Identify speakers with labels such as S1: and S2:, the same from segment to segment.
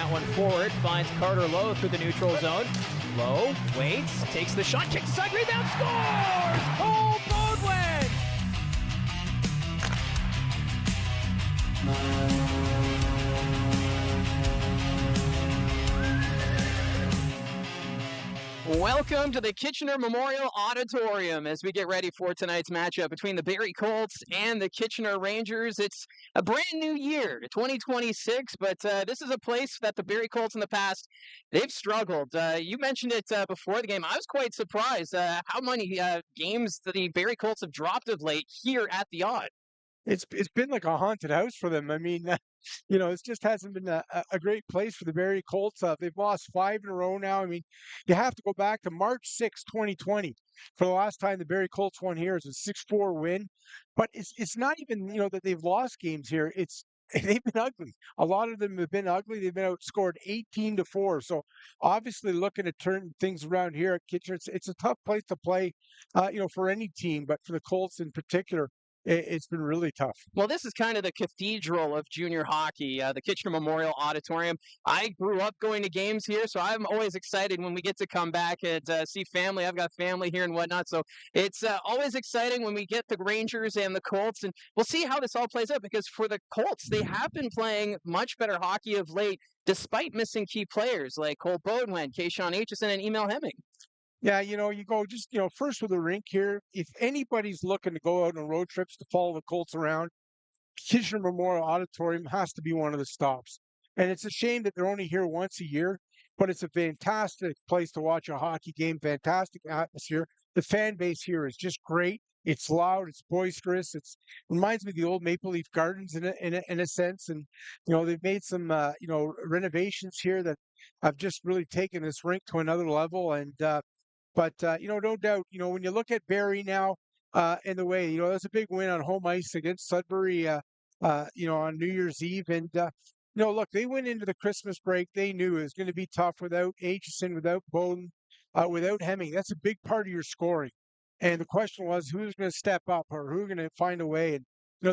S1: that one forward, finds Carter Lowe through the neutral zone. Lowe waits, takes the shot, kicks aside, rebound, scores! Cole Bodwin! Welcome to the Kitchener Memorial Auditorium as we get ready for tonight's matchup between the Barrie Colts and the Kitchener Rangers. It's a brand new year, 2026, but this is a place that the Barrie Colts in the past, they've struggled. You mentioned it before the game. I was quite surprised how many games the Barrie Colts have dropped of late here at the Odd.
S2: It's been like a haunted house for them. I mean, it just hasn't been a great place for the Barrie Colts. They've lost 5 in a row now. I mean, you have to go back to March 6, 2020 for the last time the Barrie Colts won here. It's a 6-4 win. But it's not even, that they've lost games here. It's they've been ugly. A lot of them have been ugly. They've been outscored 18-4. So obviously looking to turn things around here at Kitchener. It's a tough place to play, for any team, but for the Colts in particular, it's been really tough.
S1: Well, this is kind of the cathedral of junior hockey, the Kitchener Memorial Auditorium. I grew up going to games here, so I'm always excited when we get to come back and see family. I've got family here and whatnot, so it's always exciting when we get the Rangers and the Colts, and we'll see how this all plays out, because for the Colts, they have been playing much better hockey of late, despite missing key players like Cole Bodwin, Kayshawn Aitchison, and Emil Hemming.
S2: Yeah, you go just, first with the rink here. If anybody's looking to go out on road trips to follow the Colts around, Kitchener Memorial Auditorium has to be one of the stops. And it's a shame that they're only here once a year, but it's a fantastic place to watch a hockey game, fantastic atmosphere. The fan base here is just great. It's loud, it's boisterous. It reminds me of the old Maple Leaf Gardens in a sense. And, they've made some, renovations here that have just really taken this rink to another level. And, But no doubt, when you look at Barrie now, in the way, that's a big win on home ice against Sudbury, on New Year's Eve. And, look, they went into the Christmas break. They knew it was going to be tough without Aitchison, without Bowden, without Hemming. That's a big part of your scoring. And the question was, who's going to step up or who's going to find a way? And,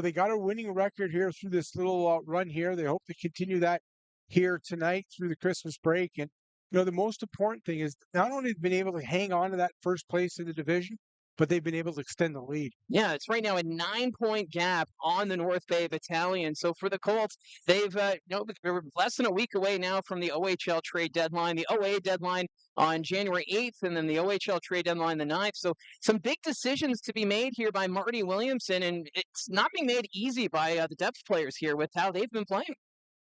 S2: they got a winning record here through this little run here. They hope to continue that here tonight through the Christmas break. And, the most important thing is not only have been able to hang on to that first place in the division, but they've been able to extend the lead.
S1: Yeah, it's right now a 9-point gap on the North Bay Battalion. So for the Colts, they're less than a week away now from the OHL trade deadline. The OA deadline on January 8th, and then the OHL trade deadline the 9th. So some big decisions to be made here by Marty Williamson, and it's not being made easy by the depth players here with how they've been playing.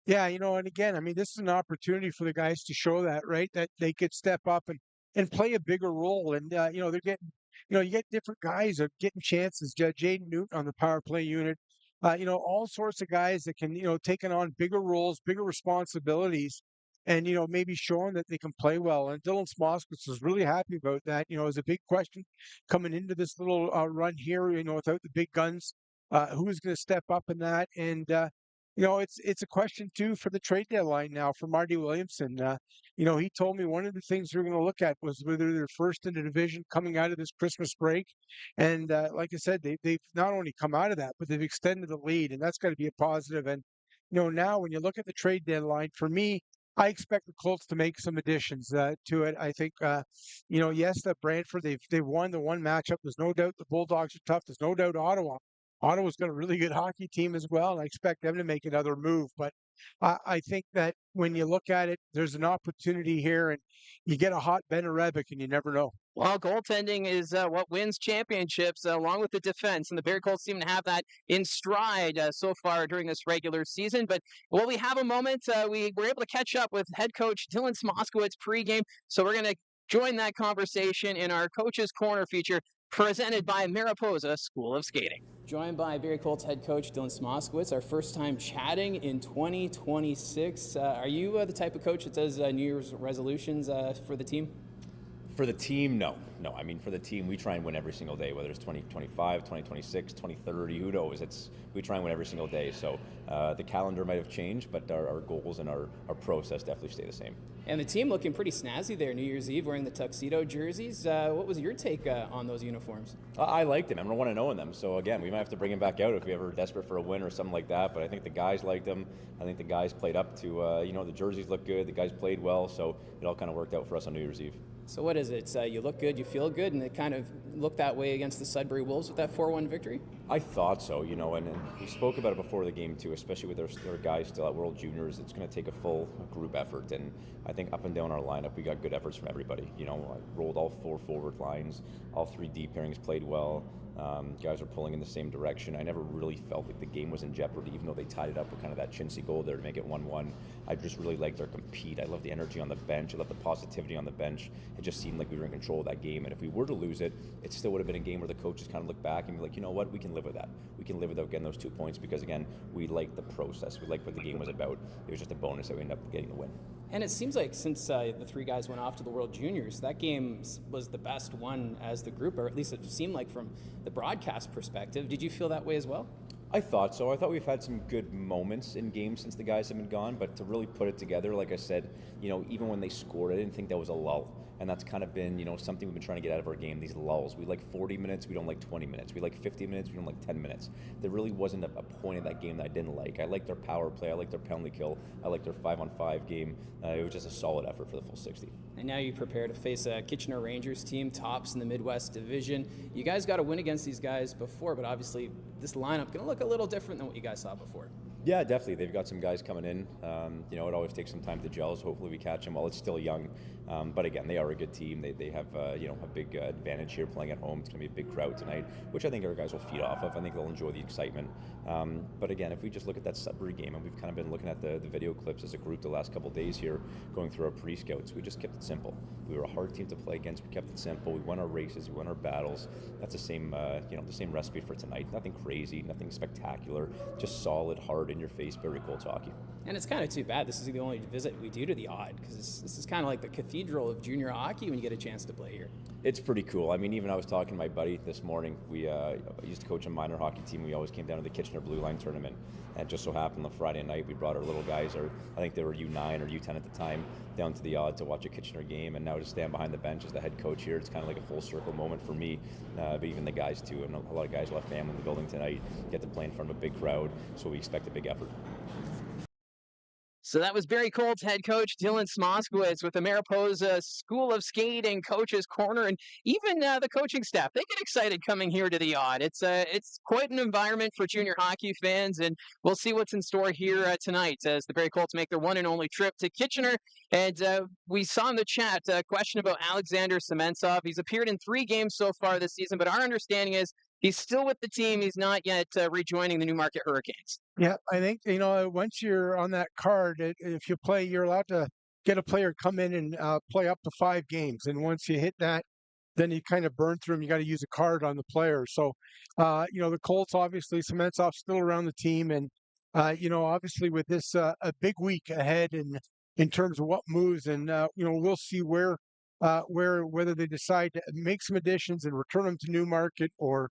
S2: Yeah, and again, I mean, this is an opportunity for the guys to show that, right? That they could step up and play a bigger role. And, they're getting, you get different guys are getting chances. Jaden Newton on the power play unit, all sorts of guys that can, taking on bigger roles, bigger responsibilities, and, maybe showing that they can play well. And Dylan Smoskowitz was really happy about that. It was a big question coming into this little run here, without the big guns, who's going to step up in that. And, it's a question too for the trade deadline now for Marty Williamson. He told me one of the things they're going to look at was whether they're first in the division coming out of this Christmas break. And like I said, they've not only come out of that, but they've extended the lead, and that's got to be a positive. And now when you look at the trade deadline, for me, I expect the Colts to make some additions to it. I think, yes, that Brantford, they've won the one matchup. There's no doubt the Bulldogs are tough. There's no doubt Ottawa. Ottawa's got a really good hockey team as well, and I expect them to make another move. But I think that when you look at it, there's an opportunity here, and you get a hot Ben Rebick, and you never know.
S1: Well, goaltending is what wins championships, along with the defense, and the Barrie Colts seem to have that in stride so far during this regular season. But while we have a moment, we were able to catch up with head coach Dylan Smoskowitz pregame, so we're going to join that conversation in our Coach's Corner feature presented by Mariposa School of Skating. Joined by Barrie Colts head coach Dylan Smoskowitz, our first time chatting in 2026. Are you the type of coach that does New Year's resolutions for the team?
S3: For the team, no. No, I mean, for the team, we try and win every single day, whether it's 2025, 2026, 2030, who knows? We try and win every single day. So the calendar might have changed, but our goals and our process definitely stay the same.
S4: And the team looking pretty snazzy there New Year's Eve wearing the tuxedo jerseys. What was your take on those uniforms?
S3: I liked them. I remember 1-0 in them. So again, we might have to bring him back out if we ever desperate for a win or something like that. But I think the guys liked them. I think the guys played up to, the jerseys looked good. The guys played well. So it all kind of worked out for us on New Year's Eve.
S4: So what is it? You look good, you feel good, and it kind of looked that way against the Sudbury Wolves with that 4-1 victory?
S3: I thought so, and we spoke about it before the game too, especially with our guys still at World Juniors. It's going to take a full group effort, and I think up and down our lineup, we got good efforts from everybody. I rolled all 4 forward lines, all 3 deep pairings played well. Guys are pulling in the same direction. I never really felt like the game was in jeopardy, even though they tied it up with kind of that chintzy goal there to make it 1-1. I just really liked their compete. I love the energy on the bench. I love the positivity on the bench. It just seemed like we were in control of that game. And if we were to lose it, it still would have been a game where the coaches kind of look back and be like, you know what, we can live with that. We can live without getting those 2 points because, again, we liked the process. We liked what the game was about. It was just a bonus that we ended up getting the win.
S4: And it seems like since the 3 guys went off to the World Juniors, that game was the best one as the group, or at least it seemed like from the broadcast perspective. Did you feel that way as well?
S3: I thought so. I thought we've had some good moments in games since the guys have been gone, but to really put it together, like I said, even when they scored, I didn't think that was a lull. And that's kind of been, something we've been trying to get out of our game, these lulls. We like 40 minutes, we don't like 20 minutes. We like 50 minutes, we don't like 10 minutes. There really wasn't a point in that game that I didn't like. I liked their power play, I liked their penalty kill, I liked their 5-on-5 game. It was just a solid effort for the full 60.
S4: And now you prepare to face a Kitchener Rangers team, tops in the Midwest Division. You guys got to win against these guys before, but obviously this lineup going to look a little different than what you guys saw before.
S3: Yeah, definitely. They've got some guys coming in. It always takes some time to gel, so hopefully we catch them while it's still young. But again, they are a good team. They have a big advantage here playing at home. It's going to be a big crowd tonight, which I think our guys will feed off of. I think they'll enjoy the excitement. But again, if we just look at that Sudbury game, and we've kind of been looking at the video clips as a group the last couple of days here, going through our pre-scouts, we just kept it simple. We were a hard team to play against. We kept it simple. We won our races. We won our battles. That's the same, the same recipe for tonight. Nothing crazy, nothing spectacular. Just solid, hard, in-your-face Barrie Colts hockey.
S4: And it's kind of too bad this is the only visit we do to the Odd, because this is kind of like the cathedral of junior hockey when you get a chance to play here.
S3: It's pretty cool. I mean, even I was talking to my buddy this morning. We used to coach a minor hockey team. We always came down to the Kitchener Blue Line tournament. And it just so happened on Friday night, we brought our little guys, or I think they were U9 or U10 at the time, down to the Odd to watch a Kitchener game. And now to stand behind the bench as the head coach here, it's kind of like a full circle moment for me, but even the guys too. And a lot of guys will have family in the building tonight, get to play in front of a big crowd, so we expect a big effort.
S1: So that was Barrie Colts head coach Dylan Smoskowitz with the Mariposa School of Skating Coaches Corner, and even the coaching staff. They get excited coming here to the Odd. It's quite an environment for junior hockey fans, and we'll see what's in store here tonight as the Barrie Colts make their one and only trip to Kitchener. And we saw in the chat a question about Alexander Sementsov. He's appeared in 3 games so far this season, but our understanding is he's still with the team. He's not yet rejoining the Newmarket Hurricanes.
S2: Yeah, I think, once you're on that card, if you play, you're allowed to get a player come in and play up to 5 games. And once you hit that, then you kind of burn through them. You got to use a card on the player. So, the Colts, obviously, Sementsov's still around the team. And, obviously with this, a big week ahead in terms of what moves. And, we'll see whether they decide to make some additions and return them to Newmarket, or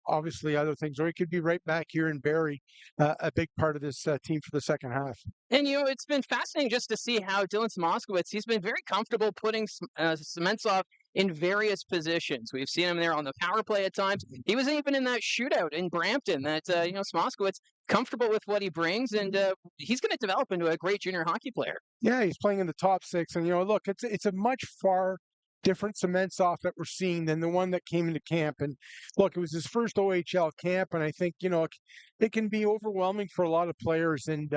S2: obviously other things, or it could be right back here in Barrie, a big part of this team for the second half.
S1: And, it's been fascinating just to see how Dylan Smoskowitz, he's been very comfortable putting Sementsov in various positions. We've seen him there on the power play at times. He was even in that shootout in Brampton that, Smoskowitz comfortable with what he brings, and he's going to develop into a great junior hockey player.
S2: Yeah, he's playing in the top 6, and look, it's a much far different Sementsov that we're seeing than the one that came into camp. And look, it was his first OHL camp, and I think it can be overwhelming for a lot of players. And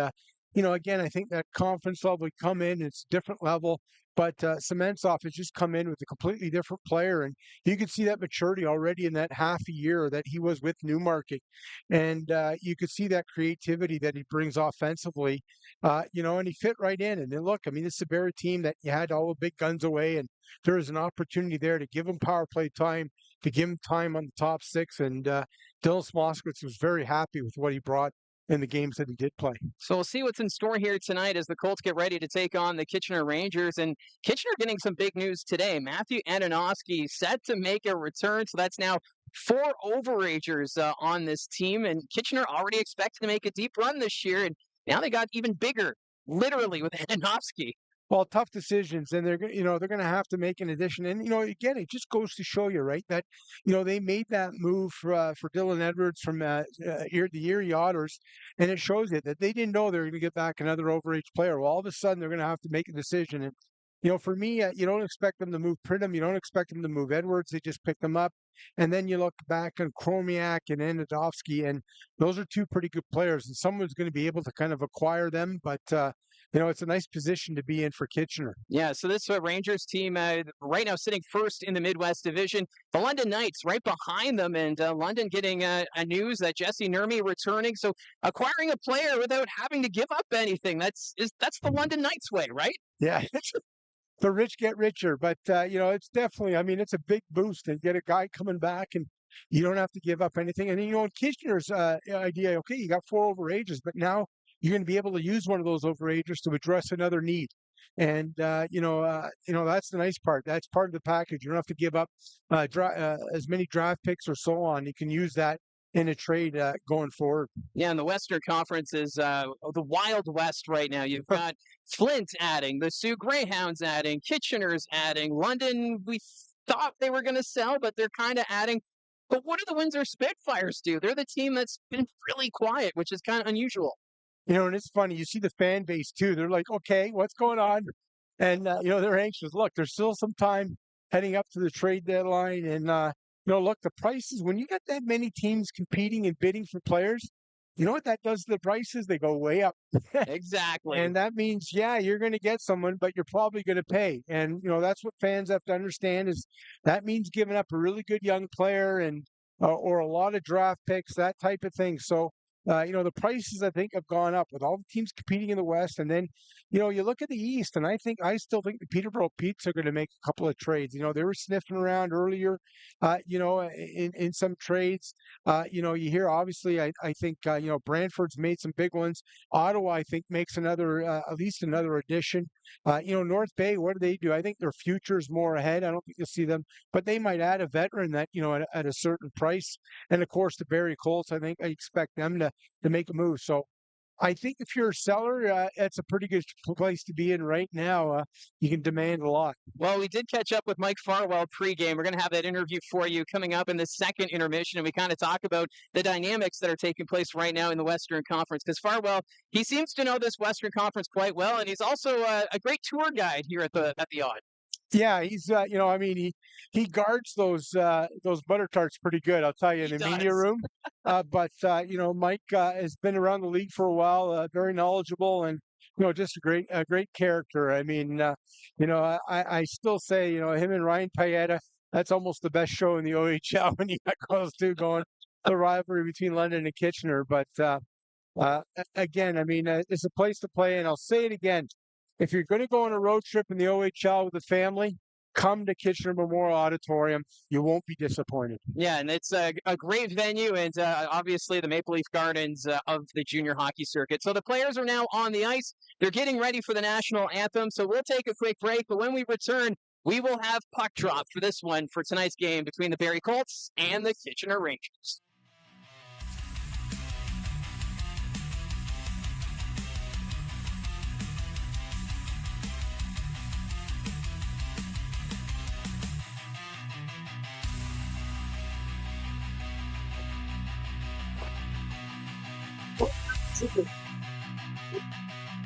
S2: again, I think that confidence level come in, it's a different level. But Sementsov has just come in with a completely different player, and you could see that maturity already in that half a year that he was with Newmarket, and you could see that creativity that he brings offensively, and he fit right in. And then look, I mean, this is a Barrie team that you had all the big guns away, and there was an opportunity there to give him power play time, to give him time on the top 6, and Dylan Smoskowitz was very happy with what he brought. in the games that he did play.
S1: So we'll see what's in store here tonight as the Colts get ready to take on the Kitchener Rangers. And Kitchener getting some big news today. Matthew Antonovsky set to make a return. So that's now 4 overagers on this team. And Kitchener already expected to make a deep run this year. And now they got even bigger, literally, with Antonovsky.
S2: Well, tough decisions, and they're going to have to make an addition. And again, it just goes to show you, right, that they made that move for Dylan Edwards from the Erie Otters, and it shows you that they didn't know they were going to get back another overage player. Well, all of a sudden, they're going to have to make a decision. And for me, you don't expect them to move Pridham, you don't expect them to move Edwards. They just pick them up, and then you look back on Chromiak and Antonovsky, and those are 2 pretty good players, and someone's going to be able to kind of acquire them, but. It's a nice position to be in for Kitchener.
S1: Yeah, so this Rangers team right now sitting first in the Midwest Division. The London Knights right behind them, and London getting a news that Jesse Nurmi returning. So acquiring a player without having to give up anything, that's the London Knights way, right?
S2: Yeah, the rich get richer, but it's definitely, it's a big boost and get a guy coming back, and you don't have to give up anything. And in Kitchener's idea, okay, you got 4 overages, but now you're going to be able to use one of those overagers to address another need. And, that's the nice part. That's part of the package. You don't have to give up as many draft picks or so on. You can use that in a trade going forward.
S1: Yeah, and the Western Conference is the Wild West right now. You've got Flint adding, the Sioux Greyhounds adding, Kitchener's adding, London we thought they were going to sell, but they're kind of adding. But what do the Windsor Spitfires do? They're the team that's been really quiet, which is kind of unusual.
S2: And it's funny. You see the fan base, too. They're like, okay, what's going on? And, they're anxious. Look, there's still some time heading up to the trade deadline. And, look, the prices, when you got that many teams competing and bidding for players, you know what that does to the prices? They go way up.
S1: Exactly.
S2: And that means, you're going to get someone, but you're probably going to pay. And, that's what fans have to understand is that means giving up a really good young player and or a lot of draft picks, that type of thing. So, the prices, I think, have gone up with all the teams competing in the West. And then, you look at the East, and I still think the Peterborough Petes are going to make a couple of trades. They were sniffing around earlier, in some trades. You hear, obviously, I think, Brantford's made some big ones. Ottawa, I think, makes at least another addition. North Bay, what do? I think their future is more ahead. I don't think you'll see them, but they might add a veteran that, at a certain price. And, of course, the Barrie Colts, I expect them to make a move. So I think if you're a seller, it's a pretty good place to be in right now. You can demand a lot.
S1: Well, we did catch up with Mike Farwell pregame. We're going to have that interview for you coming up in the second intermission, and we kind of talk about the dynamics that are taking place right now in the Western Conference. Because Farwell, he seems to know this Western Conference quite well, and he's also a great tour guide here at the Odd.
S2: Yeah, he's he guards those butter tarts pretty good, I'll tell you, in the media room. But Mike has been around the league for a while, very knowledgeable, and just a great character. I mean, I still say, him and Ryan Paeta, that's almost the best show in the OHL when you got those two going, the rivalry between London and Kitchener. But again, it's a place to play, and I'll say it again. If you're going to go on a road trip in the OHL with a family, come to Kitchener Memorial Auditorium. You won't be disappointed.
S1: Yeah, and it's a great venue, and obviously the Maple Leaf Gardens of the junior hockey circuit. So the players are now on the ice. They're getting ready for the national anthem. So we'll take a quick break, but when we return, we will have puck drop for this one for tonight's game between the Barrie Colts and the Kitchener Rangers.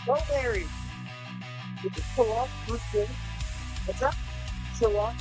S2: Go, Barrie. Pull up. What's up? Pull up.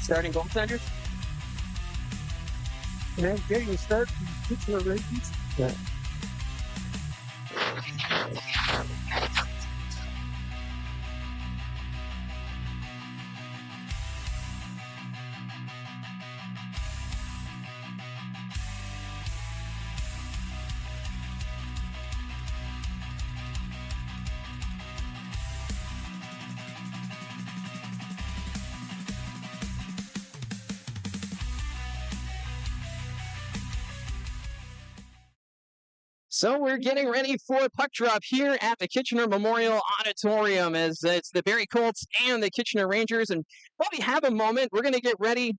S1: Starting goaltenders?
S2: And getting a start from the Kitchener Rangers. Yeah.
S1: So we're getting ready for puck drop here at the Kitchener Memorial Auditorium as it's the Barrie Colts and the Kitchener Rangers. And while we have a moment, we're going to get ready.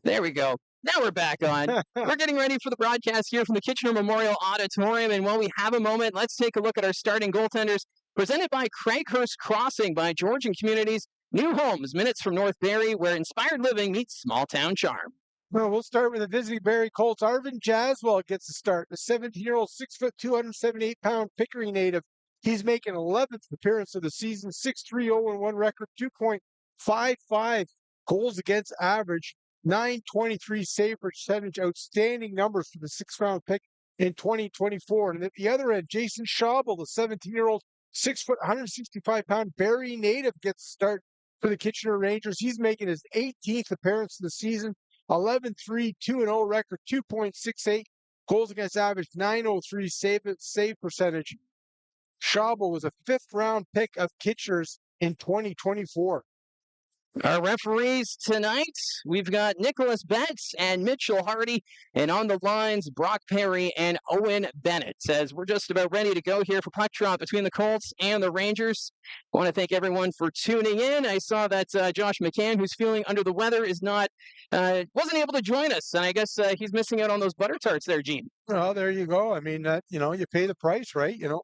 S1: There we go. Now we're back on. We're getting ready for the broadcast here from the Kitchener Memorial Auditorium. And while we have a moment, let's take a look at our starting goaltenders. Presented by Craighurst Crossing by Georgian Communities. New homes, minutes from North Barrie, where inspired living meets small town charm.
S2: Well, we'll start with the visiting Barrie Colts. Arvin Jaswell gets the start. The 17-year-old, 6 foot, 278-pound Pickering native. He's making 11th appearance of the season, 6-3, 0-1 record, 2.55 goals against average, 923 save percentage. Outstanding numbers for the 6th-round pick in 2024. And at the other end, Jason Schaubel, the 17-year-old, 6 foot, 165-pound Barrie native, gets the start for the Kitchener Rangers. He's making his 18th appearance of the season. 11-3, 2-0 record, 2.68 goals against average, 903 save percentage. Schaubel was a 5th-round pick of Kitchener's in 2024.
S1: Our referees tonight, we've got Nicholas Betts and Mitchell Hardy, and on the lines, Brock Perry and Owen Bennett. As we're just about ready to go here for puck drop between the Colts and the Rangers. I want to thank everyone for tuning in. I saw that Josh McCann, who's feeling under the weather, wasn't able to join us, and I guess he's missing out on those butter tarts there, Gene.
S2: Well, there you go. I mean, you pay the price, right? You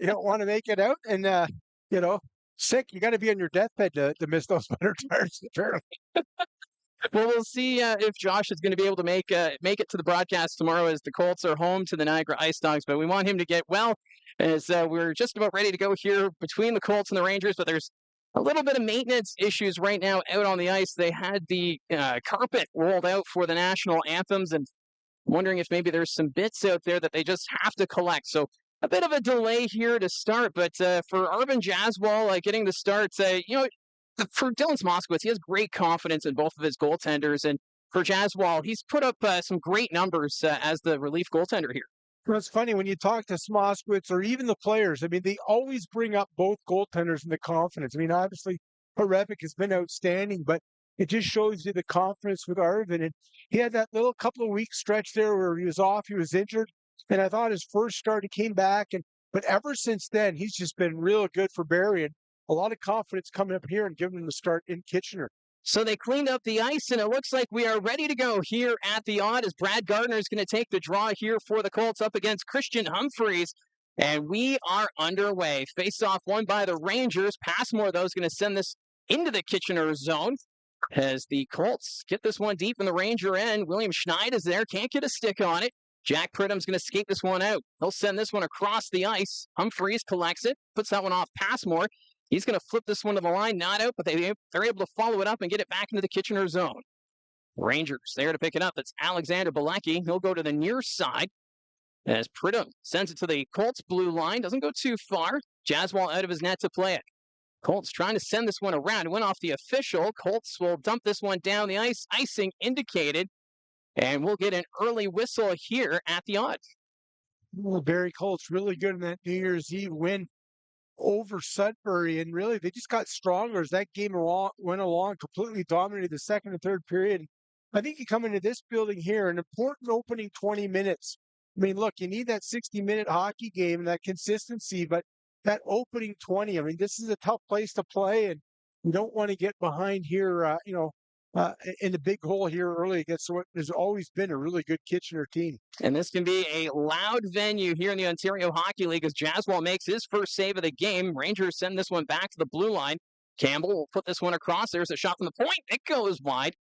S2: don't want to make it out, and sick. You got to be on your deathbed to miss those butter tarts. Apparently.
S1: Well, we'll see if Josh is going to be able to make it to the broadcast tomorrow as the Colts are home to the Niagara Ice Dogs. But we want him to get well as we're just about ready to go here between the Colts and the Rangers. But there's a little bit of maintenance issues right now out on the ice. They had the carpet rolled out for the national anthems, and I'm wondering if maybe there's some bits out there that they just have to collect. So a bit of a delay here to start, but for Arvin Jaswell getting the start, for Dylan Smoskowitz, he has great confidence in both of his goaltenders, and for Jaswell, he's put up some great numbers as the relief goaltender here.
S2: Well, it's funny when you talk to Smoskowitz or even the players. I mean, they always bring up both goaltenders and the confidence. I mean, obviously, Horevik has been outstanding, but it just shows you the confidence with Arvin. And he had that little couple of week stretch there where he was off, he was injured. And I thought his first start, he came back. But ever since then, he's just been real good for Barrie. And a lot of confidence coming up here and giving him the start in Kitchener.
S1: So they cleaned up the ice, and it looks like we are ready to go here at the Odd as Brad Gardner is going to take the draw here for the Colts up against Christian Humphreys. And we are underway. Face-off won by the Rangers. Passmore, though, is going to send this into the Kitchener zone as the Colts get this one deep in the Ranger end. William Schneid is there, can't get a stick on it. Jack Pridham's going to skate this one out. He'll send this one across the ice. Humphreys collects it, puts that one off Passmore. He's going to flip this one to the line, not out, but they're able to follow it up and get it back into the Kitchener zone. Rangers there to pick it up. It's Alexander Bilecki. He'll go to the near side as Pridham sends it to the Colts blue line. Doesn't go too far. Jaswal out of his net to play it. Colts trying to send this one around. It went off the official. Colts will dump this one down the ice. Icing indicated. And we'll get an early whistle here at the odd.
S2: Well, Barrie Colts really good in that New Year's Eve win over Sudbury, and really they just got stronger as that game went along, completely dominated the second and third period. I think you come into this building here, an important opening 20 minutes. I mean, look, you need that 60-minute hockey game and that consistency, but that opening 20, I mean, this is a tough place to play, and you don't want to get behind here, in the big hole here early against what has always been a really good Kitchener team.
S1: And this can be a loud venue here in the Ontario Hockey League as Jaswal makes his first save of the game. Rangers send this one back to the blue line. Campbell will put this one across. There's a shot from the point. It goes wide.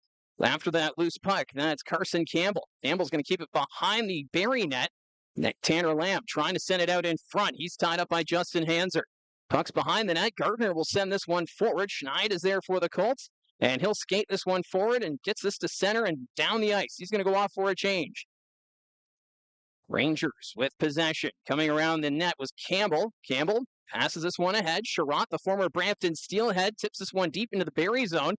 S1: After that loose puck, that's Carson Campbell. Campbell's going to keep it behind the Barrie net. Tanner Lamb trying to send it out in front. He's tied up by Justin Hanser. Puck's behind the net. Gardner will send this one forward. Schneid is there for the Colts. And he'll skate this one forward and gets this to center and down the ice. He's going to go off for a change. Rangers with possession. Coming around the net was Campbell. Campbell passes this one ahead. Sherratt, the former Brampton Steelhead, tips this one deep into the Barrie zone.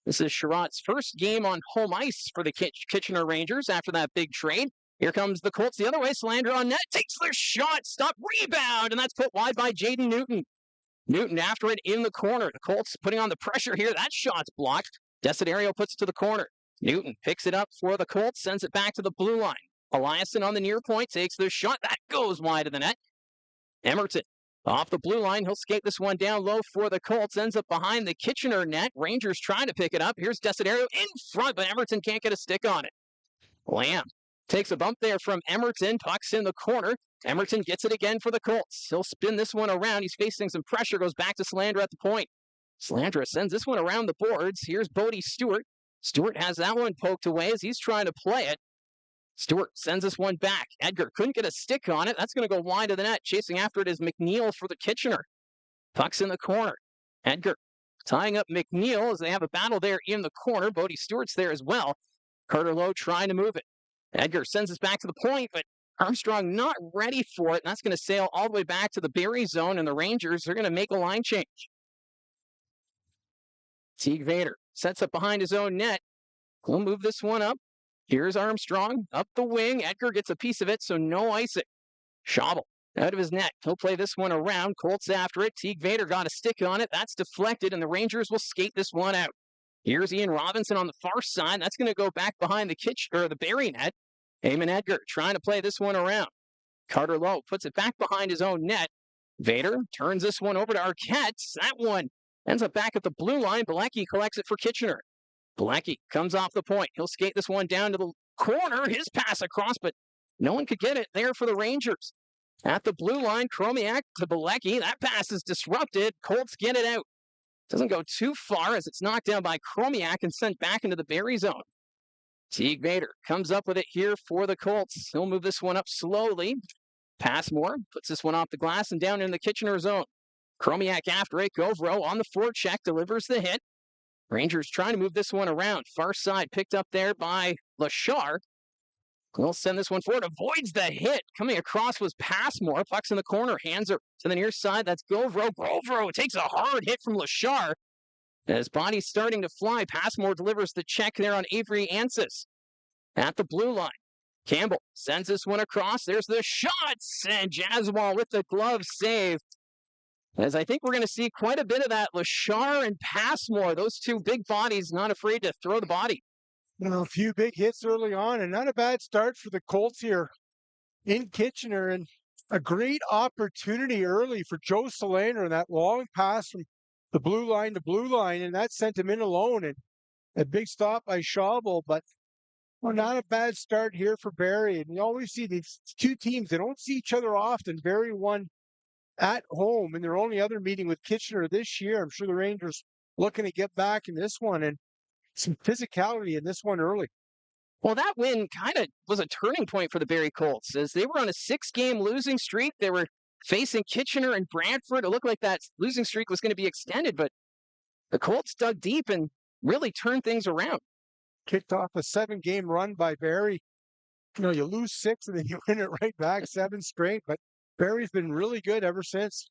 S1: This is Sherratt's first game on home ice for the Kitchener Rangers after that big trade. Here comes the Colts the other way. Slander on net. Takes their shot. Stop. Rebound. And that's put wide by Jaden Newton. Newton after it in the corner. The Colts putting on the pressure here. That shot's blocked. Desiderio puts it to the corner. Newton picks it up for the Colts, sends it back to the blue line. Eliasson on the near point takes the shot. That goes wide of the net. Emerton off the blue line. He'll skate this one down low for the Colts. Ends up behind the Kitchener net. Rangers trying to pick it up. Here's Desiderio in front, but Emerton can't get a stick on it. Lamb takes a bump there from Emerton. Puck's in the corner. Emerton gets it again for the Colts. He'll spin this one around. He's facing some pressure. Goes back to Slander at the point. Slander sends this one around the boards. Here's Bodie Stewart. Stewart has that one poked away as he's trying to play it. Stewart sends this one back. Edgar couldn't get a stick on it. That's going to go wide of the net. Chasing after it is McNeil for the Kitchener. Puck's in the corner. Edgar tying up McNeil as they have a battle there in the corner. Bodie Stewart's there as well. Carter Lowe trying to move it. Edgar sends this back to the point, but Armstrong not ready for it, and that's going to sail all the way back to the Barrie zone, and the Rangers are going to make a line change. Teague Vader sets up behind his own net. He'll move this one up. Here's Armstrong up the wing. Edgar gets a piece of it, so no icing. Schabel out of his net. He'll play this one around. Colts after it. Teague Vader got a stick on it. That's deflected, and the Rangers will skate this one out. Here's Ian Robinson on the far side. That's going to go back behind the Barrie net. Eamon Edgar trying to play this one around. Carter Lowe puts it back behind his own net. Vader turns this one over to Arquette. That one ends up back at the blue line. Bilecki collects it for Kitchener. Bilecki comes off the point. He'll skate this one down to the corner. His pass across, but no one could get it there for the Rangers. At the blue line, Chromiak to Bilecki. That pass is disrupted. Colts get it out. Doesn't go too far as it's knocked down by Chromiak and sent back into the Barrie zone. Teague Vader comes up with it here for the Colts. He'll move this one up slowly. Passmore puts this one off the glass and down in the Kitchener zone. Chromiak after it. Govro on the forecheck delivers the hit. Rangers trying to move this one around. Far side picked up there by Lachar. He'll send this one forward. Avoids the hit. Coming across was Passmore. Puck's in the corner. Hands are to the near side. That's Govro. Govro takes a hard hit from Lachar. His body's starting to fly. Passmore delivers the check there on Avery Ansis. At the blue line. Campbell sends this one across. There's the shots. And Jaswal with the glove save. As I think we're going to see quite a bit of that. Lachar and Passmore, those two big bodies, not afraid to throw the body.
S2: A few big hits early on, and not a bad start for the Colts here in Kitchener. And a great opportunity early for Joe Solander and that long pass from the blue line to blue line, and that sent him in alone. And a big stop by Schabel, but not a bad start here for Barrie. And you always see these two teams, they don't see each other often. Barrie won at home in their only other meeting with Kitchener this year. I'm sure the Rangers looking to get back in this one and some physicality in this one early.
S1: Well, that win kind of was a turning point for the Barrie Colts as they were on a 6-game losing streak. They were facing Kitchener and Brantford. It looked like that losing streak was going to be extended, but the Colts dug deep and really turned things around.
S2: Kicked off a 7-game run by Barrie. You lose 6 and then you win it right back, 7 straight. But Barrie's been really good ever since.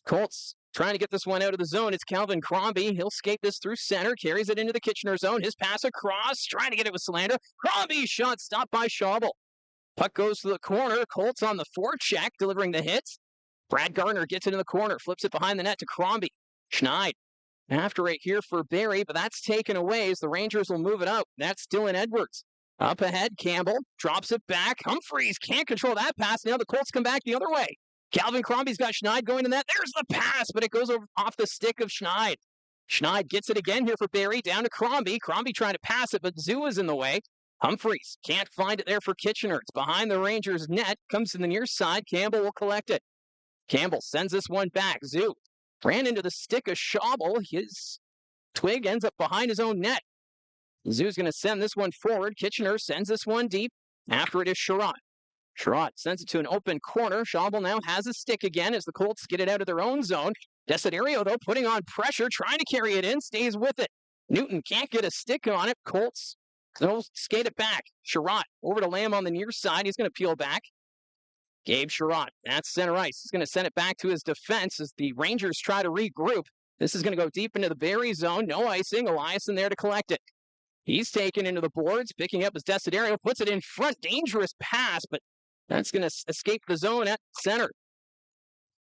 S1: Colts trying to get this one out of the zone. It's Calvin Crombie. He'll skate this through center, carries it into the Kitchener zone. His pass across, trying to get it with Salander. Crombie's shot stopped by Schauble. Puck goes to the corner. Colts on the forecheck, delivering the hits. Brad Gardner gets it in the corner, flips it behind the net to Crombie. Schneid after it here for Barrie, but that's taken away as the Rangers will move it out. That's Dylan Edwards. Up ahead, Campbell drops it back. Humphreys can't control that pass. Now the Colts come back the other way. Calvin Crombie's got Schneid going to that. There's the pass, but it goes off the stick of Schneid. Schneid gets it again here for Barrie, down to Crombie. Crombie trying to pass it, but Zoo is in the way. Humphreys can't find it there for Kitchener. It's behind the Rangers' net. Comes to the near side. Campbell will collect it. Campbell sends this one back. Zoo ran into the stick of Schauble. His twig ends up behind his own net. Zoo's going to send this one forward. Kitchener sends this one deep. After it is Sherrod. Sherrod sends it to an open corner. Schauble now has a stick again as the Colts get it out of their own zone. Desiderio, though, putting on pressure, trying to carry it in, stays with it. Newton can't get a stick on it. Colts they'll skate it back. Sherrod over to Lamb on the near side. He's going to peel back. Gabe Sherrod, that's center ice. He's going to send it back to his defense as the Rangers try to regroup. This is going to go deep into the Barrie zone. No icing. Eliasson there to collect it. He's taken into the boards, picking up his Desiderio, puts it in front. Dangerous pass, but that's going to escape the zone at center.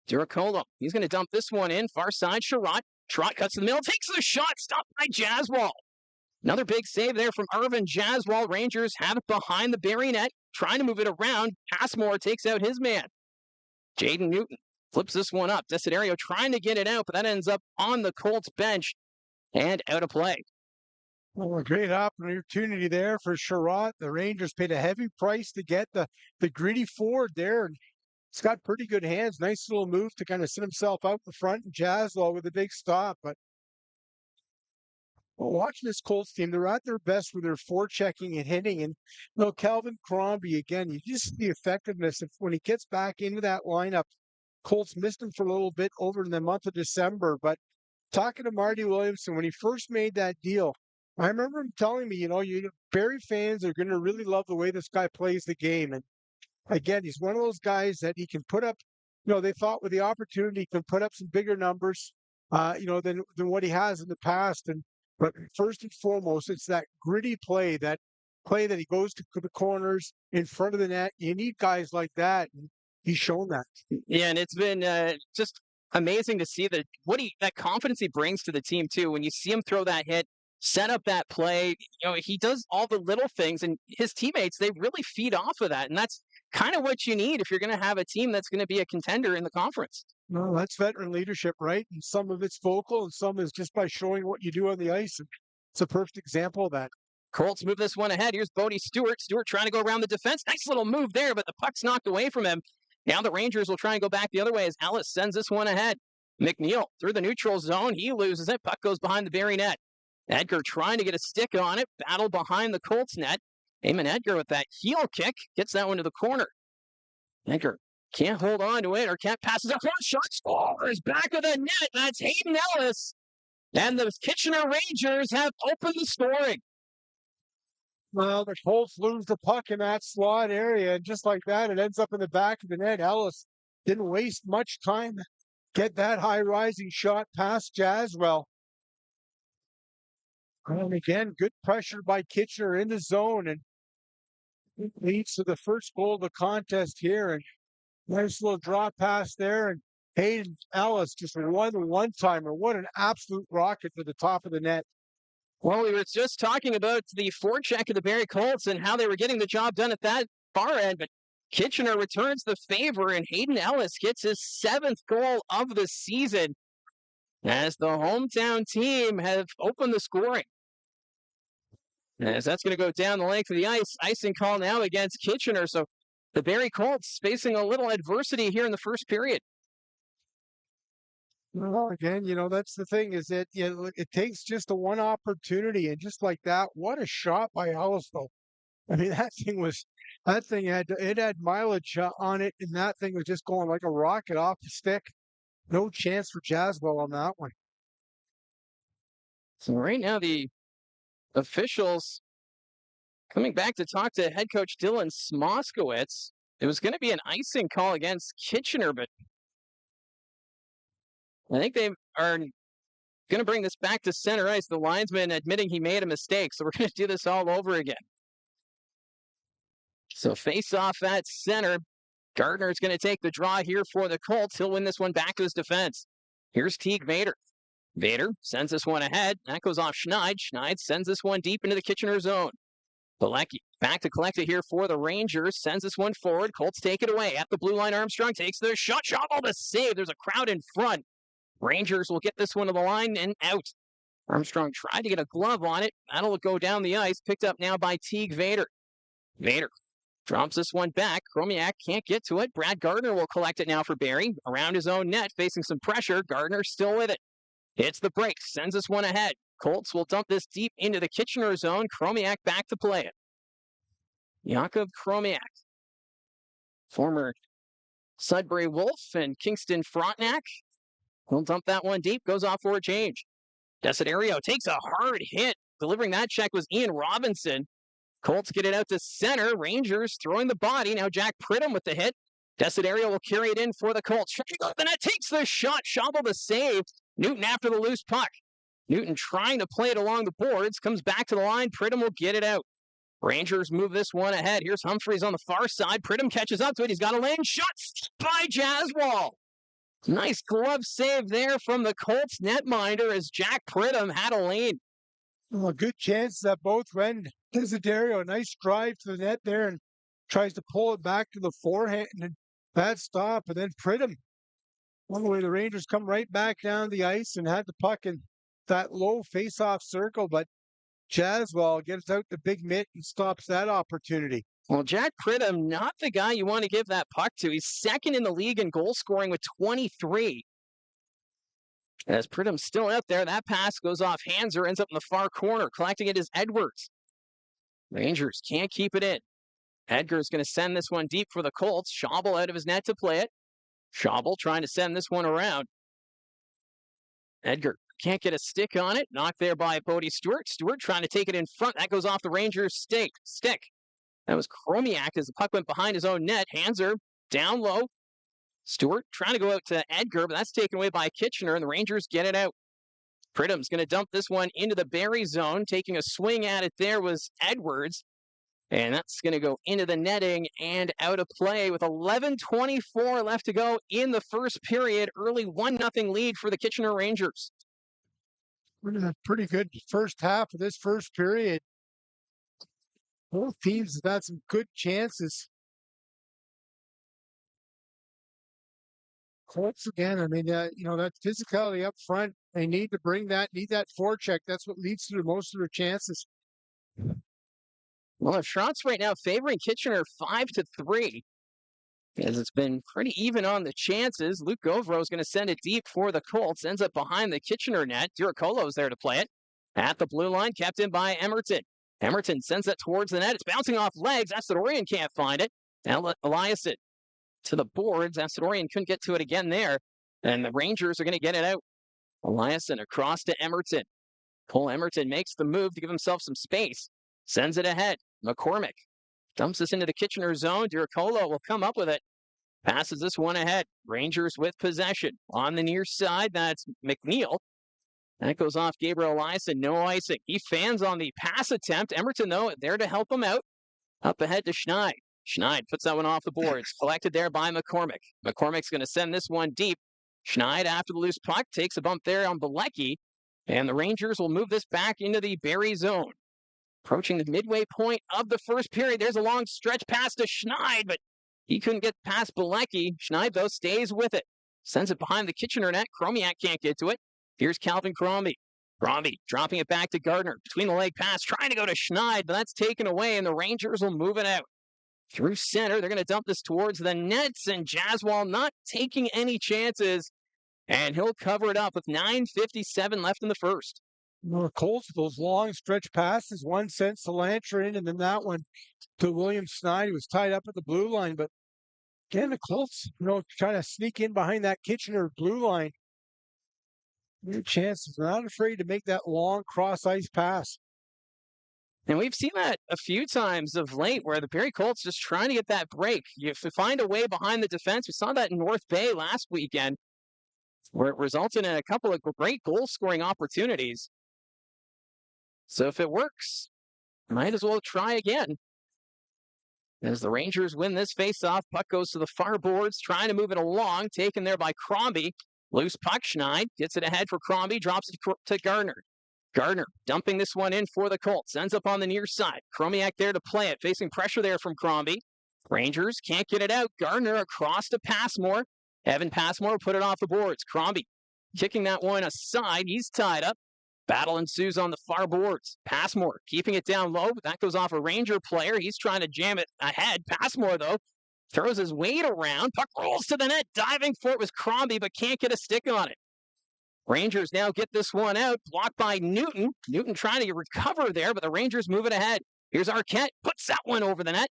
S1: Duracolo, he's going to dump this one in. Far side, Sherrod. Sherrod cuts to the middle, takes the shot, stopped by Jaswal. Another big save there from Irvin Jaswal. Rangers have it behind the Barrie net, trying to move it around. Passmore takes out his man. Jaden Newton flips this one up. Desiderio trying to get it out, but that ends up on the Colts bench and out of play.
S2: Well, a great opportunity there for Sherrod. The Rangers paid a heavy price to get the gritty forward there. And he's got pretty good hands. Nice little move to kind of sit himself out in front. And Jaswal with a big stop. But watching this Colts team, they're at their best with their forechecking and hitting. And Calvin Crombie, again, you just see the effectiveness of when he gets back into that lineup. Colts missed him for a little bit over in the month of December. But talking to Marty Williamson, when he first made that deal, I remember him telling me, Barrie fans are going to really love the way this guy plays the game. And again, he's one of those guys that he can put up, they thought with the opportunity, he can put up some bigger numbers, than what he has in the past. But first and foremost, it's that gritty play that he goes to the corners in front of the net. You need guys like that. And he's shown that.
S1: Yeah, and it's been just amazing to see that confidence he brings to the team too. When you see him throw that hit, set up that play, he does all the little things, and his teammates, they really feed off of that. And that's kind of what you need if you're going to have a team that's going to be a contender in the conference.
S2: No, that's veteran leadership, right? And some of it's vocal and some is just by showing what you do on the ice. And it's a perfect example of that.
S1: Colts move this one ahead. Here's Bodie Stewart. Stewart trying to go around the defense. Nice little move there, but the puck's knocked away from him. Now the Rangers will try and go back the other way as Ellis sends this one ahead. McNeil through the neutral zone. He loses it. Puck goes behind the Barrie net. Edgar trying to get a stick on it. Battle behind the Colts net. Eamon Edgar with that heel kick. Gets that one to the corner. Edgar can't hold on to it or can't pass it. First shot scores. Back of the net. That's Hayden Ellis. And the Kitchener Rangers have opened the scoring.
S2: Well, the Colts lose the puck in that slot area. And just like that, it ends up in the back of the net. Ellis didn't waste much time. Get that high rising shot past Jaswell. And again, good pressure by Kitchener in the zone, and it leads to the first goal of the contest here. And nice little drop pass there, and Hayden Ellis just one-timer. What an absolute rocket to the top of the net.
S1: Well, we were just talking about the forecheck of the Barrie Colts and how they were getting the job done at that far end, but Kitchener returns the favor, and Hayden Ellis gets his 7th goal of the season as the hometown team have opened the scoring. As that's going to go down the length of the ice. Icing call now against Kitchener. So the Barrie Colts facing a little adversity here in the first period.
S2: Well, again, that's the thing is that it takes just a one opportunity, and just like that, what a shot by Ellisville. I mean, that thing it had mileage on it, and that thing was just going like a rocket off the stick. No chance for Jaswell on that one.
S1: So right now the officials coming back to talk to head coach Dylan Smoskowitz. It was going to be an icing call against Kitchener, but I think they are going to bring this back to center ice. The linesman admitting he made a mistake, so we're going to do this all over again. So face off at center. Gardner is going to take the draw here for the Colts. He'll win this one back to his defense. Here's Teague Vader. Vader sends this one ahead. That goes off Schneid. Schneid sends this one deep into the Kitchener zone. Bilecki back to collect it here for the Rangers. Sends this one forward. Colts take it away. At the blue line, Armstrong takes the shot. Shovel to save. There's a crowd in front. Rangers will get this one to the line and out. Armstrong tried to get a glove on it. That'll go down the ice. Picked up now by Teague Vader. Vader drops this one back. Chromiak can't get to it. Brad Gardner will collect it now for Barrie. Around his own net, facing some pressure. Gardner still with it. Hits the brakes. Sends this one ahead. Colts will dump this deep into the Kitchener zone. Chromiak back to play it. Jakub Chromiak, former Sudbury Wolf and Kingston Frontenac. He'll dump that one deep. Goes off for a change. Desiderio takes a hard hit. Delivering that check was Ian Robinson. Colts get it out to center. Rangers throwing the body. Now Jack Pridham with the hit. Desiderio will carry it in for the Colts. The net takes the shot. Shovel the save. Newton after the loose puck. Newton trying to play it along the boards. Comes back to the line. Pridham will get it out. Rangers move this one ahead. Here's Humphreys on the far side. Pridham catches up to it. He's got a lane shot by Jaswal. Nice glove save there from the Colts netminder as Jack Pridham had a lane.
S2: Well, a good chance that both went. Desiderio, nice drive to the net there and tries to pull it back to the forehand, and bad stop. And then Pridham, one way the Rangers come right back down the ice and had the puck in that low face-off circle, but Jaswell gets out the big mitt and stops that opportunity.
S1: Well, Jack Pridham, not the guy you want to give that puck to. He's second in the league in goal scoring with 23. As Pridham's still out there, that pass goes off Hanser, ends up in the far corner. Collecting it is Edwards. Rangers can't keep it in. Edgar's going to send this one deep for the Colts. Schabel out of his net to play it. Schabel trying to send this one around. Edgar can't get a stick on it. Knocked there by Bodie Stewart. Stewart trying to take it in front. That goes off the Rangers' stick. That was Chromiak as the puck went behind his own net. Hanser down low. Stewart trying to go out to Edgar, but that's taken away by Kitchener, and the Rangers get it out. Pridham's going to dump this one into the Barrie zone. Taking a swing at it there was Edwards. And that's going to go into the netting and out of play with 11:24 left to go in the first period. Early 1-0 lead for the Kitchener Rangers.
S2: Pretty good first half of this first period. Both teams have had some good chances. Colts again, I mean, that physicality up front, they need to bring that, need that forecheck. That's what leads to most of their chances.
S1: Well, the shots right now favoring Kitchener 5-3. As it's been pretty even on the chances. Luke Govro is going to send it deep for the Colts. Ends up behind the Kitchener net. Duracolo's there to play it. At the blue line, kept in by Emerton. Emerton sends it towards the net. It's bouncing off legs. Astadorian can't find it. Now Eliason to the boards. Astadorian couldn't get to it again there. And the Rangers are going to get it out. Eliason across to Emerton. Cole Emerton makes the move to give himself some space. Sends it ahead. McCormick dumps this into the Kitchener zone. Duracolo will come up with it. Passes this one ahead. Rangers with possession. On the near side, that's McNeil. That goes off Gabriel Eliason. No icing. He fans on the pass attempt. Emerton, though, there to help him out. Up ahead to Schneid. Schneid puts that one off the boards. Collected there by McCormick. McCormick's going to send this one deep. Schneid, after the loose puck, takes a bump there on Bilecki. And the Rangers will move this back into the Barrie zone. Approaching the midway point of the first period. There's a long stretch pass to Schneid, but he couldn't get past Bilecki. Schneid, though, stays with it. Sends it behind the Kitchener net. Chromiak can't get to it. Here's Calvin Crombie. Crombie dropping it back to Gardner. Between the leg pass, trying to go to Schneid, but that's taken away, and the Rangers will move it out. Through center, they're going to dump this towards the nets, and Jaswal not taking any chances. and he'll cover it up with 9:57 left in the first.
S2: The Colts, those long stretch passes, one sent Cilantro in, and then that one to William Snyder, who was tied up at the blue line. But again, the Colts, trying to sneak in behind that Kitchener blue line. New chances. They're not afraid to make that long cross ice pass.
S1: And we've seen that a few times of late where the Barrie Colts just trying to get that break. You have to find a way behind the defense. We saw that in North Bay last weekend where it resulted in a couple of great goal-scoring opportunities. So if it works, might as well try again. As the Rangers win this faceoff, puck goes to the far boards, trying to move it along, taken there by Crombie. Loose puck, Schneid gets it ahead for Crombie, drops it to Gardner. Gardner dumping this one in for the Colts, ends up on the near side. Chromiak there to play it, facing pressure there from Crombie. Rangers can't get it out. Gardner across to Passmore. Evan Passmore put it off the boards. Crombie kicking that one aside. He's tied up. Battle ensues on the far boards. Passmore keeping it down low, but that goes off a Ranger player. He's trying to jam it ahead. Passmore, though, throws his weight around. Puck rolls to the net. Diving for it was Crombie, but can't get a stick on it. Rangers now get this one out. Blocked by Newton. Newton trying to recover there, but the Rangers move it ahead. Here's Arquette. Puts that one over the net.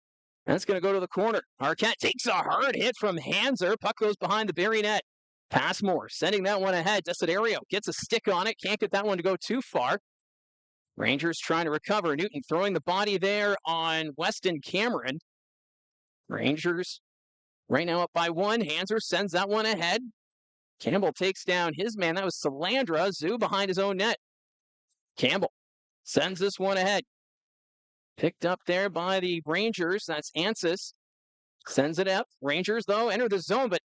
S1: That's going to go to the corner. Arquette takes a hard hit from Hanser. Puck goes behind the Barrie net. Passmore sending that one ahead. Desiderio gets a stick on it. Can't get that one to go too far. Rangers trying to recover. Newton throwing the body there on Weston Cameron. Rangers right now up by one. Hanser sends that one ahead. Campbell takes down his man. That was Salandra. Zoo behind his own net. Campbell sends this one ahead. Picked up there by the Rangers. That's Ansis. Sends it up. Rangers, though, enter the zone, but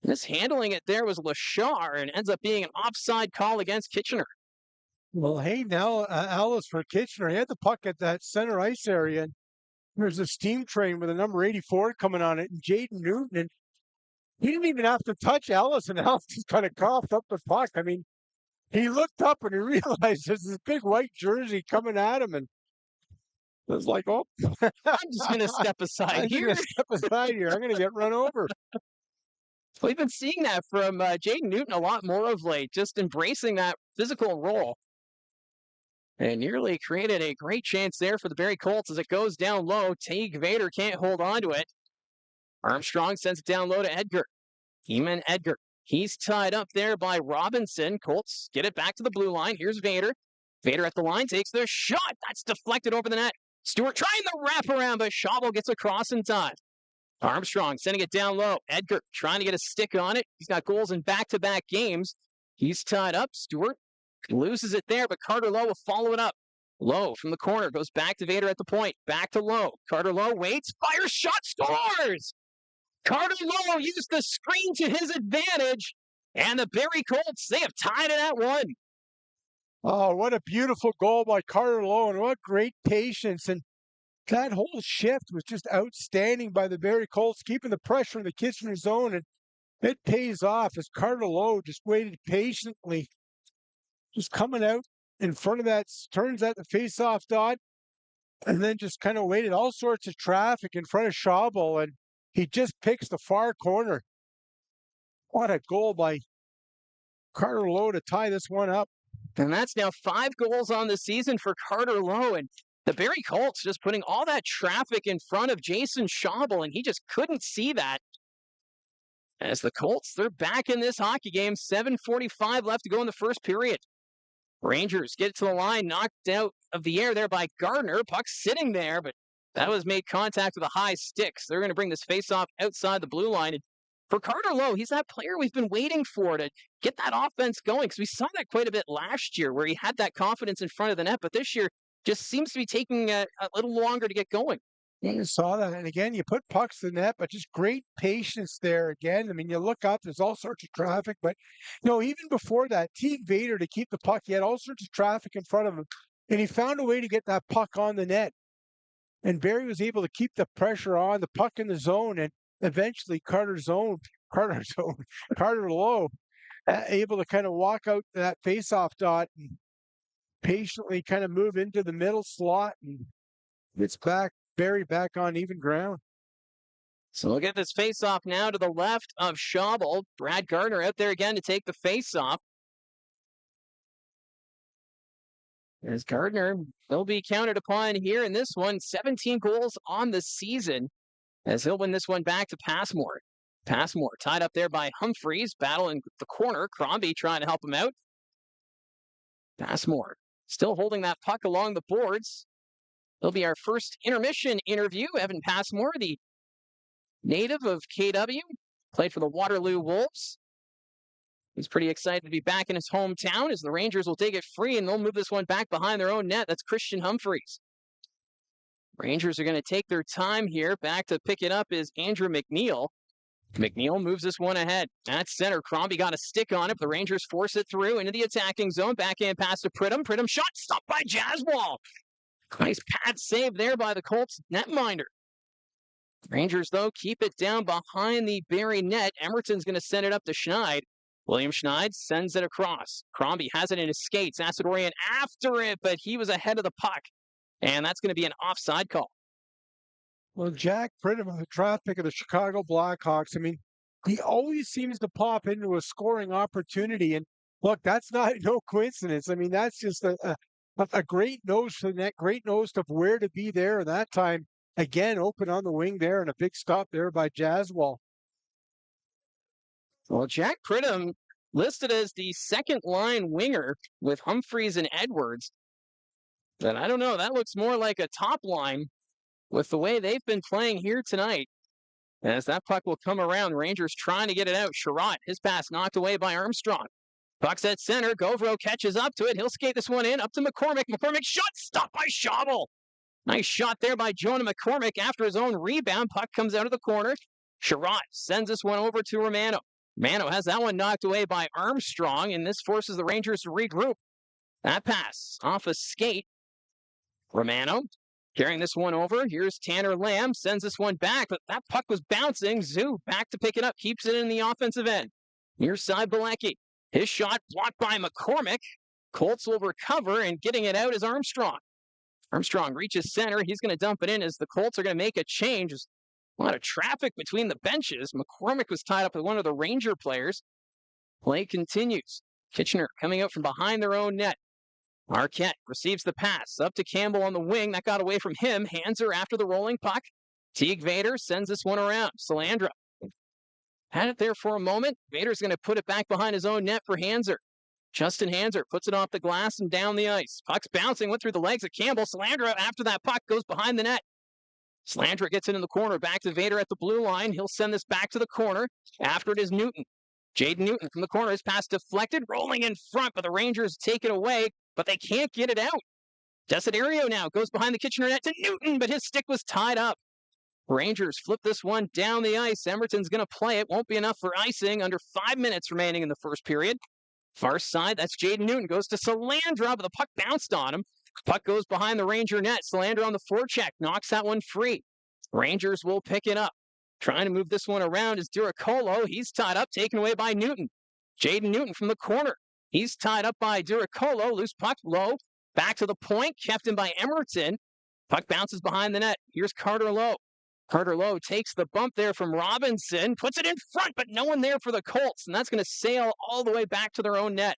S1: mishandling it there was Lachar and ends up being an offside call against Kitchener.
S2: Well, hey, now Alice for Kitchener. He had the puck at that center ice area, and there's a steam train with a number 84 coming on it, and Jaden Newton, and he didn't even have to touch Alice, and Alice just kind of coughed up the puck. I mean, he looked up and he realized there's this big white jersey coming at him, and it was like, oh,
S1: I'm just going to step aside here.
S2: I'm going to get run over.
S1: We've been seeing that from Jaden Newton a lot more of late, just embracing that physical role. And nearly created a great chance there for the Barrie Colts as it goes down low. Teague Vader can't hold on to it. Armstrong sends it down low to Edgar. Heeman Edgar. He's tied up there by Robinson. Colts get it back to the blue line. Here's Vader. Vader at the line takes the shot. That's deflected over the net. Stewart trying the wraparound, but Schabel gets across in time. Armstrong sending it down low. Edgar trying to get a stick on it. He's got goals in back-to-back games. He's tied up. Stewart loses it there, but Carter Lowe will follow it up. Lowe from the corner goes back to Vader at the point. Back to Lowe. Carter Lowe waits. Fires shot. Scores! Carter Lowe used the screen to his advantage. And the Barrie Colts, they have tied it at one.
S2: Oh, what a beautiful goal by Carter Lowe, and what great patience. And that whole shift was just outstanding by the Barrie Colts, keeping the pressure in the Kitchener zone, and it pays off as Carter Lowe just waited patiently, just coming out in front of that, turns at the face-off dot, and then just kind of waited all sorts of traffic in front of Schabel, and he just picks the far corner. What a goal by Carter Lowe to tie this one up.
S1: And that's now 5 goals on the season for Carter Lowe. And the Barrie Colts just putting all that traffic in front of Jason Schabel, and he just couldn't see that. As the Colts, they're back in this hockey game. 7:45 left to go in the first period. Rangers get to the line, knocked out of the air there by Gardner. Puck sitting there, but that was made contact with a high stick. So they're going to bring this faceoff outside the blue line. And for Carter Lowe, he's that player we've been waiting for to get that offense going, because we saw that quite a bit last year where he had that confidence in front of the net, but this year just seems to be taking a little longer to get going.
S2: Yeah, you saw that. And again, you put pucks in the net, but just great patience there again. I mean, you look up, there's all sorts of traffic, but even before that, Teague Vader to keep the puck, he had all sorts of traffic in front of him, and he found a way to get that puck on the net. And Barrie was able to keep the pressure on, the puck in the zone, and eventually Carter Lowe, able to kind of walk out that faceoff dot and patiently kind of move into the middle slot, and gets Barrie back on even ground.
S1: So we'll get this face-off now to the left of Schabel. Brad Gardner out there again to take the face-off. As Gardner, he'll be counted upon here in this one. 17 goals on the season as he'll win this one back to Passmore. Passmore tied up there by Humphreys, battling the corner. Crombie trying to help him out. Passmore still holding that puck along the boards. It'll be our first intermission interview. Evan Passmore, the native of KW, played for the Waterloo Wolves. He's pretty excited to be back in his hometown as the Rangers will take it free and they'll move this one back behind their own net. That's Christian Humphreys. Rangers are going to take their time here. Back to pick it up is Andrew McNeil. McNeil moves this one ahead. At center, Crombie got a stick on it. The Rangers force it through into the attacking zone. Backhand pass to Pridham. Pridham shot stopped by Jaswal. Nice pad save there by the Colts netminder. Rangers, though, keep it down behind the Barrie net. Emerton's going to send it up to Schneid. William Schneid sends it across. Crombie has it in his skates. Asadorian after it, but he was ahead of the puck. And that's going to be an offside call.
S2: Well, Jack Pridham, the draft pick of the Chicago Blackhawks, I mean, he always seems to pop into a scoring opportunity. And look, that's not no coincidence. I mean, that's just a great nose for the net, great nose of where to be there. And that time, again, open on the wing there and a big stop there by Jaswal.
S1: Well, Jack Pridham listed as the second line winger with Humphreys and Edwards. But I don't know, that looks more like a top line with the way they've been playing here tonight. As that puck will come around, Rangers trying to get it out. Sherratt, his pass knocked away by Armstrong. Puck's at center. Govro catches up to it. He'll skate this one in up to McCormick. McCormick shot stopped by Schabel. Nice shot there by Jonah McCormick after his own rebound. Puck comes out of the corner. Sherratt sends this one over to Romano. Romano has that one knocked away by Armstrong, and this forces the Rangers to regroup. That pass off a skate. Romano carrying this one over. Here's Tanner Lamb. Sends this one back, but that puck was bouncing. Zoo back to pick it up. Keeps it in the offensive end. Near side Bilecki. His shot blocked by McCormick. Colts will recover, and getting it out is Armstrong. Armstrong reaches center. He's going to dump it in as the Colts are going to make a change. There's a lot of traffic between the benches. McCormick was tied up with one of the Ranger players. Play continues. Kitchener coming out from behind their own net. Marquette receives the pass. Up to Campbell on the wing. That got away from him. Hanser after the rolling puck. Teague Vader sends this one around. Salandra had it there for a moment. Vader's going to put it back behind his own net for Hanser. Justin Hanser puts it off the glass and down the ice. Puck's bouncing, went through the legs of Campbell. Salandra, after that puck, goes behind the net. Salandra gets it in the corner, back to Vader at the blue line. He'll send this back to the corner. After it is Newton. Jaden Newton from the corner. His pass deflected, rolling in front, but the Rangers take it away, but they can't get it out. Desiderio now goes behind the Kitchener net to Newton, but his stick was tied up. Rangers flip this one down the ice. Emerton's going to play it. Won't be enough for icing. Under 5 minutes remaining in the first period. Far side, that's Jaden Newton. Goes to Salandra, but the puck bounced on him. Puck goes behind the Ranger net. Salandra on the forecheck. Knocks that one free. Rangers will pick it up. Trying to move this one around is Duracolo. He's tied up, taken away by Newton. Jaden Newton from the corner. He's tied up by Duracolo. Loose puck low. Back to the point. Kept in by Emerton. Puck bounces behind the net. Here's Carter Lowe. Carter Lowe takes the bump there from Robinson, puts it in front, but no one there for the Colts, and that's going to sail all the way back to their own net.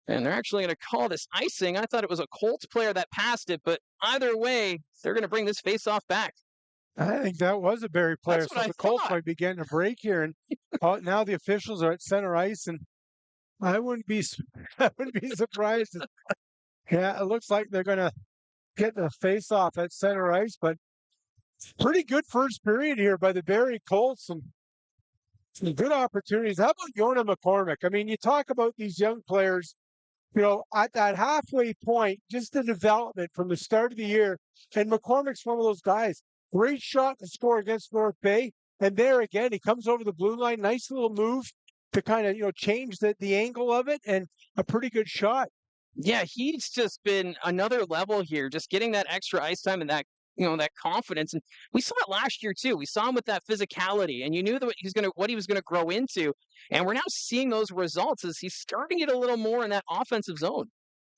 S1: And they're actually going to call this icing. I thought it was a Colts player that passed it, but either way, they're going to bring this face-off back.
S2: I think that was a Barrie player, so the Colts might be getting a break here, and now the officials are at center ice, and I wouldn't be surprised. Yeah, it looks like they're going to get the face-off at center ice, but pretty good first period here by the Barrie Colts, and some good opportunities. How about Jonah McCormick? I mean, you talk about these young players, at that halfway point, just the development from the start of the year, and McCormick's one of those guys. Great shot to score against North Bay, and there again, he comes over the blue line. Nice little move to kind of, change the angle of it, and a pretty good shot.
S1: Yeah, he's just been another level here, just getting that extra ice time and that confidence. And we saw it last year too. We saw him with that physicality, and you knew that what he was going to grow into. And we're now seeing those results as he's starting it a little more in that offensive zone.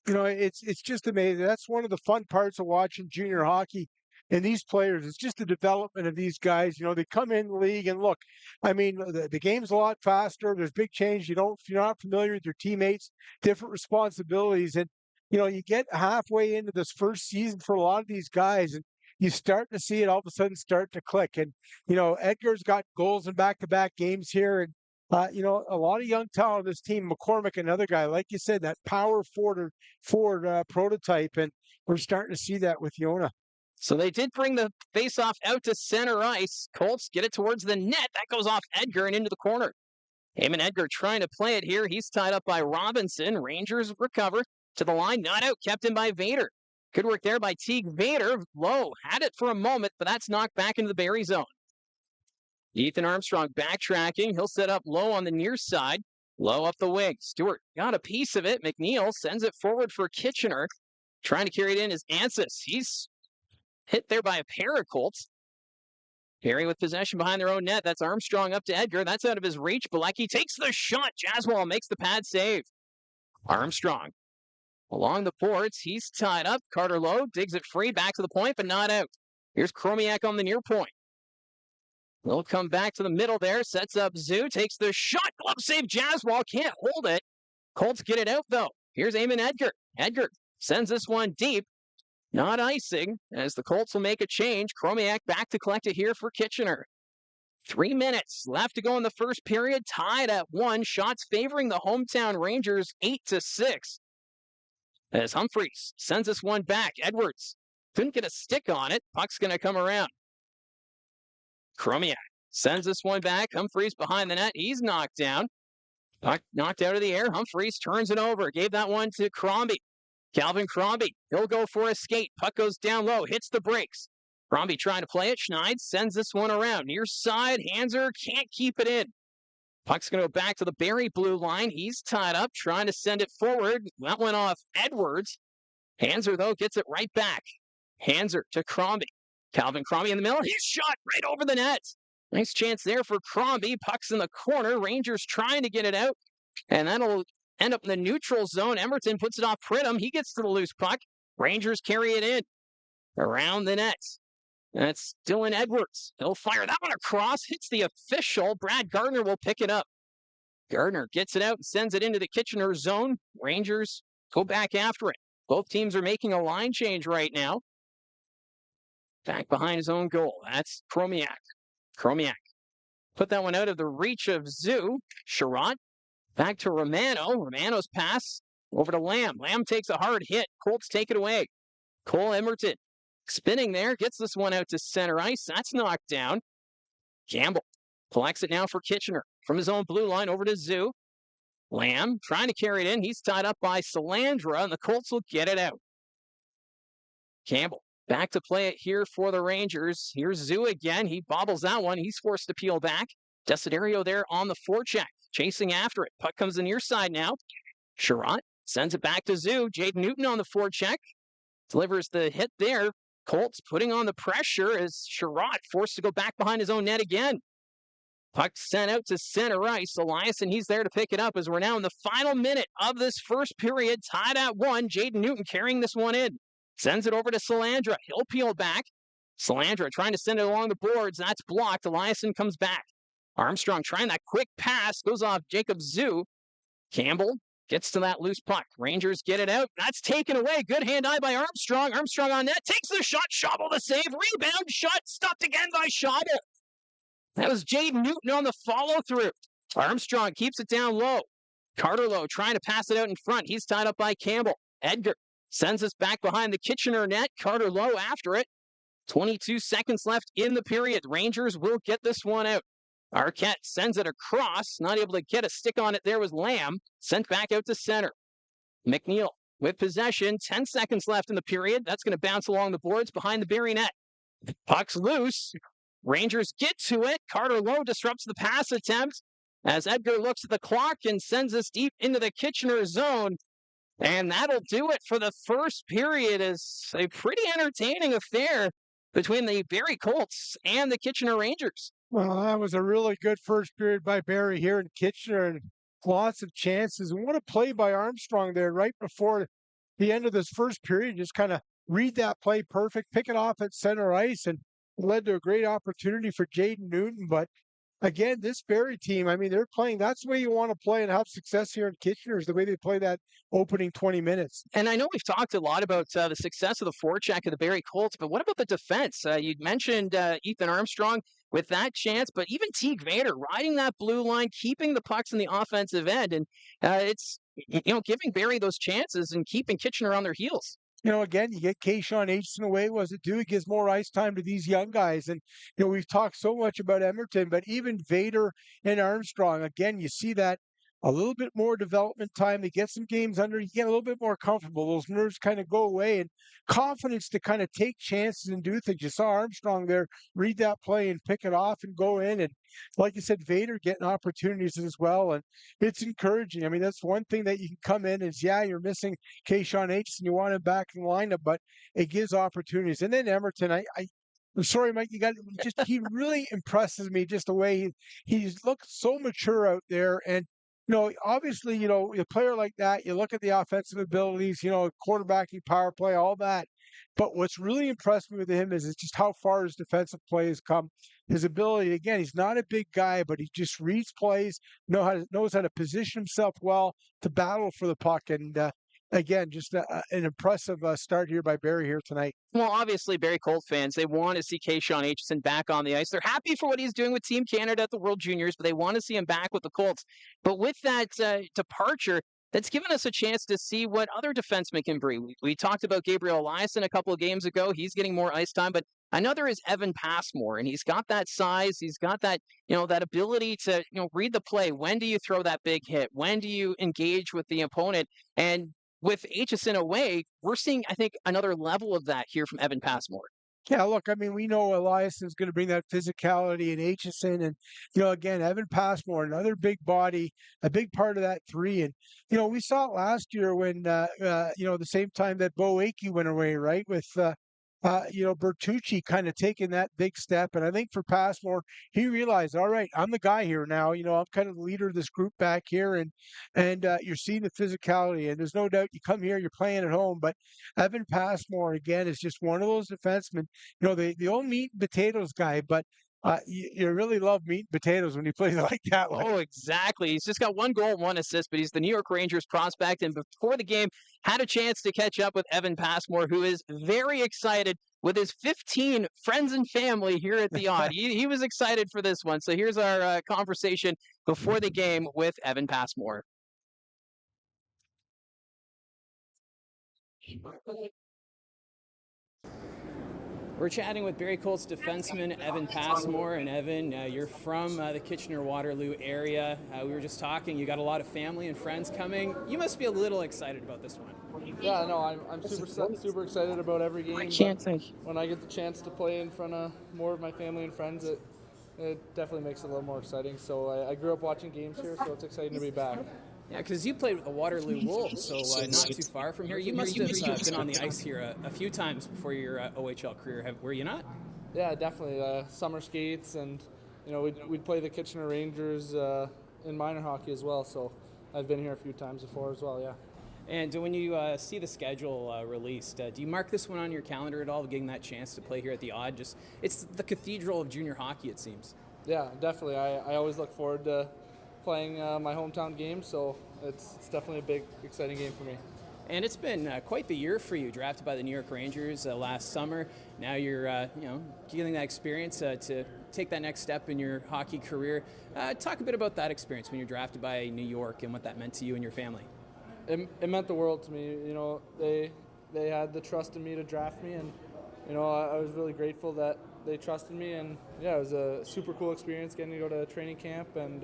S2: It's just amazing. That's one of the fun parts of watching junior hockey in these players. It's just the development of these guys. You know, they come in the league and look, I mean, the game's a lot faster. There's big change. If you're not familiar with your teammates, different responsibilities. And, you know, you get halfway into this first season for a lot of these guys and you start to see it all of a sudden start to click. And, you know, Edgar's got goals in back-to-back games here. And, you know, a lot of young talent on this team. McCormick, another guy, like you said, that power forward prototype. And we're starting to see that with Yona.
S1: So they did bring the faceoff out to center ice. Colts get it towards the net. That goes off Edgar and into the corner. Eamon Edgar trying to play it here. He's tied up by Robinson. Rangers recover to the line. Not out. Kept in by Vader. Good work there by Teague Vader. Low. Had it for a moment, but that's knocked back into the Barrie zone. Ethan Armstrong backtracking. He'll set up low on the near side. Low up the wing. Stewart got a piece of it. McNeil sends it forward for Kitchener. Trying to carry it in is Ansis. He's hit there by a pair of Colts. Barrie with possession behind their own net. That's Armstrong up to Edgar. That's out of his reach. Bilecki takes the shot. Jaswal makes the pad save. Armstrong along the boards. He's tied up. Carter Lowe digs it free. Back to the point, but not out. Here's Chromiak on the near point. They'll come back to the middle there. Sets up Zoo. Takes the shot. Glove save. Jaswal can't hold it. Colts get it out, though. Here's Eamon Edgar. Edgar sends this one deep. Not icing, as the Colts will make a change. Chromiak back to collect it here for Kitchener. 3 minutes left to go in the first period. Tied at 1. Shots favoring the hometown Rangers 8-6. As Humphreys sends this one back. Edwards couldn't get a stick on it. Puck's going to come around. Chromiak sends this one back. Humphreys behind the net. He's knocked down. Puck knocked out of the air. Humphreys turns it over. Gave that one to Crombie. Calvin Crombie, he'll go for a skate. Puck goes down low, hits the brakes. Crombie trying to play it. Schneid sends this one around. Near side, Hanser can't keep it in. Puck's going to go back to the Barrie blue line. He's tied up, trying to send it forward. That went off Edwards. Hanser, though, gets it right back. Hanser to Crombie. Calvin Crombie in the middle. He's shot right over the net. Nice chance there for Crombie. Puck's in the corner. Rangers trying to get it out. And that'll end up in the neutral zone. Emerton puts it off Pridham. He gets to the loose puck. Rangers carry it in. Around the net. That's Dylan Edwards. He'll fire that one across. Hits the official. Brad Gardner will pick it up. Gardner gets it out and sends it into the Kitchener zone. Rangers go back after it. Both teams are making a line change right now. Back behind his own goal. That's Chromiak. Chromiak put that one out of the reach of Zoo. Sherratt back to Romano. Romano's pass over to Lamb. Lamb takes a hard hit. Colts take it away. Cole Emerton spinning there. Gets this one out to center ice. That's knocked down. Campbell collects it now for Kitchener. From his own blue line over to Zoo. Lamb trying to carry it in. He's tied up by Salandra, and the Colts will get it out. Campbell back to play it here for the Rangers. Here's Zoo again. He bobbles that one. He's forced to peel back. Desiderio there on the forecheck. Chasing after it. Puck comes the near side now. Sherratt sends it back to Zoo. Jaden Newton on the forecheck. Delivers the hit there. Colts putting on the pressure as Sherratt forced to go back behind his own net again. Puck sent out to center ice. Eliasson, he's there to pick it up as we're now in the final minute of this first period. Tied at 1. Jaden Newton carrying this one in. Sends it over to Salandra. He'll peel back. Salandra trying to send it along the boards. That's blocked. Eliasson comes back. Armstrong trying that quick pass. Goes off Jacob Zoo. Campbell gets to that loose puck. Rangers get it out. That's taken away. Good hand-eye by Armstrong. Armstrong on net. Takes the shot. Schaubel the save. Rebound. Shot stopped again by Schaubel. That was Jaden Newton on the follow-through. Armstrong keeps it down low. Carter Lowe trying to pass it out in front. He's tied up by Campbell. Edgar sends us back behind the Kitchener net. Carter Lowe after it. 22 seconds left in the period. Rangers will get this one out. Arquette sends it across. Not able to get a stick on it. There was Lamb. Sent back out to center. McNeil with possession. 10 seconds left in the period. That's going to bounce along the boards behind the Barrie net. Puck's loose. Rangers get to it. Carter Lowe disrupts the pass attempt as Edgar looks at the clock and sends us deep into the Kitchener zone. And that'll do it for the first period. It's a pretty entertaining affair between the Barrie Colts and the Kitchener Rangers.
S2: Well, that was a really good first period by Barrie here in Kitchener, and lots of chances. And what a play by Armstrong there right before the end of this first period. Just kind of read that play perfect, pick it off at center ice, and led to a great opportunity for Jaden Newton. But again, this Barrie team, I mean, they're playing. That's the way you want to play and have success here in Kitchener is the way they play that opening 20 minutes.
S1: And I know we've talked a lot about the success of the forecheck of the Barrie Colts, but what about the defense? You mentioned Ethan Armstrong with that chance, but even Teague Vader riding that blue line, keeping the pucks in the offensive end, and it's giving Barrie those chances and keeping Kitchener on their heels.
S2: Again, you get Kayshawn Aitchison away. What does it do? It gives more ice time to these young guys. And, we've talked so much about Edmonton, but even Vader and Armstrong, again, you see that a little bit more development time. They get some games under, you get a little bit more comfortable. Those nerves kind of go away and confidence to kind of take chances and do things. You saw Armstrong there read that play and pick it off and go in. And like you said, Vader getting opportunities as well. And it's encouraging. I mean, that's one thing that you can come in is, you're missing Kayshawn Aitchison. You want him back in the lineup, but it gives opportunities. And then Emerton, I'm sorry, Mike, he really impresses me just the way he's looked so mature out there. And obviously, a player like that, you look at the offensive abilities, quarterbacking, power play, all that. But what's really impressed me with him is just how far his defensive play has come. His ability, again, he's not a big guy, but he just reads plays, knows how to position himself well to battle for the puck. And again, just an impressive start here by Barrie here tonight.
S1: Well, obviously, Barrie Colts fans, they want to see Kayshawn Aitchison back on the ice. They're happy for what he's doing with Team Canada at the World Juniors, but they want to see him back with the Colts. But with that departure, that's given us a chance to see what other defensemen can bring. We talked about Gabriel Eliasson a couple of games ago. He's getting more ice time, but another is Evan Passmore, and he's got that size. He's got that, that ability to, read the play. When do you throw that big hit? When do you engage with the opponent? And with Aitchison away, we're seeing, I think, another level of that here from Evan Passmore.
S2: Yeah, look, I mean, we know Eliasson's going to bring that physicality in Aitchison. And, again, Evan Passmore, another big body, a big part of that three. And, we saw it last year when, the same time that Bo Akey went away, right, with Bertucci kind of taking that big step. And I think for Passmore, he realized, all right, I'm the guy here now. I'm kind of the leader of this group back here. And you're seeing the physicality. And there's no doubt you come here, you're playing at home. But Evan Passmore, again, is just one of those defensemen, the old meat and potatoes guy. But you really love meat and potatoes when he plays like that.
S1: Oh, exactly. He's just got 1 goal, 1 assist, but he's the New York Rangers prospect. And before the game, had a chance to catch up with Evan Passmore, who is very excited with his 15 friends and family here at the Odd. He was excited for this one. So here's our conversation before the game with Evan Passmore.
S4: We're chatting with Barrie Colts defenseman Evan Passmore. And Evan, you're from the Kitchener-Waterloo area. We were just talking. You got a lot of family and friends coming. You must be a little excited about this one.
S5: Yeah, no, I'm super excited about every game. I can't think. When I get the chance to play in front of more of my family and friends, it definitely makes it a little more exciting. So I grew up watching games here, so it's exciting to be back.
S4: Yeah, because you played with the Waterloo Wolves, so not too far from here. You must have been on the ice here a few times before your OHL career, were you not?
S5: Yeah, definitely. Summer skates, and we'd play the Kitchener Rangers in minor hockey as well. So I've been here a few times before as well. Yeah.
S4: And when you see the schedule released, do you mark this one on your calendar at all, getting that chance to play here at the Odd? It's the cathedral of junior hockey, it seems.
S5: Yeah, definitely. I always look forward to playing my hometown game, so it's definitely a big, exciting game for me.
S4: And it's been quite the year for you, drafted by the New York Rangers last summer. Now you're, getting that experience to take that next step in your hockey career. Talk a bit about that experience when you're drafted by New York and what that meant to you and your family.
S5: It meant the world to me. They had the trust in me to draft me, and I was really grateful that they trusted me. And yeah, it was a super cool experience getting to go to training camp, and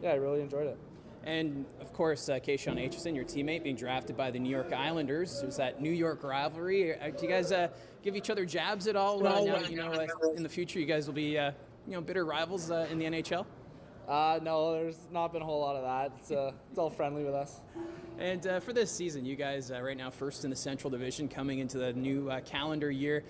S5: I really enjoyed it.
S4: And of course, Kayshawn Aitchison, your teammate, being drafted by the New York Islanders. There's that New York rivalry. Do you guys give each other jabs at all? Now that in the future you guys will be bitter rivals in the NHL?
S5: No, there's not been a whole lot of that. It's all friendly with us.
S4: And for this season, you guys right now first in the Central Division, coming into the new calendar year.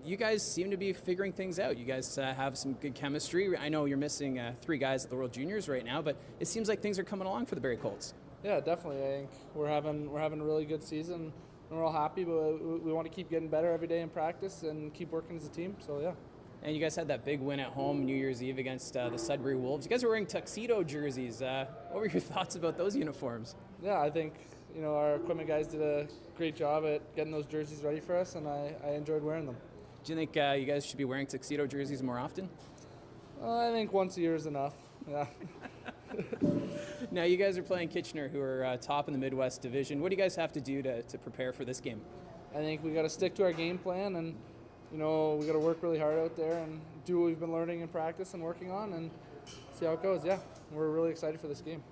S4: You guys seem to be figuring things out. You guys have some good chemistry. I know you're missing 3 guys at the World Juniors right now, but it seems like things are coming along for the Barrie Colts.
S5: Yeah, definitely. I think we're having a really good season. we're all happy, but we want to keep getting better every day in practice and keep working as a team. So yeah.
S4: And you guys had that big win at home New Year's Eve against the Sudbury Wolves. You guys were wearing tuxedo jerseys. What were your thoughts about those uniforms?
S5: Yeah, I think our equipment guys did a great job at getting those jerseys ready for us, and I enjoyed wearing them.
S4: Do you think you guys should be wearing tuxedo jerseys more often?
S5: I think once a year is enough. Yeah.
S4: Now you guys are playing Kitchener, who are top in the Midwest Division. What do you guys have to do to prepare for this game?
S5: I think we got to stick to our game plan, and we got to work really hard out there and do what we've been learning in practice and working on, and see how it goes. Yeah, we're really excited for this game.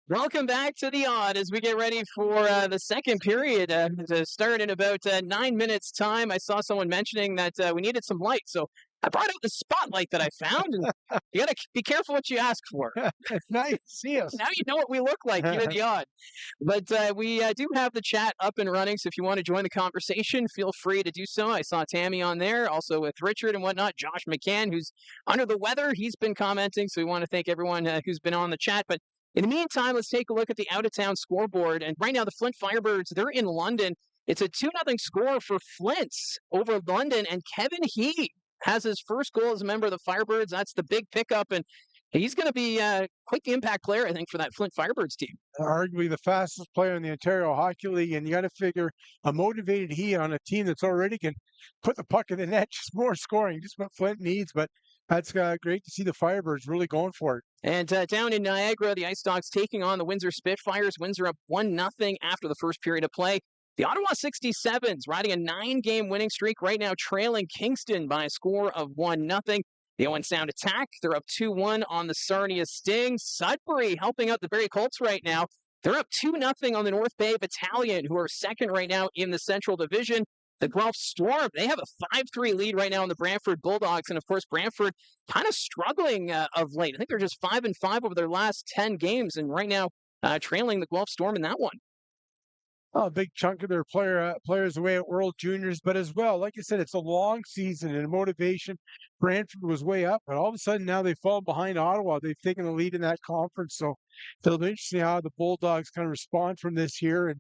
S1: Welcome back to the Odd as we get ready for the second period to start in about 9 minutes' time. I saw someone mentioning that we needed some light, so I brought out the spotlight that I found. And you got to be careful what you ask for.
S2: Now you see us.
S1: Now you know what we look like here at the Odd. But we do have the chat up and running, so if you want to join the conversation, feel free to do so. I saw Tammy on there, also with Richard and whatnot. Josh McCann, who's under the weather, he's been commenting, so we want to thank everyone who's been on the chat. But in the meantime, let's take a look at the out-of-town scoreboard. And right now, the Flint Firebirds, they're in London. It's a 2-0 score for Flint over London. And Kevin He has his first goal as a member of the Firebirds. That's the big pickup. And he's going to be quite the impact player, I think, for that Flint Firebirds team.
S2: Arguably the fastest player in the Ontario Hockey League. And you got to figure a motivated He on a team that's already can put the puck in the net, just more scoring, just what Flint needs. But that's great to see the Firebirds really going for it.
S1: And down in Niagara, the Ice Dogs taking on the Windsor Spitfires. Windsor up 1-0 after the first period of play. The Ottawa 67s riding a 9-game winning streak right now, trailing Kingston by a score of 1-0. The Owen Sound attack, they're up 2-1 on the Sarnia Sting. Sudbury helping out the Barrie Colts right now. They're up 2-0 on the North Bay Battalion, who are second right now in the Central Division. the Guelph Storm, they have a 5-3 lead right now in the Brantford Bulldogs. And of course, Brantford kind of struggling of late. I think they're just 5-5 over their last 10 games. And right now, trailing the Guelph Storm in that one.
S2: A big chunk of their players away at World Juniors, but as well, like I said, it's a long season and motivation. Brantford was way up, but all of a sudden now they fall behind Ottawa. They've taken the lead in that conference, so it'll be interesting how the Bulldogs kind of respond from this year. And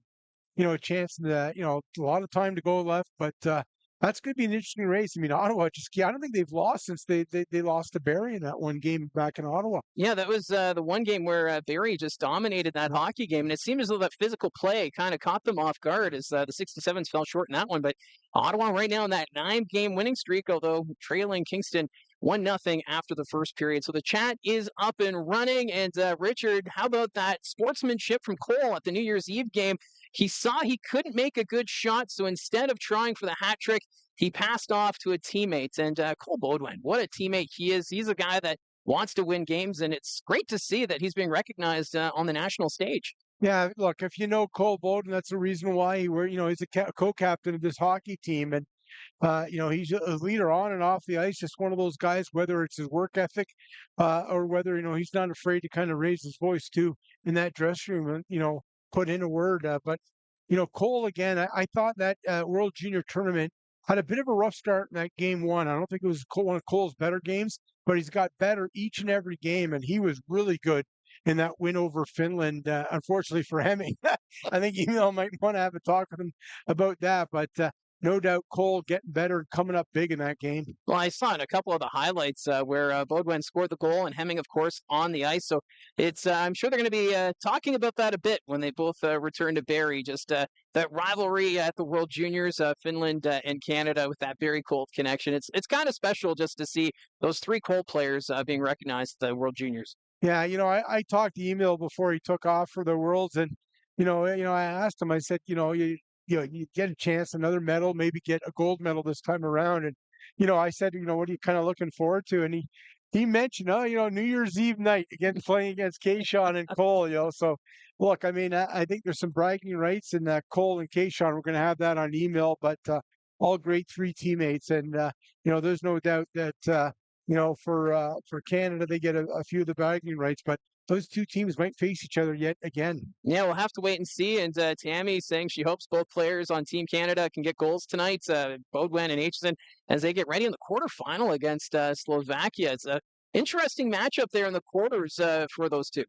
S2: a chance to, a lot of time to go left, but that's going to be an interesting race. I mean, Ottawa I don't think they've lost since they lost to Barrie in that one game back in Ottawa.
S1: Yeah, that was the one game where Barrie just dominated that hockey game, and it seemed as though that physical play kind of caught them off guard as the 67s fell short in that one. But Ottawa right now in that 9-game winning streak, although trailing Kingston 1-0 after the first period. So the chat is up and running. And Richard, how about that sportsmanship from Cole at the New Year's Eve game? He saw he couldn't make a good shot, so instead of trying for the hat trick, he passed off to a teammate. And Cole Baudouin, what a teammate he is. He's a guy that wants to win games, and it's great to see that he's being recognized on the national stage.
S2: Yeah, look, if you know Cole Baudouin, that's the reason why he's a co-captain of this hockey team, and he's a leader on and off the ice. Just one of those guys, whether it's his work ethic, or whether he's not afraid to kind of raise his voice too in that dressing room, and put in a word. But Cole again, I thought that World Junior Tournament had a bit of a rough start in that game one. I don't think it was one of Cole's better games, but he's got better each and every game, and he was really good in that win over Finland. Unfortunately for Hemming, I think Email might want to have a talk with him about that, but no doubt Cole getting better and coming up big in that game.
S1: Well, I saw in a couple of the highlights where Baudouin scored the goal and Hemming, of course, on the ice. So it's I'm sure they're going to be talking about that a bit when they both return to Barrie. Just that rivalry at the World Juniors, Finland and Canada, with that Barrie Colt connection. It's kind of special just to see those three Colt players being recognized at the World Juniors.
S2: Yeah, I talked to Emil before he took off for the Worlds, and I asked him. I said, you get a chance, another medal, maybe get a gold medal this time around. And I said, what are you kind of looking forward to? And he mentioned, New Year's Eve night playing against Kayshawn and Cole. So look, I mean, I think there's some bragging rights in Cole and Kayshawn. We're going to have that on email, but all great three teammates, and there's no doubt that. For Canada, they get a few of the bragging rights, but those two teams might face each other yet again.
S1: Yeah, we'll have to wait and see. And Tammy saying she hopes both players on Team Canada can get goals tonight, Baudouin and Aitchison, as they get ready in the quarterfinal against Slovakia. It's an interesting matchup there in the quarters for those two.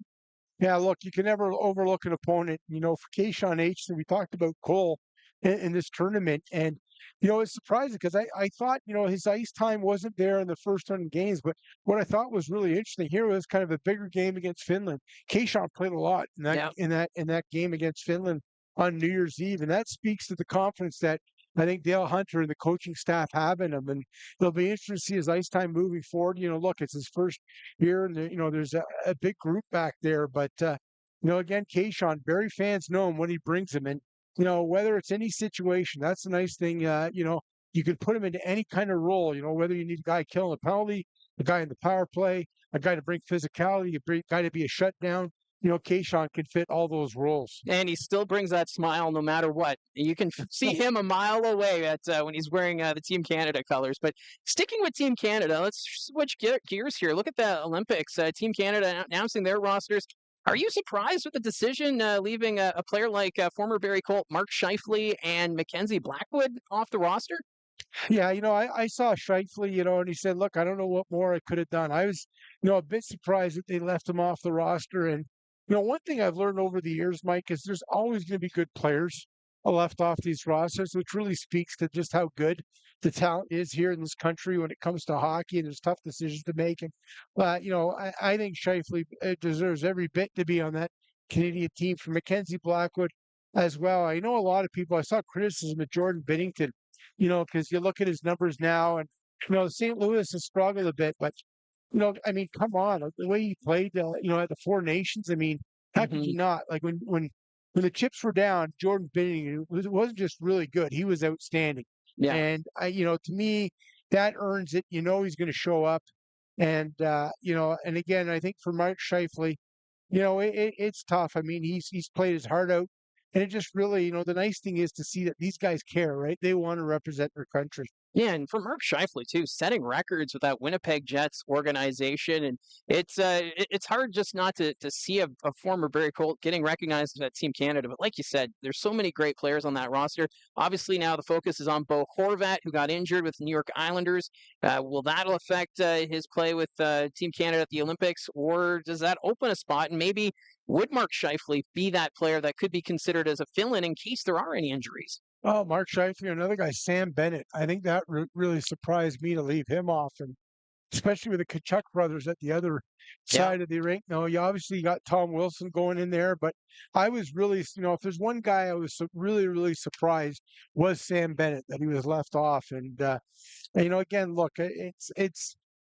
S2: Yeah, look, you can never overlook an opponent. For Kayshawn Aitchison, we talked about Cole in this tournament, and it's surprising because I thought, his ice time wasn't there in the first 100 games, but what I thought was really interesting here was kind of a bigger game against Finland. Kayshawn played a lot in that game against Finland on New Year's Eve, and that speaks to the confidence that I think Dale Hunter and the coaching staff have in him, and it'll be interesting to see his ice time moving forward. Look, it's his first year, and there's a big group back there, but again, Kayshawn, Barrie fans know him when he brings him in. Whether it's any situation, that's the nice thing. You can put him into any kind of role, whether you need a guy killing a penalty, a guy in the power play, a guy to bring physicality, a guy to be a shutdown. Kayshawn can fit all those roles.
S1: And he still brings that smile no matter what. You can see him a mile away when he's wearing the Team Canada colors. But sticking with Team Canada, let's switch gears here. Look at the Olympics. Team Canada announcing their rosters. Are you surprised with the decision leaving a player like former Barrie Colt Mark Scheifele and Mackenzie Blackwood off the roster?
S2: Yeah, I saw Scheifele, and he said, look, I don't know what more I could have done. I was, a bit surprised that they left him off the roster. And, one thing I've learned over the years, Mike, is there's always going to be good players left off these rosters, which really speaks to just how good the talent is here in this country when it comes to hockey, and there's tough decisions to make. And, I think Scheifele deserves every bit to be on that Canadian team. For Mackenzie Blackwood as well, I know a lot of people, I saw criticism of Jordan Binnington, because you look at his numbers now, and, St. Louis has struggled a bit, but, I mean, come on, the way he played, at the Four Nations, I mean, how could you not? Like when the chips were down, Jordan Binnington wasn't just really good; he was outstanding.
S1: Yeah.
S2: And to me, that earns it. He's going to show up, and and again, I think for Mark Scheifele, it's tough. I mean, he's played his heart out And it just really, the nice thing is to see that these guys care, right? They want to represent their country.
S1: Yeah, and for Mark Scheifele too, setting records with that Winnipeg Jets organization, and it's hard just not to see a former Barrie Colt getting recognized at Team Canada. But like you said, there's so many great players on that roster. Obviously, now the focus is on Bo Horvat, who got injured with the New York Islanders. Will that affect his play with Team Canada at the Olympics, or does that open a spot? And maybe would Mark Scheifele be that player that could be considered as a fill-in in case there are any injuries?
S2: Oh, Mark Scheifele, another guy, Sam Bennett. I think that really surprised me to leave him off, and especially with the Kachuk brothers at the other
S1: Yeah.
S2: side of the rink. Now, you obviously got Tom Wilson going in there, but I was really, if there's one guy I was really, really surprised was Sam Bennett that he was left off. And again, look,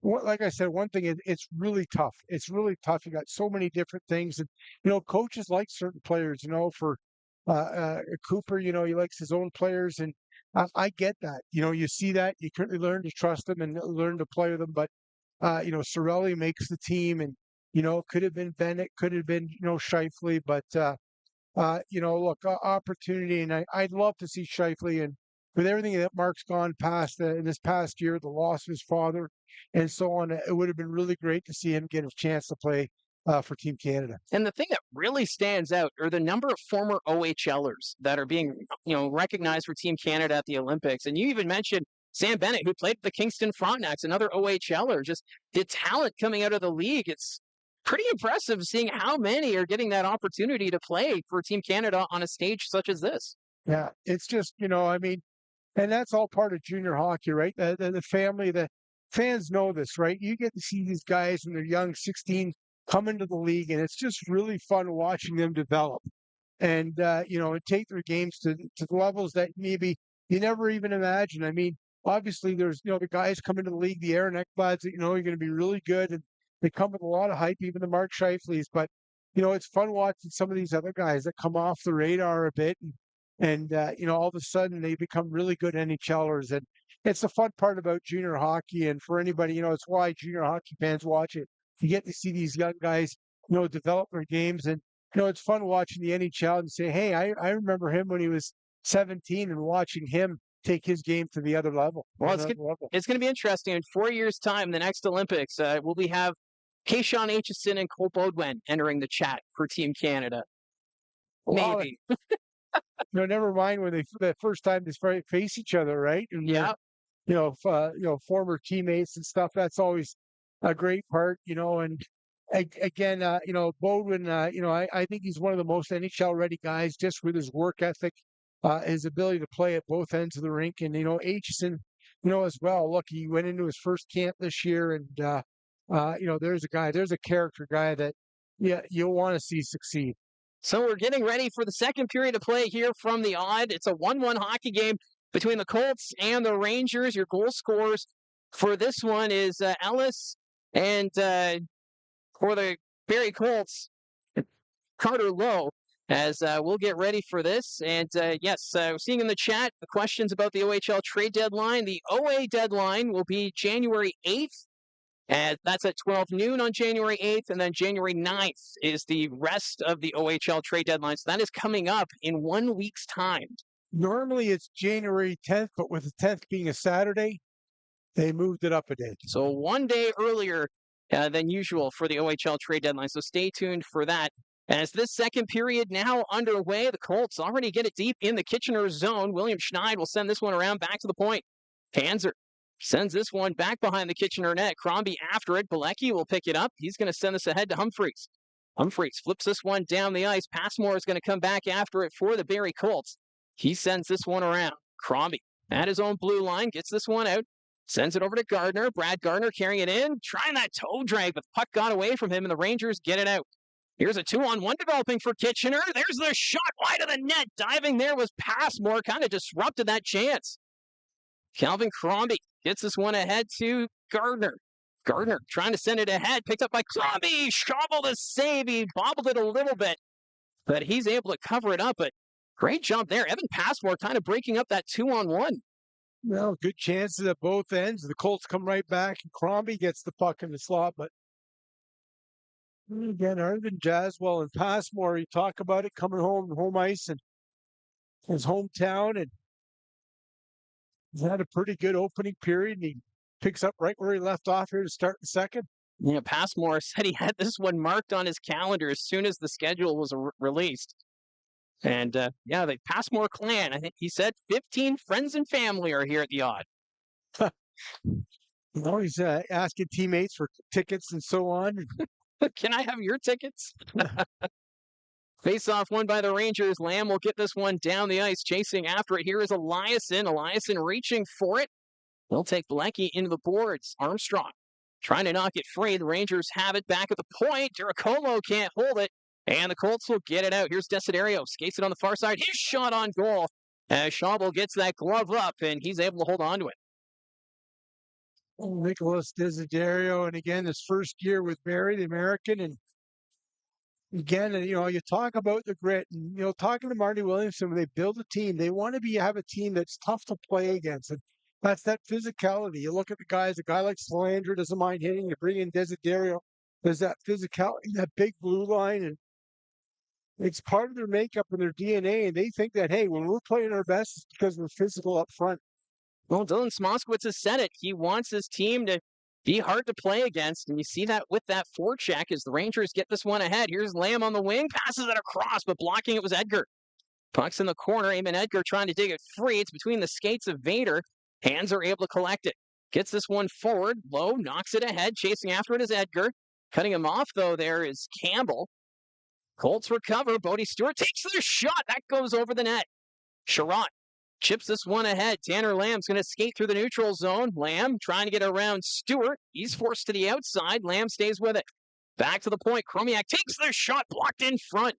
S2: like I said, one thing, it's really tough. It's really tough. You got so many different things, and coaches like certain players. For Cooper, he likes his own players, and I get that. You see that you couldn't learn to trust them and learn to play with them. But Cirelli makes the team, and could have been Bennett, could have been Scheifele, but look, opportunity, and I'd love to see Scheifele, and with everything that Mark's gone past in this past year, the loss of his father, and so on, it would have been really great to see him get a chance to play for Team Canada.
S1: And the thing that really stands out are the number of former OHLers that are being, recognized for Team Canada at the Olympics. And you even mentioned Sam Bennett, who played for the Kingston Frontenacs, another OHLer. Just the talent coming out of the league. It's pretty impressive seeing how many are getting that opportunity to play for Team Canada on a stage such as this.
S2: Yeah, it's just, and that's all part of junior hockey, right? The family, the fans know this, right? You get to see these guys when they're young, 16, come into the league, and it's just really fun watching them develop and and take their games to the levels that maybe you never even imagined. I mean, obviously there's the guys come into the league, the Aaron Ekblads that are going to be really good, and they come with a lot of hype, even the Mark Scheifele's. But it's fun watching some of these other guys that come off the radar a bit, and all of a sudden they become really good NHLers. And it's the fun part about junior hockey, and for anybody, it's why junior hockey fans watch it. You get to see these young guys, develop their games, and it's fun watching the NHL and say, hey, I remember him when he was 17 and watching him take his game to the other level.
S1: Well, it's going to be interesting. In 4 years' time, the next Olympics, will we have Kayshawn Aitchison and Cole Bodwin entering the chat for Team Canada? Maybe.
S2: Never mind when the first time they face each other, right? And
S1: yeah.
S2: Former teammates and stuff. That's always a great part, and again, Bodwin, I think he's one of the most NHL ready guys just with his work ethic, his ability to play at both ends of the rink. And, Aitchison, as well. Look, he went into his first camp this year, and, there's a character guy that, you'll want to see succeed.
S1: So we're getting ready for the second period of play here from the Odd. It's a 1-1 hockey game between the Colts and the Rangers. Your goal scorers for this one is Ellis, and for the Barrie Colts, Carter Lowe, as we'll get ready for this. And yes, seeing in the chat the questions about the OHL trade deadline. The OA deadline will be January 8th. And that's at 12 noon on January 8th. And then January 9th is the rest of the OHL trade deadline. So that is coming up in 1 week's time.
S2: Normally it's January 10th, but with the 10th being a Saturday, they moved it up a day.
S1: So 1 day earlier than usual for the OHL trade deadline. So stay tuned for that. As this second period now underway, the Colts already get it deep in the Kitchener zone. William Schneid will send this one around back to the point. Panzer sends this one back behind the Kitchener net. Crombie after it. Bilecki will pick it up. He's going to send this ahead to Humphreys. Humphreys flips this one down the ice. Passmore is going to come back after it for the Barrie Colts. He sends this one around. Crombie at his own blue line gets this one out. Sends it over to Gardner. Brad Gardner carrying it in. Trying that toe drag, but the puck got away from him, and the Rangers get it out. Here's a 2-on-1 developing for Kitchener. There's the shot wide of the net. Diving there was Passmore. Kind of disrupted that chance. Calvin Crombie gets this one ahead to Gardner. Gardner trying to send it ahead. Picked up by Crombie. Shovel the save. He bobbled it a little bit, but he's able to cover it up. But great jump there. Evan Passmore kind of breaking up that 2-on-1.
S2: Well, good chances at both ends. The Colts come right back, and Crombie gets the puck in the slot, but Again, Arvin Jaswell and Passmore, you talk about it coming home ice and his hometown, and he's had a pretty good opening period, and he picks up right where he left off here to start the second.
S1: Yeah, Passmore said he had this one marked on his calendar as soon as the schedule was released. And yeah, the Passmore clan, I think he said 15 friends and family are here at the Odd.
S2: He's asking teammates for tickets and so on.
S1: Can I have your tickets? Face-off won by the Rangers. Lamb will get this one down the ice, chasing after it. Here is Eliasson. Eliasson reaching for it. They'll take Blechy into the boards. Armstrong trying to knock it free. The Rangers have it back at the point. Dericolo can't hold it. And the Colts will get it out. Here's Desiderio. Skates it on the far side. His shot on goal. As Schaubel gets that glove up, and he's able to hold on to it.
S2: Nicholas Desiderio, and again, his first year with Barrie, the American, and again, you talk about the grit, and talking to Marty Williamson, when they build a team, they want to have a team that's tough to play against, and that's that physicality. You look at the guys, a guy like Slander doesn't mind hitting. You bring in Desiderio, there's that physicality, that big blue line, and it's part of their makeup and their DNA, and they think that, hey, when we're playing our best, it's because we're physical up front.
S1: Well, Dylan Smoskowitz has said it. He wants his team to be hard to play against, and you see that with that forecheck as the Rangers get this one ahead. Here's Lamb on the wing, passes it across, but blocking it was Edgar. Puck's in the corner. Eamon Edgar trying to dig it free. It's between the skates of Vader. Hands are able to collect it. Gets this one forward. Low knocks it ahead. Chasing after it is Edgar. Cutting him off, though, there is Campbell. Colts recover. Bodie Stewart takes the shot. That goes over the net. Sherratt chips this one ahead. Tanner Lamb's going to skate through the neutral zone. Lamb trying to get around Stewart. He's forced to the outside. Lamb stays with it. Back to the point. Chromiak takes the shot. Blocked in front.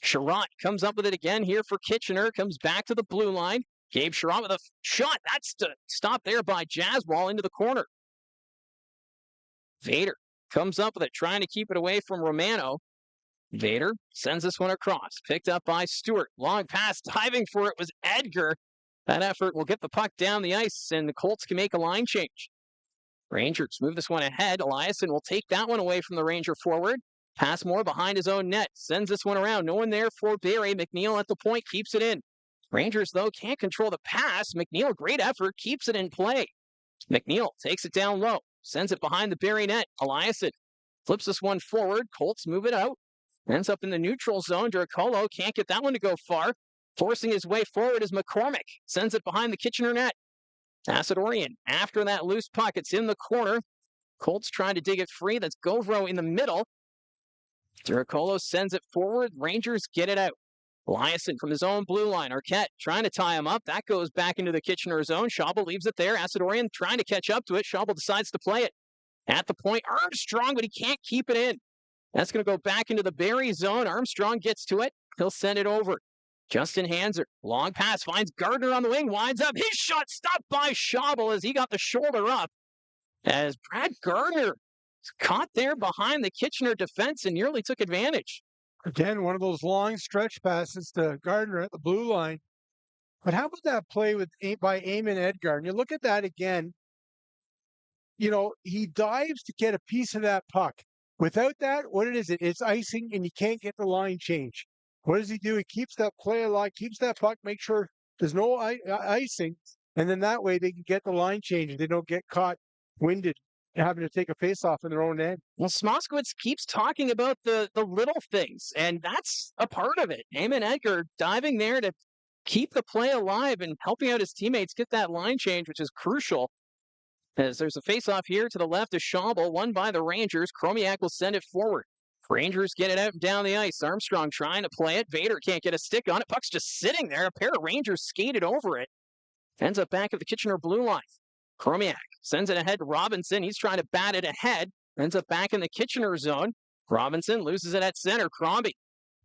S1: Sherratt comes up with it again here for Kitchener. Comes back to the blue line. Gabe Sherratt with a shot. That's stopped there by Jaswall into the corner. Vader comes up with it, trying to keep it away from Romano. Vader sends this one across. Picked up by Stewart. Long pass. Diving for it was Edgar. That effort will get the puck down the ice, and the Colts can make a line change. Rangers move this one ahead. Eliasson will take that one away from the Ranger forward. Passmore behind his own net. Sends this one around. No one there for Barrie. McNeil at the point. Keeps it in. Rangers, though, can't control the pass. McNeil, great effort. Keeps it in play. McNeil takes it down low. Sends it behind the Barrie net. Eliasson flips this one forward. Colts move it out. Ends up in the neutral zone. Dericolo can't get that one to go far. Forcing his way forward is McCormick. Sends it behind the Kitchener net. Asadorian after that loose puck. It's in the corner. Colts trying to dig it free. That's Govro in the middle. Dericolo sends it forward. Rangers get it out. Eliasson from his own blue line. Arquette trying to tie him up. That goes back into the Kitchener zone. Schaubel leaves it there. Asadorian trying to catch up to it. Schaubel decides to play it. At the point, Armstrong, but he can't keep it in. That's going to go back into the Barrie zone. Armstrong gets to it. He'll send it over. Justin Hanser, long pass, finds Gardner on the wing, winds up. His shot stopped by Schaubel as he got the shoulder up. As Brad Gardner caught there behind the Kitchener defense and nearly took advantage.
S2: Again, one of those long stretch passes to Gardner at the blue line. But how about that play by Eamon Edgar? And you look at that again, he dives to get a piece of that puck. Without that, what it is, it's icing and you can't get the line change. What does he do? He keeps that play alive, keeps that puck, make sure there's no icing, and then that way they can get the line change and they don't get caught winded having to take a face-off in their own end.
S1: Well, Smoskowitz keeps talking about the little things, and that's a part of it. Eamon Edgar diving there to keep the play alive and helping out his teammates get that line change, which is crucial. As there's a face-off here to the left of Schaubel, won by the Rangers. Chromiak will send it forward. Rangers get it out and down the ice. Armstrong trying to play it. Vader can't get a stick on it. Puck's just sitting there. A pair of Rangers skated over it. Ends up back at the Kitchener blue line. Chromiak sends it ahead to Robinson. He's trying to bat it ahead. Ends up back in the Kitchener zone. Robinson loses it at center. Crombie.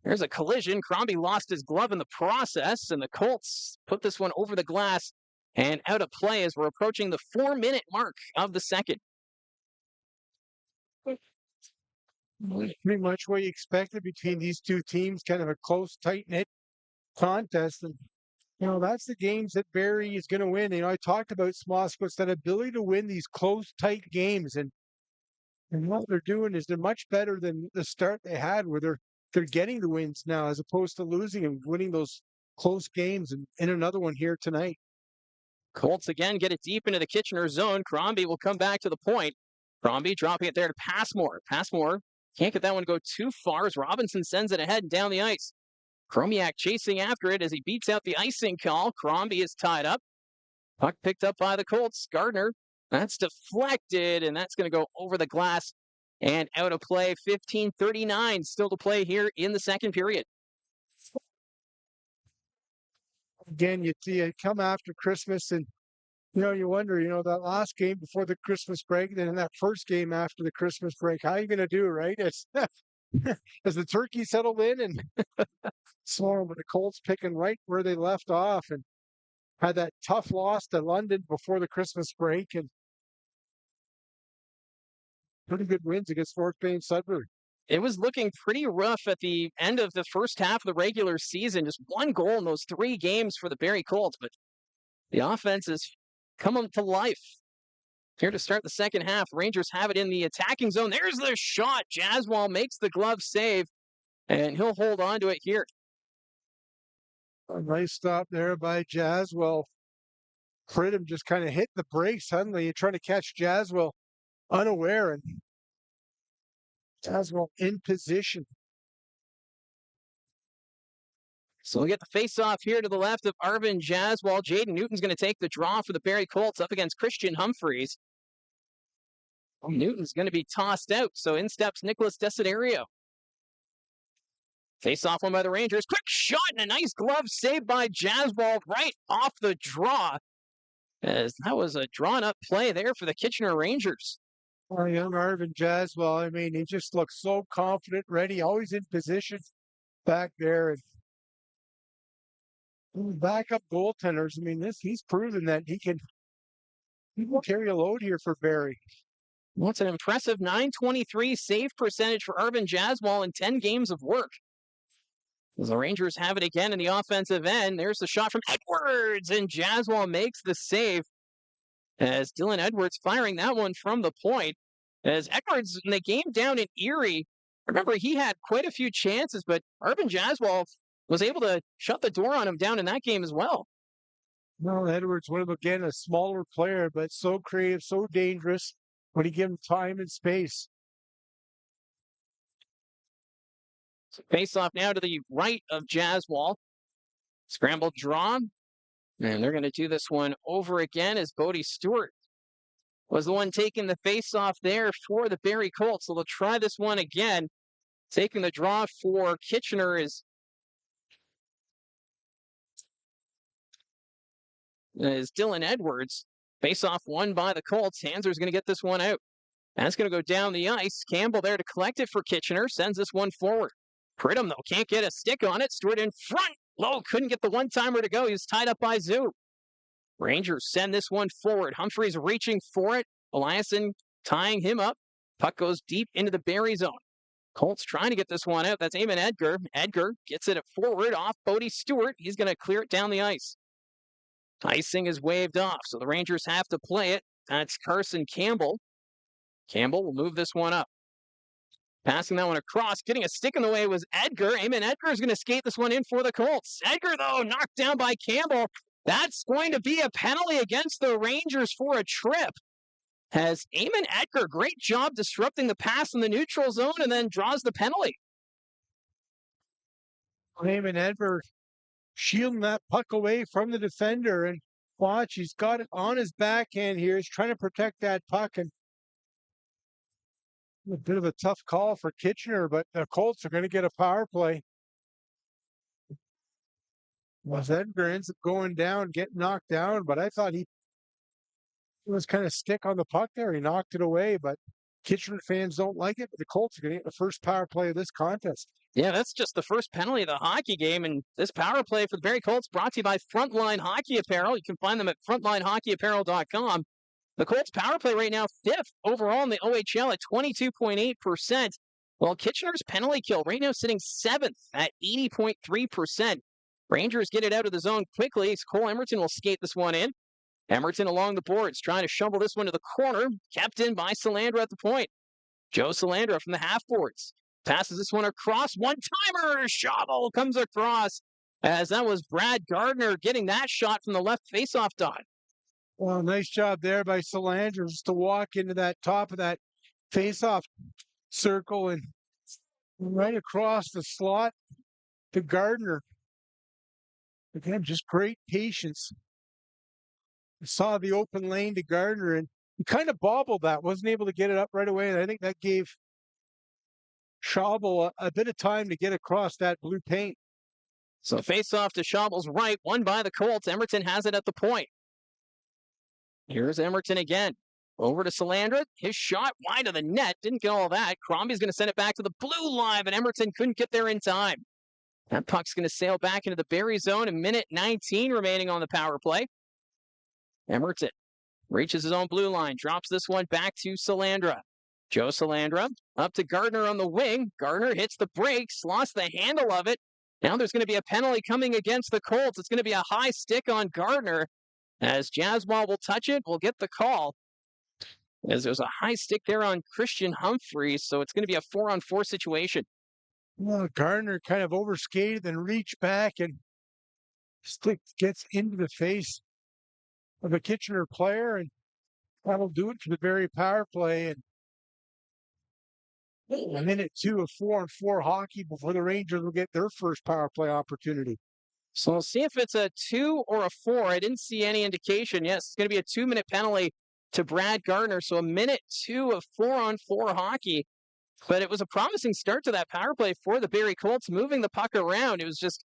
S1: There's a collision. Crombie lost his glove in the process, and the Colts put this one over the glass and out of play as we're approaching the 4-minute mark of the second.
S2: Pretty much what you expected between these two teams, kind of a close, tight-knit contest. And, that's the games that Barrie is going to win. I talked about Smoskowitz, that ability to win these close, tight games. And And what they're doing is they're much better than the start they had, where they're getting the wins now as opposed to losing and winning those close games. And in another one here tonight.
S1: Colts again get it deep into the Kitchener zone. Crombie will come back to the point. Crombie dropping it there to Passmore. Passmore can't get that one to go too far as Robinson sends it ahead and down the ice. Chromiak chasing after it as he beats out the icing call. Crombie is tied up. Puck picked up by the Colts. Gardner, that's deflected, and that's going to go over the glass and out of play. 15:39 still to play here in the second period.
S2: Again, you see it come after Christmas, and you wonder, that last game before the Christmas break, then in that first game after the Christmas break, how are you going to do, right? It's as the turkey settled in and so the Colts picking right where they left off and had that tough loss to London before the Christmas break and pretty good wins against Fort Bay and Sudbury.
S1: It was looking pretty rough at the end of the first half of the regular season. Just one goal in those 3 games for the Barrie Colts, but the offense has come to life. Here to start the second half, Rangers have it in the attacking zone. There's the shot. Jaswal makes the glove save, and he'll hold on to it here.
S2: A nice stop there by Jaswell. Pridham just kind of hit the brakes suddenly. You're trying to catch Jaswell unaware, and Jaswell in position.
S1: So we'll get the face-off here to the left of Arvin Jaswal. Jaden Newton's going to take the draw for the Barrie Colts up against Christian Humphreys. Newton's going to be tossed out, so in steps Nicholas Desiderio. Face-off one by the Rangers. Quick shot and a nice glove saved by Jaswal right off the draw. As that was a drawn-up play there for the Kitchener Rangers.
S2: Young Arvin Jaswell, I mean, he just looks so confident, ready, always in position back there. And backup goaltenders, I mean, he's proven that he can carry a load here for Barrie.
S1: Well, it's an impressive .923 save percentage for Arvin Jaswal in 10 games of work. As the Rangers have it again in the offensive end, there's the shot from Edwards, and Jaswal makes the save. As Dylan Edwards firing that one from the point. As Edwards, in the game down in Erie, remember he had quite a few chances, but Arvin Jaswal was able to shut the door on him down in that game as well.
S2: Well, Edwards, again, a smaller player, but so creative, so dangerous when you give him time and space.
S1: So face off now to the right of Jaswal. Scrambled draw. And they're going to do this one over again as Bodie Stewart was the one taking the face-off there for the Barrie Colts. So they'll try this one again. Taking the draw for Kitchener is Dylan Edwards. Face-off won by the Colts. Hanser's going to get this one out. That's going to go down the ice. Campbell there to collect it for Kitchener. Sends this one forward. Pridham, though, can't get a stick on it. Stewart in front. Low, couldn't get the one-timer to go. He was tied up by Zoo. Rangers send this one forward. Humphreys reaching for it. Eliasson tying him up. Puck goes deep into the Barrie zone. Colts trying to get this one out. That's Eamon Edgar. Edgar gets it forward off Bodie Stewart. He's going to clear it down the ice. Icing is waved off, so the Rangers have to play it. That's Carson Campbell. Campbell will move this one up. Passing that one across, getting a stick in the way was Edgar. Eamon Edgar is going to skate this one in for the Colts. Edgar, though, knocked down by Campbell. That's going to be a penalty against the Rangers for a trip. Has Eamon Edgar, great job disrupting the pass in the neutral zone and then draws the penalty.
S2: Eamon Edgar shielding that puck away from the defender, and watch, he's got it on his backhand here. He's trying to protect that puck, and a bit of a tough call for Kitchener, but the Colts are going to get a power play. Was Edgar ends up going down, getting knocked down, but I thought he was kind of stick on the puck there. He knocked it away, but Kitchener fans don't like it. But the Colts are going to get the first power play of this contest.
S1: Yeah, that's just the first penalty of the hockey game, and this power play for the Barrie Colts brought to you by Frontline Hockey Apparel. You can find them at frontlinehockeyapparel.com. The Colts power play right now 5th overall in the OHL at 22.8%, while Kitchener's penalty kill right now sitting 7th at 80.3%. Rangers get it out of the zone quickly. Cole Emerton will skate this one in. Emerton along the boards, trying to shovel this one to the corner. Kept in by Salandra at the point. Joe Salandra from the half boards. Passes this one across. One-timer. Shovel comes across as that was Brad Gardner getting that shot from the left faceoff dot.
S2: Well, nice job there by Salandra just to walk into that top of that faceoff circle and right across the slot to Gardner. Again, just great patience. Saw the open lane to Gardner and he kind of bobbled that, wasn't able to get it up right away. And I think that gave Schaubel a bit of time to get across that blue paint.
S1: So face off to Schaubel's right, won by the Colts. Emerton has it at the point. Here's Emerton again. Over to Salandra. His shot wide of the net. Didn't get all that. Crombie's going to send it back to the blue line, but Emerton couldn't get there in time. That puck's going to sail back into the Barrie zone. A minute 19 remaining on the power play. Emerton reaches his own blue line. Drops this one back to Salandra. Joe Salandra up to Gardner on the wing. Gardner hits the brakes. Lost the handle of it. Now there's going to be a penalty coming against the Colts. It's going to be a high stick on Gardner. As Jaswal will touch it, we'll get the call. As there's a high stick there on Christian Humphreys, so it's going to be a 4-on-4 situation.
S2: Well, Gardner kind of overskated and reached back and stick gets into the face of a Kitchener player, and that'll do it for the Barrie power play. And a minute 2 of 4-on-4 hockey before the Rangers will get their first power play opportunity.
S1: So we'll see if it's a 2 or a 4. I didn't see any indication. Yes, it's going to be a 2-minute penalty to Brad Gardner. So a minute 2 of 4-on-4 hockey. But it was a promising start to that power play for the Barrie Colts, moving the puck around. It was just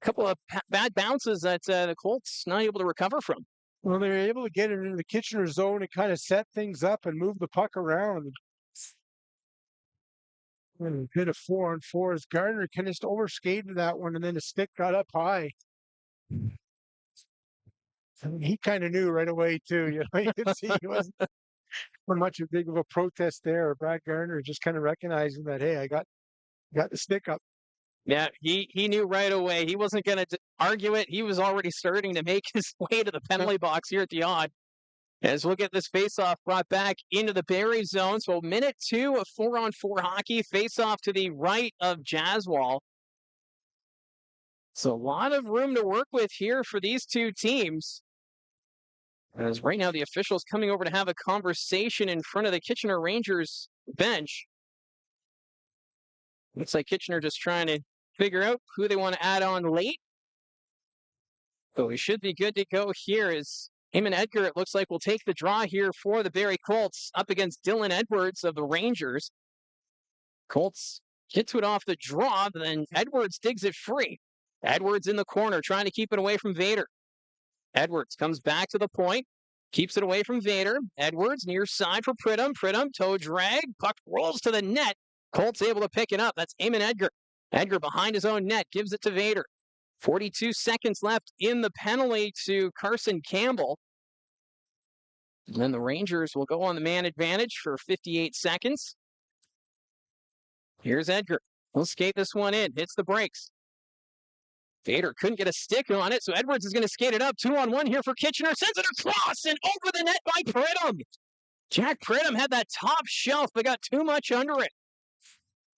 S1: a couple of bad bounces that the Colts not able to recover from.
S2: Well, they were able to get it into the Kitchener zone and kind of set things up and move the puck around. And a bit of 4-on-4 as Gardner kind of just overskated that one, and then the stick got up high. And he kind of knew right away too. You know, you could see he wasn't much big of a protest there. Brad Gardner just kind of recognizing that, hey, I got the stick up.
S1: Yeah, he knew right away. He wasn't going to argue it. He was already starting to make his way to the penalty box here at the odd. As we'll get this faceoff brought back into the Barrie zone. So minute 2 of 4-on-4 hockey. Faceoff to the right of Jaswal. So a lot of room to work with here for these two teams. As right now the officials coming over to have a conversation in front of the Kitchener Rangers bench. Looks like Kitchener just trying to figure out who they want to add on late. So we should be good to go here as Eamon Edgar, it looks like, will take the draw here for the Barrie Colts up against Dylan Edwards of the Rangers. Colts get to it off the draw, but then Edwards digs it free. Edwards in the corner trying to keep it away from Vader. Edwards comes back to the point, keeps it away from Vader. Edwards near side for Pridham. Pridham toe drag, puck rolls to the net. Colts able to pick it up. That's Eamon Edgar. Edgar behind his own net gives it to Vader. 42 seconds left in the penalty to Carson Campbell. And then the Rangers will go on the man advantage for 58 seconds. Here's Edgar. He'll skate this one in. Hits the brakes. Vader couldn't get a stick on it, so Edwards is going to skate it up. 2-on-1 here for Kitchener. Sends it across and over the net by Pridham. Jack Pridham had that top shelf, but got too much under it.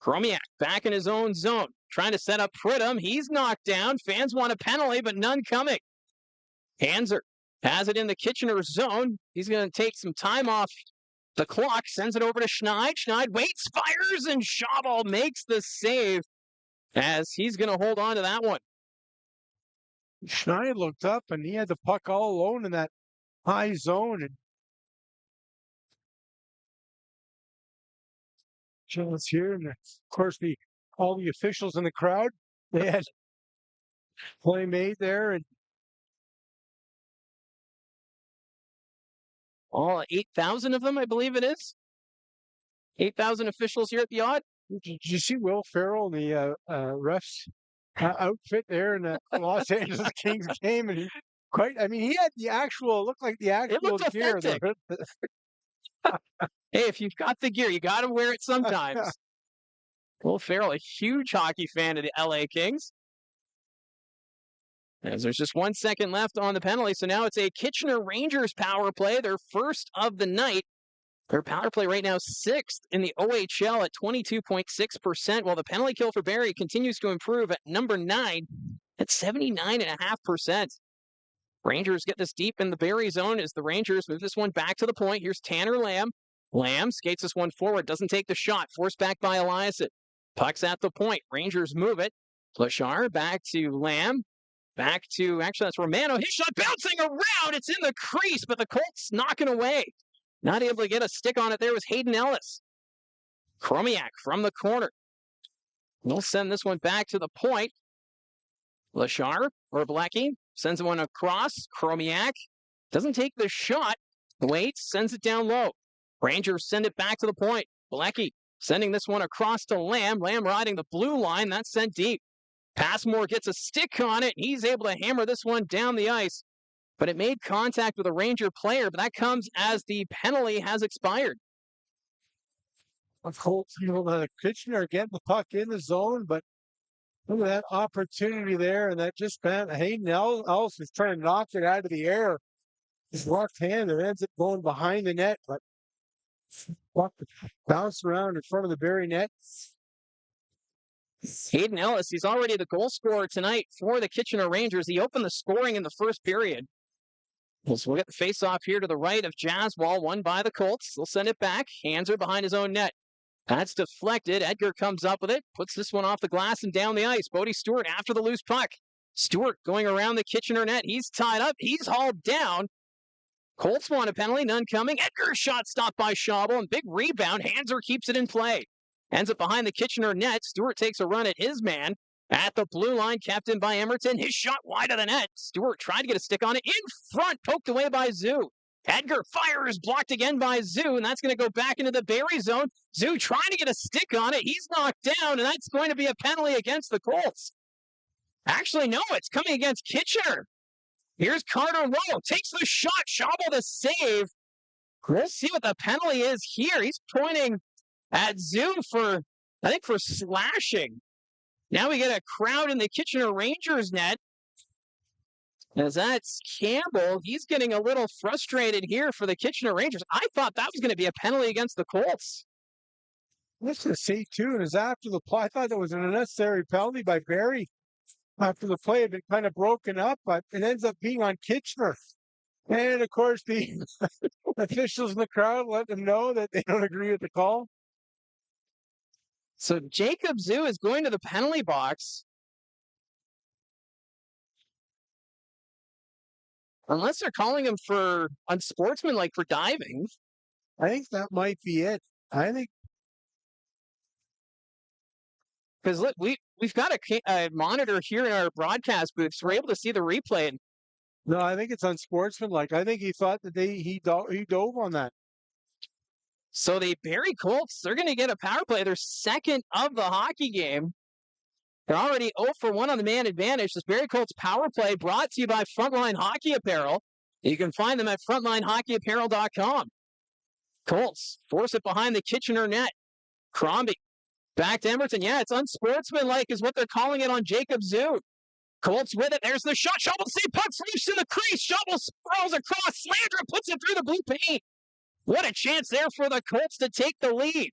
S1: Chromiak back in his own zone. Trying to set up Pridham. He's knocked down. Fans want a penalty, but none coming. Hanser has it in the Kitchener zone. He's going to take some time off the clock. Sends it over to Schneid. Schneid waits, fires, and Schaubel makes the save as he's going to hold on to that one.
S2: Schneid looked up and he had the puck all alone in that high zone. And chance here, and of course all the officials in the crowd, they had play made there, and
S1: all 8,000 of them, I believe it is. 8,000 officials here at the odd.
S2: did you see Will Ferrell in the ref's outfit there in the Los Angeles Kings game? And he had the actual, looked like the actual
S1: It looked
S2: gear.
S1: authentic. Hey, if you've got the gear, you got to wear it sometimes. Will Ferrell, a huge hockey fan of the LA Kings. As there's just 1 second left on the penalty, so now it's a Kitchener Rangers power play, their first of the night. Their power play right now 6th in the OHL at 22.6%, while the penalty kill for Barrie continues to improve at number 9 at 79.5%. Rangers get this deep in the Barrie zone as the Rangers move this one back to the point. Here's Tanner Lamb. Lamb skates this one forward, doesn't take the shot, forced back by Eliasson. Puck's at the point. Rangers move it. Lachar back to Lamb. Back to, actually, that's Romano. His shot bouncing around. It's in the crease, but the Colts knocking away. Not able to get a stick on it there was Hayden Ellis. Chromiak from the corner. We'll send this one back to the point. Lachar or Blecky sends one across. Chromiak doesn't take the shot. Waits, sends it down low. Rangers send it back to the point. Blecky sending this one across to Lamb. Lamb riding the blue line. That's sent deep. Passmore gets a stick on it. He's able to hammer this one down the ice. But it made contact with a Ranger player, but that comes as the penalty has expired.
S2: Colts, Kitchener getting the puck in the zone, but look at that opportunity there, and that just Hayden Ellis is trying to knock it out of the air. His left hand, it ends up going behind the net, but puck bounced around in front of the Barrie net.
S1: Hayden Ellis, he's already the goal scorer tonight for the Kitchener Rangers. He opened the scoring in the first period. So we'll get the face-off here to the right of Jaswal, won by the Colts. They'll send it back. Hands are behind his own net. That's deflected. Edgar comes up with it, puts this one off the glass and down the ice. Bodie Stewart after the loose puck. Stewart going around the Kitchener net. He's tied up. He's hauled down. Colts want a penalty, none coming. Edgar's shot stopped by Schabel, and big rebound. Hanser keeps it in play. Ends up behind the Kitchener net. Stewart takes a run at his man. At the blue line, kept in by Emerton. His shot wide of the net. Stewart tried to get a stick on it. In front, poked away by Zoo. Edgar fires, blocked again by Zoo, and that's going to go back into the Barrie zone. Zoo trying to get a stick on it. He's knocked down, and that's going to be a penalty against the Colts. Actually, no, it's coming against Kitchener. Here's Carter Rowe. Takes the shot. Schabel the save. We'll see what the penalty is here. He's pointing at Zoo for slashing. Now we get a crowd in the Kitchener Rangers net. As that's Campbell. He's getting a little frustrated here for the Kitchener Rangers. I thought that was going to be a penalty against the Colts.
S2: Let's just see, too, and is after the play. I thought that was an unnecessary penalty by Barrie after the play had been kind of broken up, but it ends up being on Kitchener. And, of course, the officials in the crowd let them know that they don't agree with the call.
S1: So Jacob Zoo is going to the penalty box. Unless they're calling him for unsportsmanlike for diving.
S2: I think that might be it. I think
S1: because look, we've got a monitor here in our broadcast booth, so we're able to see the replay. And
S2: no, I think it's unsportsmanlike. I think he thought that he dove on that.
S1: So the Barrie Colts, they're going to get a power play. They're second of the hockey game. They're already 0 for 1 on the man advantage. This Barrie Colts power play brought to you by Frontline Hockey Apparel. You can find them at frontlinehockeyapparel.com. Colts force it behind the Kitchener net. Crombie back to Emerton. Yeah, it's unsportsmanlike is what they're calling it on Jacob Zoo. Colts with it. There's the shot. Schabel save pucks loose in the crease. Schabel sprawls across. Slandra puts it through the blue paint. What a chance there for the Colts to take the lead.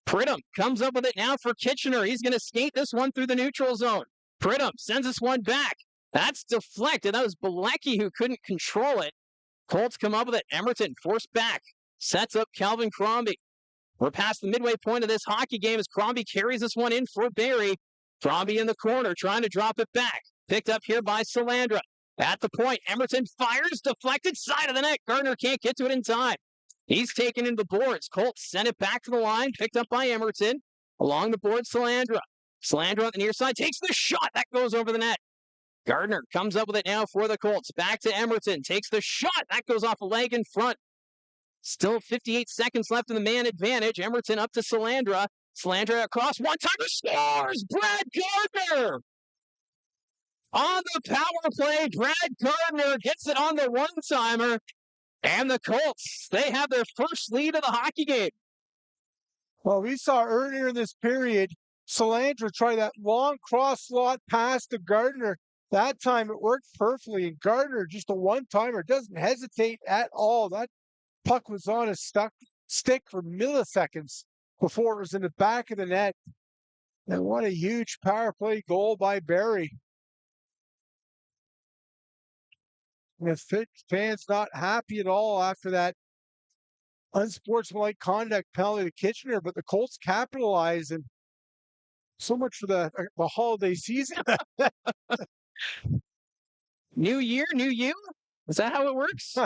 S1: Pridham comes up with it now for Kitchener. He's going to skate this one through the neutral zone. Pridham sends this one back. That's deflected. That was Bilecki who couldn't control it. Colts come up with it. Emerton forced back. Sets up Calvin Crombie. We're past the midway point of this hockey game as Crombie carries this one in for Barrie. Crombie in the corner trying to drop it back. Picked up here by Salandra. At the point, Emerton fires, deflected, side of the net. Gardner can't get to it in time. He's taken in the boards. Colts sent it back to the line, picked up by Emerton. Along the board, Salandra. Salandra on the near side takes the shot. That goes over the net. Gardner comes up with it now for the Colts. Back to Emerton. Takes the shot. That goes off a leg in front. Still 58 seconds left in the man advantage. Emerton up to Salandra. Salandra across. One-timer scores! Brad Gardner! On the power play, Brad Gardner gets it on the one-timer. And the Colts, they have their first lead of the hockey game.
S2: Well, we saw earlier in this period, Salandra try that long cross slot pass to Gardner. That time it worked perfectly, and Gardner, just a one-timer, doesn't hesitate at all. That puck was on a stick for milliseconds before it was in the back of the net. And what a huge power play goal by Barrie. And fans not happy at all after that unsportsmanlike conduct penalty to Kitchener, but the Colts capitalize, and so much for the holiday season.
S1: New year, new you? Is that how it works?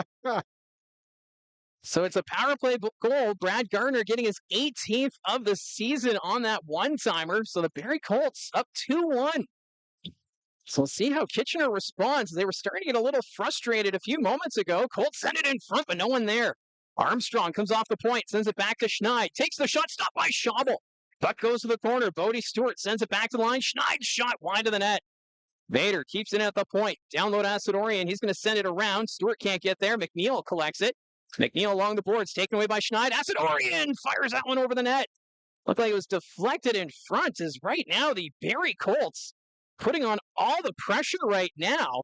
S1: So it's a power play goal. Brad Gardner getting his 18th of the season on that one-timer. So the Barrie Colts up 2-1. So we'll see how Kitchener responds. They were starting to get a little frustrated a few moments ago. Colts send it in front, but no one there. Armstrong comes off the point, sends it back to Schneid. Takes the shot, stopped by Schabel. Puck goes to the corner. Bodie Stewart sends it back to the line. Schneid's shot wide of the net. Vader keeps it at the point. Download Asadorian. He's going to send it around. Stewart can't get there. McNeil collects it. McNeil along the boards, taken away by Schneid. Asadorian fires that one over the net. Looked like it was deflected in front, as right now the Barrie Colts putting on all the pressure right now,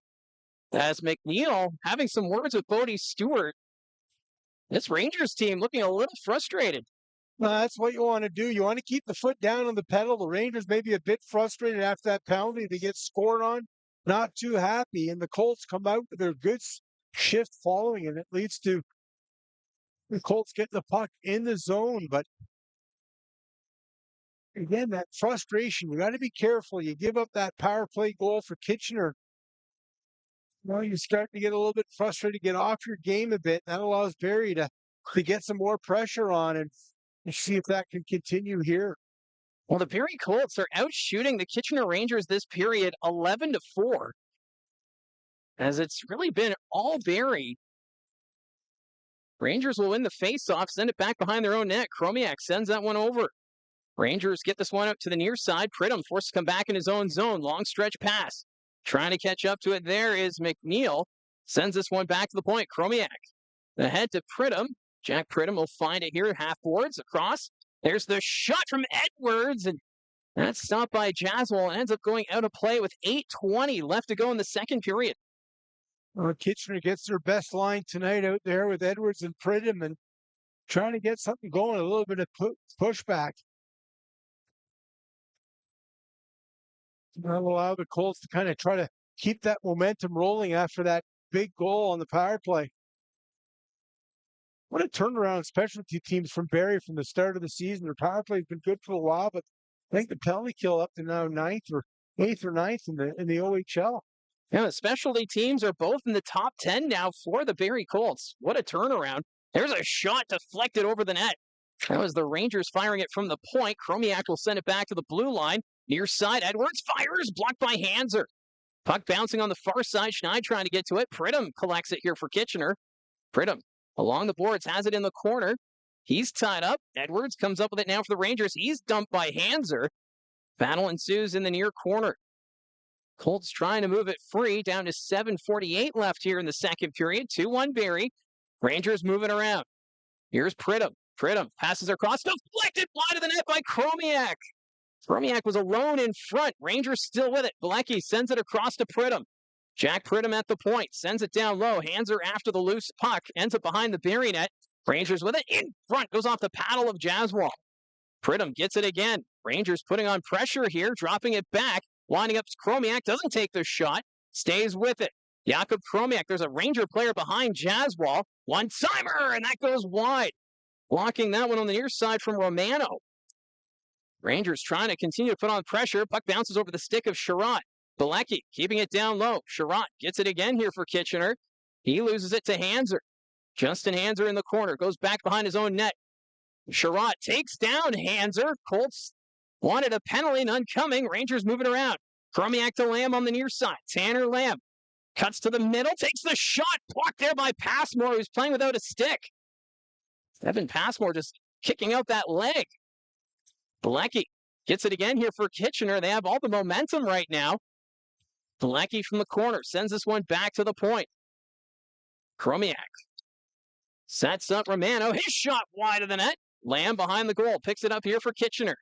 S1: as McNeil having some words with Bodie Stewart. This Rangers team looking a little frustrated.
S2: That's what you want to do. You want to keep the foot down on the pedal. The Rangers may be a bit frustrated after that penalty. They get scored on, not too happy. And the Colts come out with their good shift following, and it leads to the Colts getting the puck in the zone. But again, that frustration, you got to be careful. You give up that power play goal for Kitchener. Well, you start to get a little bit frustrated, get off your game a bit. That allows Barrie to get some more pressure on and see if that can continue here.
S1: Well, the Barrie Colts are out shooting the Kitchener Rangers this period 11-4, as it's really been all Barrie. Rangers will win the faceoff, send it back behind their own net. Chromiak sends that one over. Rangers get this one out to the near side. Pridham forced to come back in his own zone. Long stretch pass. Trying to catch up to it there is McNeil. Sends this one back to the point. Chromiak ahead to Pridham. Jack Pridham will find it here. Half boards across. There's the shot from Edwards. And that's stopped by Jaswell. Ends up going out of play with 8:20 left to go in the second period.
S2: Kitchener gets their best line tonight out there with Edwards and Pridham and trying to get something going, a little bit of pushback. That'll allow the Colts to kind of try to keep that momentum rolling after that big goal on the power play. What a turnaround specialty teams from Barrie from the start of the season. Their power play has been good for a while, but I think the penalty kill up to now 8th or 9th in the OHL.
S1: Yeah, the specialty teams are both in the top 10 now for the Barrie Colts. What a turnaround. There's a shot deflected over the net. That was the Rangers firing it from the point. Chromiak will send it back to the blue line. Near side, Edwards fires, blocked by Hanser. Puck bouncing on the far side. Schneid trying to get to it. Pridham collects it here for Kitchener. Pridham along the boards, has it in the corner. He's tied up. Edwards comes up with it now for the Rangers. He's dumped by Hanser. Battle ensues in the near corner. Colts trying to move it free, down to 7:48 left here in the second period. 2-1 Barrie. Rangers moving around. Here's Pridham. Pridham passes across, deflected wide of the net by Chromiak. Chromiak was alone in front. Rangers still with it. Bilecki sends it across to Pridham. Jack Pridham at the point, sends it down low. Hanser after the loose puck, ends up behind the Barrie net. Rangers with it in front, goes off the paddle of Jaswal. Pridham gets it again. Rangers putting on pressure here, dropping it back. Winding up Chromiak, doesn't take the shot, stays with it. Jakob Chromiak, there's a Ranger player behind Jaswal. One-timer, and that goes wide. Blocking that one on the near side from Romano. Rangers trying to continue to put on pressure. Puck bounces over the stick of Sherratt. Bilecki keeping it down low. Sherratt gets it again here for Kitchener. He loses it to Hanser. Justin Hanser in the corner, goes back behind his own net. Sherratt takes down Hanser. Colts wanted a penalty, none coming. Rangers moving around. Chromiak to Lamb on the near side. Tanner Lamb cuts to the middle, takes the shot. Blocked there by Passmore, who's playing without a stick. Evan Passmore just kicking out that leg. Bilecki gets it again here for Kitchener. They have all the momentum right now. Bilecki from the corner sends this one back to the point. Chromiak sets up Romano. His shot wide of the net. Lamb behind the goal. Picks it up here for Kitchener.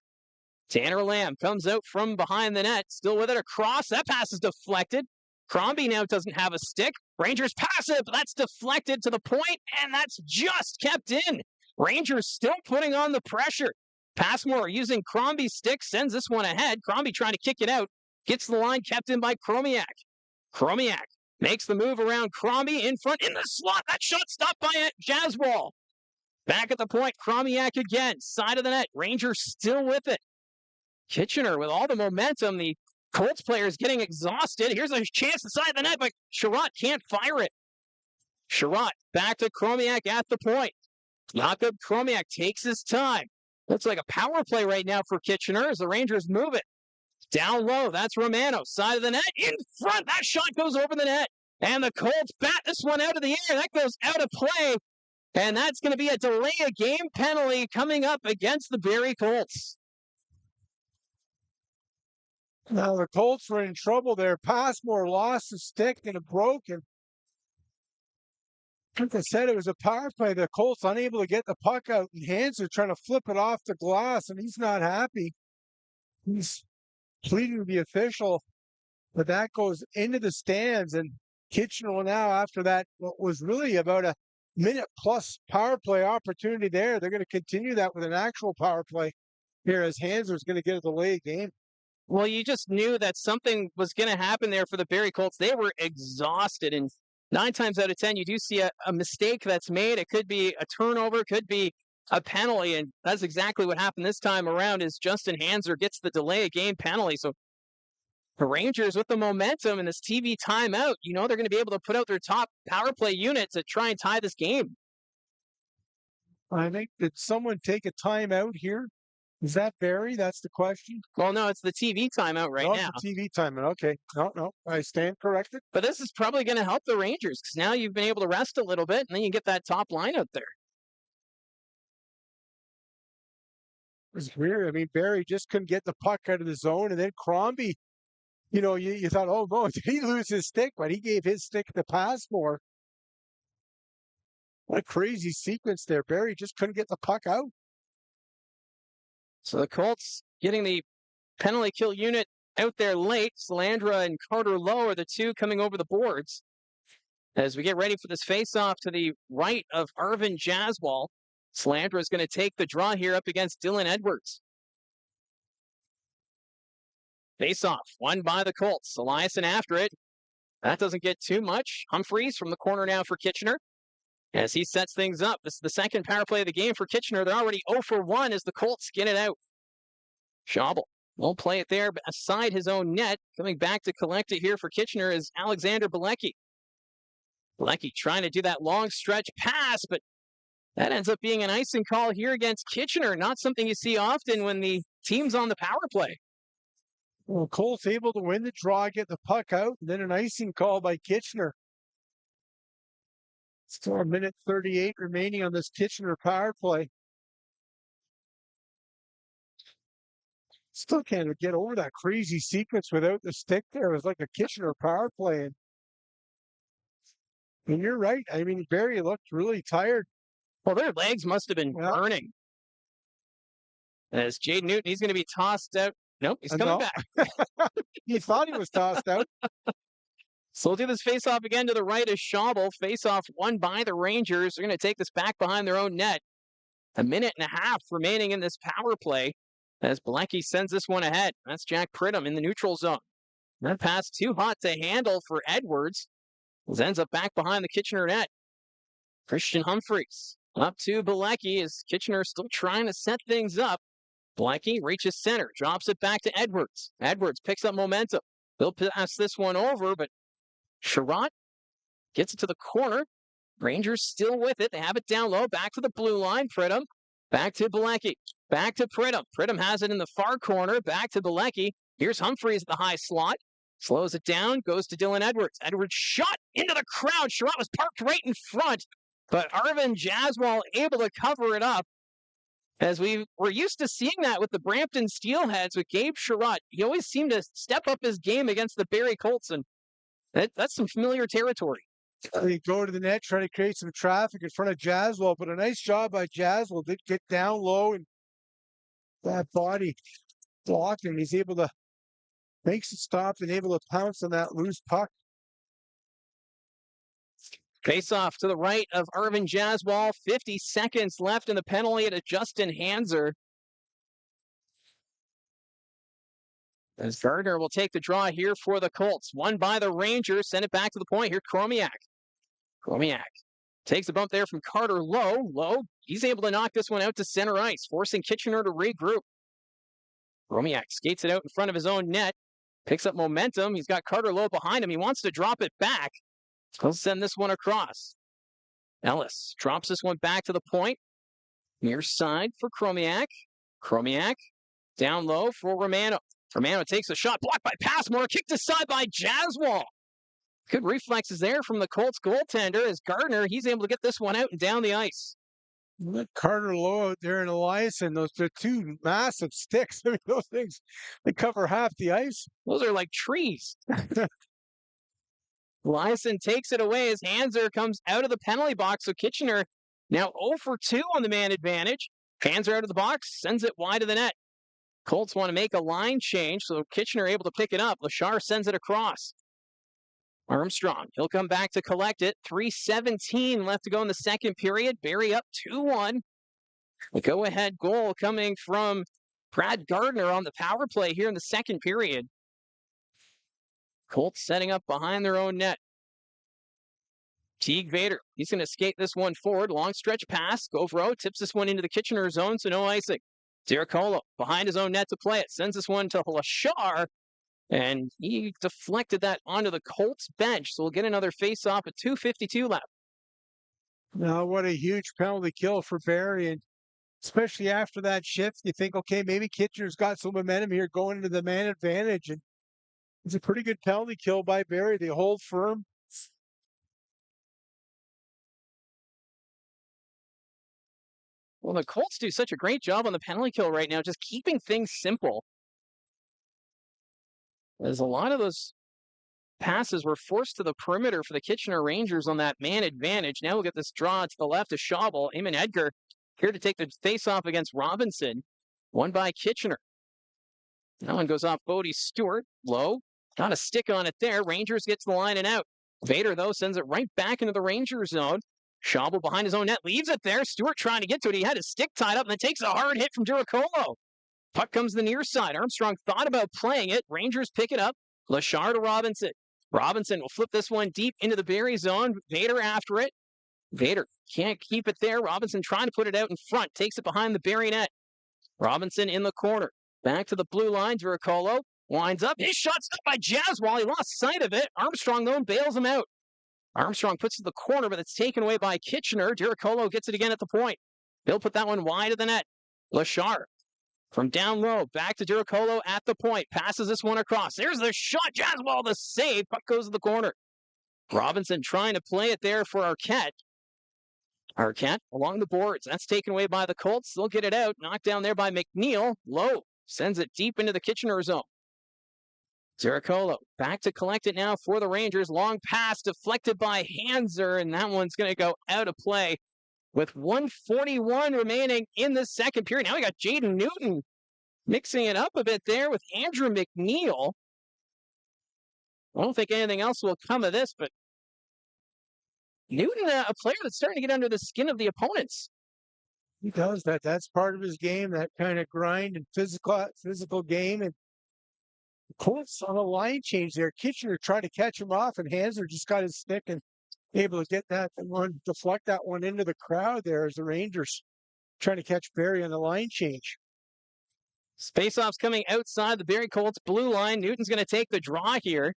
S1: Tanner Lamb comes out from behind the net. Still with it across. That pass is deflected. Crombie now doesn't have a stick. Rangers pass it, but that's deflected to the point, and that's just kept in. Rangers still putting on the pressure. Passmore using Crombie's stick, sends this one ahead. Crombie trying to kick it out. Gets the line kept in by Chromiak. Chromiak makes the move around Crombie in front in the slot. That shot stopped by Jazzwall. Back at the point, Chromiak again. Side of the net. Rangers still with it. Kitchener with all the momentum. The Colts players getting exhausted. Here's a chance inside the net, but Sherratt can't fire it. Sherratt back to Chromiak at the point. Jakob Chromiak takes his time. Looks like a power play right now for Kitchener as the Rangers move it. Down low, that's Romano. Side of the net, in front. That shot goes over the net. And the Colts bat this one out of the air. That goes out of play. And that's going to be a delay of game penalty coming up against the Barrie Colts.
S2: Now the Colts were in trouble there. Passmore lost the stick and it broke. And like I said, it was a power play. The Colts unable to get the puck out, and Hanser trying to flip it off the glass, and he's not happy. He's pleading with the official, but that goes into the stands. And Kitchener will now, after that, what was really about a minute-plus power play opportunity there, they're going to continue that with an actual power play here as Hanser's going to get a delay game.
S1: Well, you just knew that something was going to happen there for the Barrie Colts. They were exhausted, and 9 times out of 10, you do see a mistake that's made. It could be a turnover, could be a penalty, and that's exactly what happened this time around is Justin Hanser gets the delay of game penalty. So the Rangers with the momentum in this TV timeout, you know they're going to be able to put out their top power play unit to try and tie this game.
S2: I think, did someone take a timeout here? Is that Barrie? That's the question.
S1: Well, no, it's the TV timeout right now.
S2: It's the TV timeout. Okay. No, I stand corrected.
S1: But this is probably going to help the Rangers because now you've been able to rest a little bit, and then you get that top line out there.
S2: It's weird. I mean, Barrie just couldn't get the puck out of the zone, and then Crombie, you thought, oh, no, did he lose his stick? But he gave his stick the Passmore. What a crazy sequence there. Barrie just couldn't get the puck out.
S1: So the Colts getting the penalty kill unit out there late. Salandra and Carter Lowe are the two coming over the boards. As we get ready for this face-off to the right of Arvin Jazzwall, Salandra is going to take the draw here up against Dylan Edwards. Face-off, won by the Colts. Eliasson after it. That doesn't get too much. Humphreys from the corner now for Kitchener. As he sets things up, this is the second power play of the game for Kitchener. They're already 0 for 1 as the Colts get it out. Schaubel won't play it there, but aside his own net. Coming back to collect it here for Kitchener is Alexander Bilecki. Bilecki trying to do that long stretch pass, but that ends up being an icing call here against Kitchener. Not something you see often when the team's on the power play.
S2: Well, Colts able to win the draw, get the puck out, and then an icing call by Kitchener. Still a minute 38 remaining on this Kitchener power play. Still can't get over that crazy sequence without the stick there. It was like a Kitchener power play. And you're right. I mean, Barrie looked really tired.
S1: Well, their legs must have been burning. As Jade Newton, he's going to be tossed out. Nope, he's coming back.
S2: He thought he was tossed out.
S1: So we'll do this face-off again to the right of Schaubel. Face-off won by the Rangers. They're going to take this back behind their own net. A minute and a half remaining in this power play as Bilecki sends this one ahead. That's Jack Pridham in the neutral zone. That pass too hot to handle for Edwards. This ends up back behind the Kitchener net. Christian Humphreys up to Bilecki as Kitchener still trying to set things up. Bilecki reaches center, drops it back to Edwards. Edwards picks up momentum. They'll pass this one over, but Sherratt gets it to the corner. Rangers still with it. They have it down low. Back to the blue line. Pridham. Back to Bilecki. Back to Pridham. Pridham has it in the far corner. Back to Bilecki. Here's Humphreys at the high slot. Slows it down. Goes to Dylan Edwards. Edwards shot into the crowd. Sherratt was parked right in front. But Arvin Jazzwall able to cover it up. As we were used to seeing that with the Brampton Steelheads with Gabe Sherratt. He always seemed to step up his game against the Barrie Colts. And that's some familiar territory.
S2: They go to the net, try to create some traffic in front of Jazzwell, but a nice job by Jazzwell. Did get down low and that body blocking. He's able to makes it stop and able to pounce on that loose puck.
S1: Face off to the right of Irvin Jaswal. 50 seconds left in the penalty to Justin Hanser. As Gardner will take the draw here for the Colts. One by the Rangers. Send it back to the point. Here, Chromiak. Chromiak takes a bump there from Carter Lowe. Lowe, he's able to knock this one out to center ice, forcing Kitchener to regroup. Chromiak skates it out in front of his own net. Picks up momentum. He's got Carter Lowe behind him. He wants to drop it back. He'll send this one across. Ellis drops this one back to the point. Near side for Chromiak. Chromiak down low for Romano. Romano takes a shot, blocked by Passmore, kicked aside by Jaswal. Good reflexes there from the Colts goaltender as Gardner, he's able to get this one out and down the ice.
S2: Carter Lowe out there and Eliason, those are two massive sticks. I mean, those things, they cover half the ice.
S1: Those are like trees. Eliason takes it away as Hanser comes out of the penalty box. So Kitchener now 0 for 2 on the man advantage. Hanser out of the box, sends it wide of the net. Colts want to make a line change, so Kitchener able to pick it up. Lachar sends it across. Armstrong, he'll come back to collect it. 3:17 left to go in the second period. Barrie up 2-1. The go-ahead goal coming from Brad Gardner on the power play here in the second period. Colts setting up behind their own net. Teague Vader, he's going to skate this one forward. Long stretch pass. Gauvreau tips this one into the Kitchener zone, so no icing. Diricolo behind his own net to play it. Sends this one to Lachar, and he deflected that onto the Colts bench, so we'll get another face-off at 2:52 left.
S2: Now, what a huge penalty kill for Barrie, and especially after that shift, you think, okay, maybe Kitchener's got some momentum here going into the man advantage, and it's a pretty good penalty kill by Barrie. They hold firm.
S1: Well, the Colts do such a great job on the penalty kill right now, just keeping things simple. As a lot of those passes were forced to the perimeter for the Kitchener Rangers on that man advantage. Now we'll get this draw to the left of Schabel. Eamon Edgar here to take the face-off against Robinson. One by Kitchener. That one goes off Bodie Stewart. Low. Got a stick on it there. Rangers gets the line and out. Vader, though, sends it right back into the Ranger zone. Schabel behind his own net, leaves it there. Stewart trying to get to it. He had his stick tied up and then takes a hard hit from Diricolo. Puck comes to the near side. Armstrong thought about playing it. Rangers pick it up. Lachar to Robinson. Robinson will flip this one deep into the Barrie zone. Vader after it. Vader can't keep it there. Robinson trying to put it out in front. Takes it behind the Barrie net. Robinson in the corner. Back to the blue line. Diricolo winds up. His shot stopped by Jaswal. He lost sight of it. Armstrong, though, bails him out. Armstrong puts it to the corner, but it's taken away by Kitchener. Diricolo gets it again at the point. He'll put that one wide of the net. Lachar from down low, back to Diricolo at the point. Passes this one across. There's the shot. Jaswal, the save. Puck goes to the corner. Robinson trying to play it there for Arquette. Arquette along the boards. That's taken away by the Colts. They'll get it out. Knocked down there by McNeil. Low sends it deep into the Kitchener zone. Diricolo back to collect it now for the Rangers. Long pass deflected by Hanser, and that one's going to go out of play with 1:41 remaining in the second period. Now we got Jaden Newton mixing it up a bit there with Andrew McNeil. I don't think anything else will come of this, but Newton, a player that's starting to get under the skin of the opponents.
S2: He does that. That's part of his game, that kind of grind and physical game. And Colts on a line change there. Kitchener tried to catch him off, and Hanser just got his stick and able to get that one, deflect that one into the crowd there as the Rangers trying to catch Barrie on the line change.
S1: Face-off's coming outside the Barrie Colts blue line. Newton's going to take the draw here.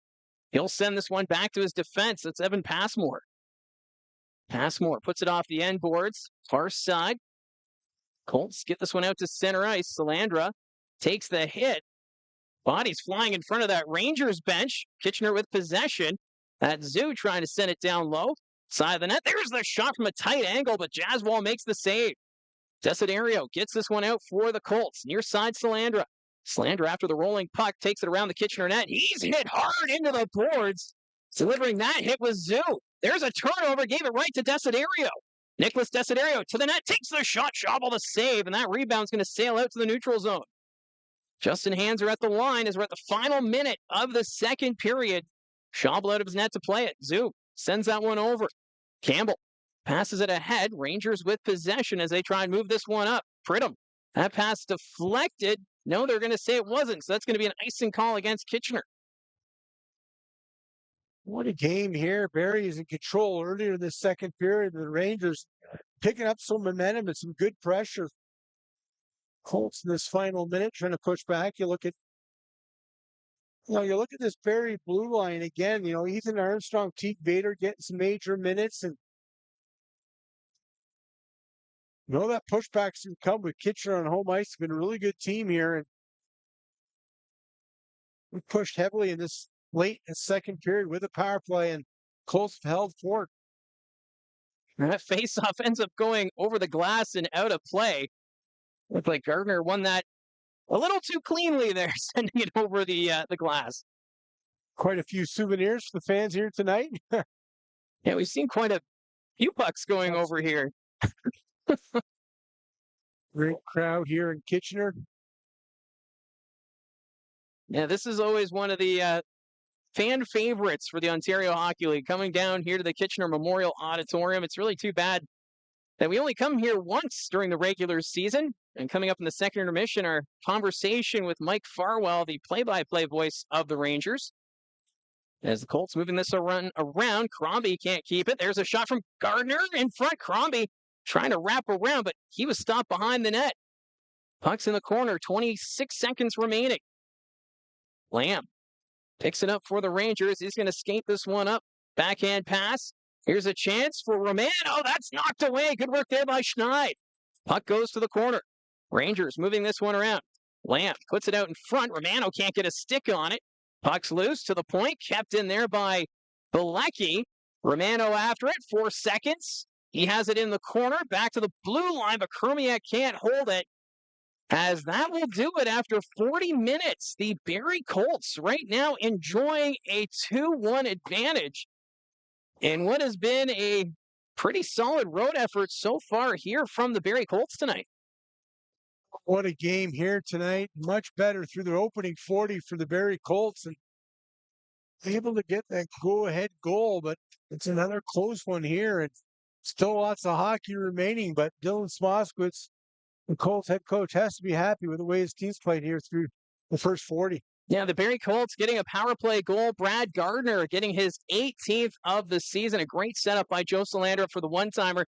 S1: He'll send this one back to his defense. That's Evan Passmore. Passmore puts it off the end boards. Far side. Colts get this one out to center ice. Salandra takes the hit. Body's flying in front of that Rangers bench. Kitchener with possession. That Zoo trying to send it down low. Side of the net. There's the shot from a tight angle, but Jaswal makes the save. Desiderio gets this one out for the Colts. Near side Salandra. Salandra after the rolling puck takes it around the Kitchener net. He's hit hard into the boards. Delivering that hit was Zoo. There's a turnover. Gave it right to Desiderio. Nicholas Desiderio to the net. Takes the shot. Schabel the save. And that rebound's going to sail out to the neutral zone. Justin Hanser at the line as we're at the final minute of the second period. Schabel out of his net to play it. Zoo sends that one over. Campbell passes it ahead. Rangers with possession as they try and move this one up. Pridham. That pass deflected. No, they're going to say it wasn't. So that's going to be an icing call against Kitchener.
S2: What a game here. Barrie is in control earlier in the second period. The Rangers picking up some momentum and some good pressure. Colts in this final minute trying to push back. You look at this Barrie blue line again. Ethan Armstrong, Teague Vader getting some major minutes, and that pushback's going to come with Kitchener on home ice. It's been a really good team here, and we pushed heavily in this late in the second period with a power play, and Colts have held fort.
S1: That faceoff ends up going over the glass and out of play. Looked like Gardner won that a little too cleanly there, sending it over the glass.
S2: Quite a few souvenirs for the fans here tonight.
S1: Yeah, we've seen quite a few pucks going over here.
S2: Great crowd here in Kitchener.
S1: Yeah, this is always one of the fan favorites for the Ontario Hockey League, coming down here to the Kitchener Memorial Auditorium. It's really too bad that we only come here once during the regular season. And coming up in the second intermission, our conversation with Mike Farwell, the play-by-play voice of the Rangers. As the Colts moving this around, Crombie can't keep it. There's a shot from Gardner in front. Crombie trying to wrap around, but he was stopped behind the net. Puck's in the corner, 26 seconds remaining. Lamb picks it up for the Rangers. He's going to skate this one up. Backhand pass. Here's a chance for Romano. That's knocked away. Good work there by Schneid. Puck goes to the corner. Rangers moving this one around. Lamb puts it out in front. Romano can't get a stick on it. Puck's loose to the point. Kept in there by Bilecki. Romano after it. 4 seconds. He has it in the corner. Back to the blue line, but Kermiak can't hold it. As that will do it after 40 minutes. The Barrie Colts right now enjoying a 2-1 advantage in what has been a pretty solid road effort so far here from the Barrie Colts tonight.
S2: What a game here tonight. Much better through the opening 40 for the Barrie Colts, and able to get that go-ahead goal, but it's another close one here, and still lots of hockey remaining, but Dylan Smoskowitz, the Colts head coach, has to be happy with the way his team's played here through the first 40.
S1: Yeah, the Barrie Colts getting a power play goal. Brad Gardner getting his 18th of the season. A great setup by Joe Salandra for the one-timer,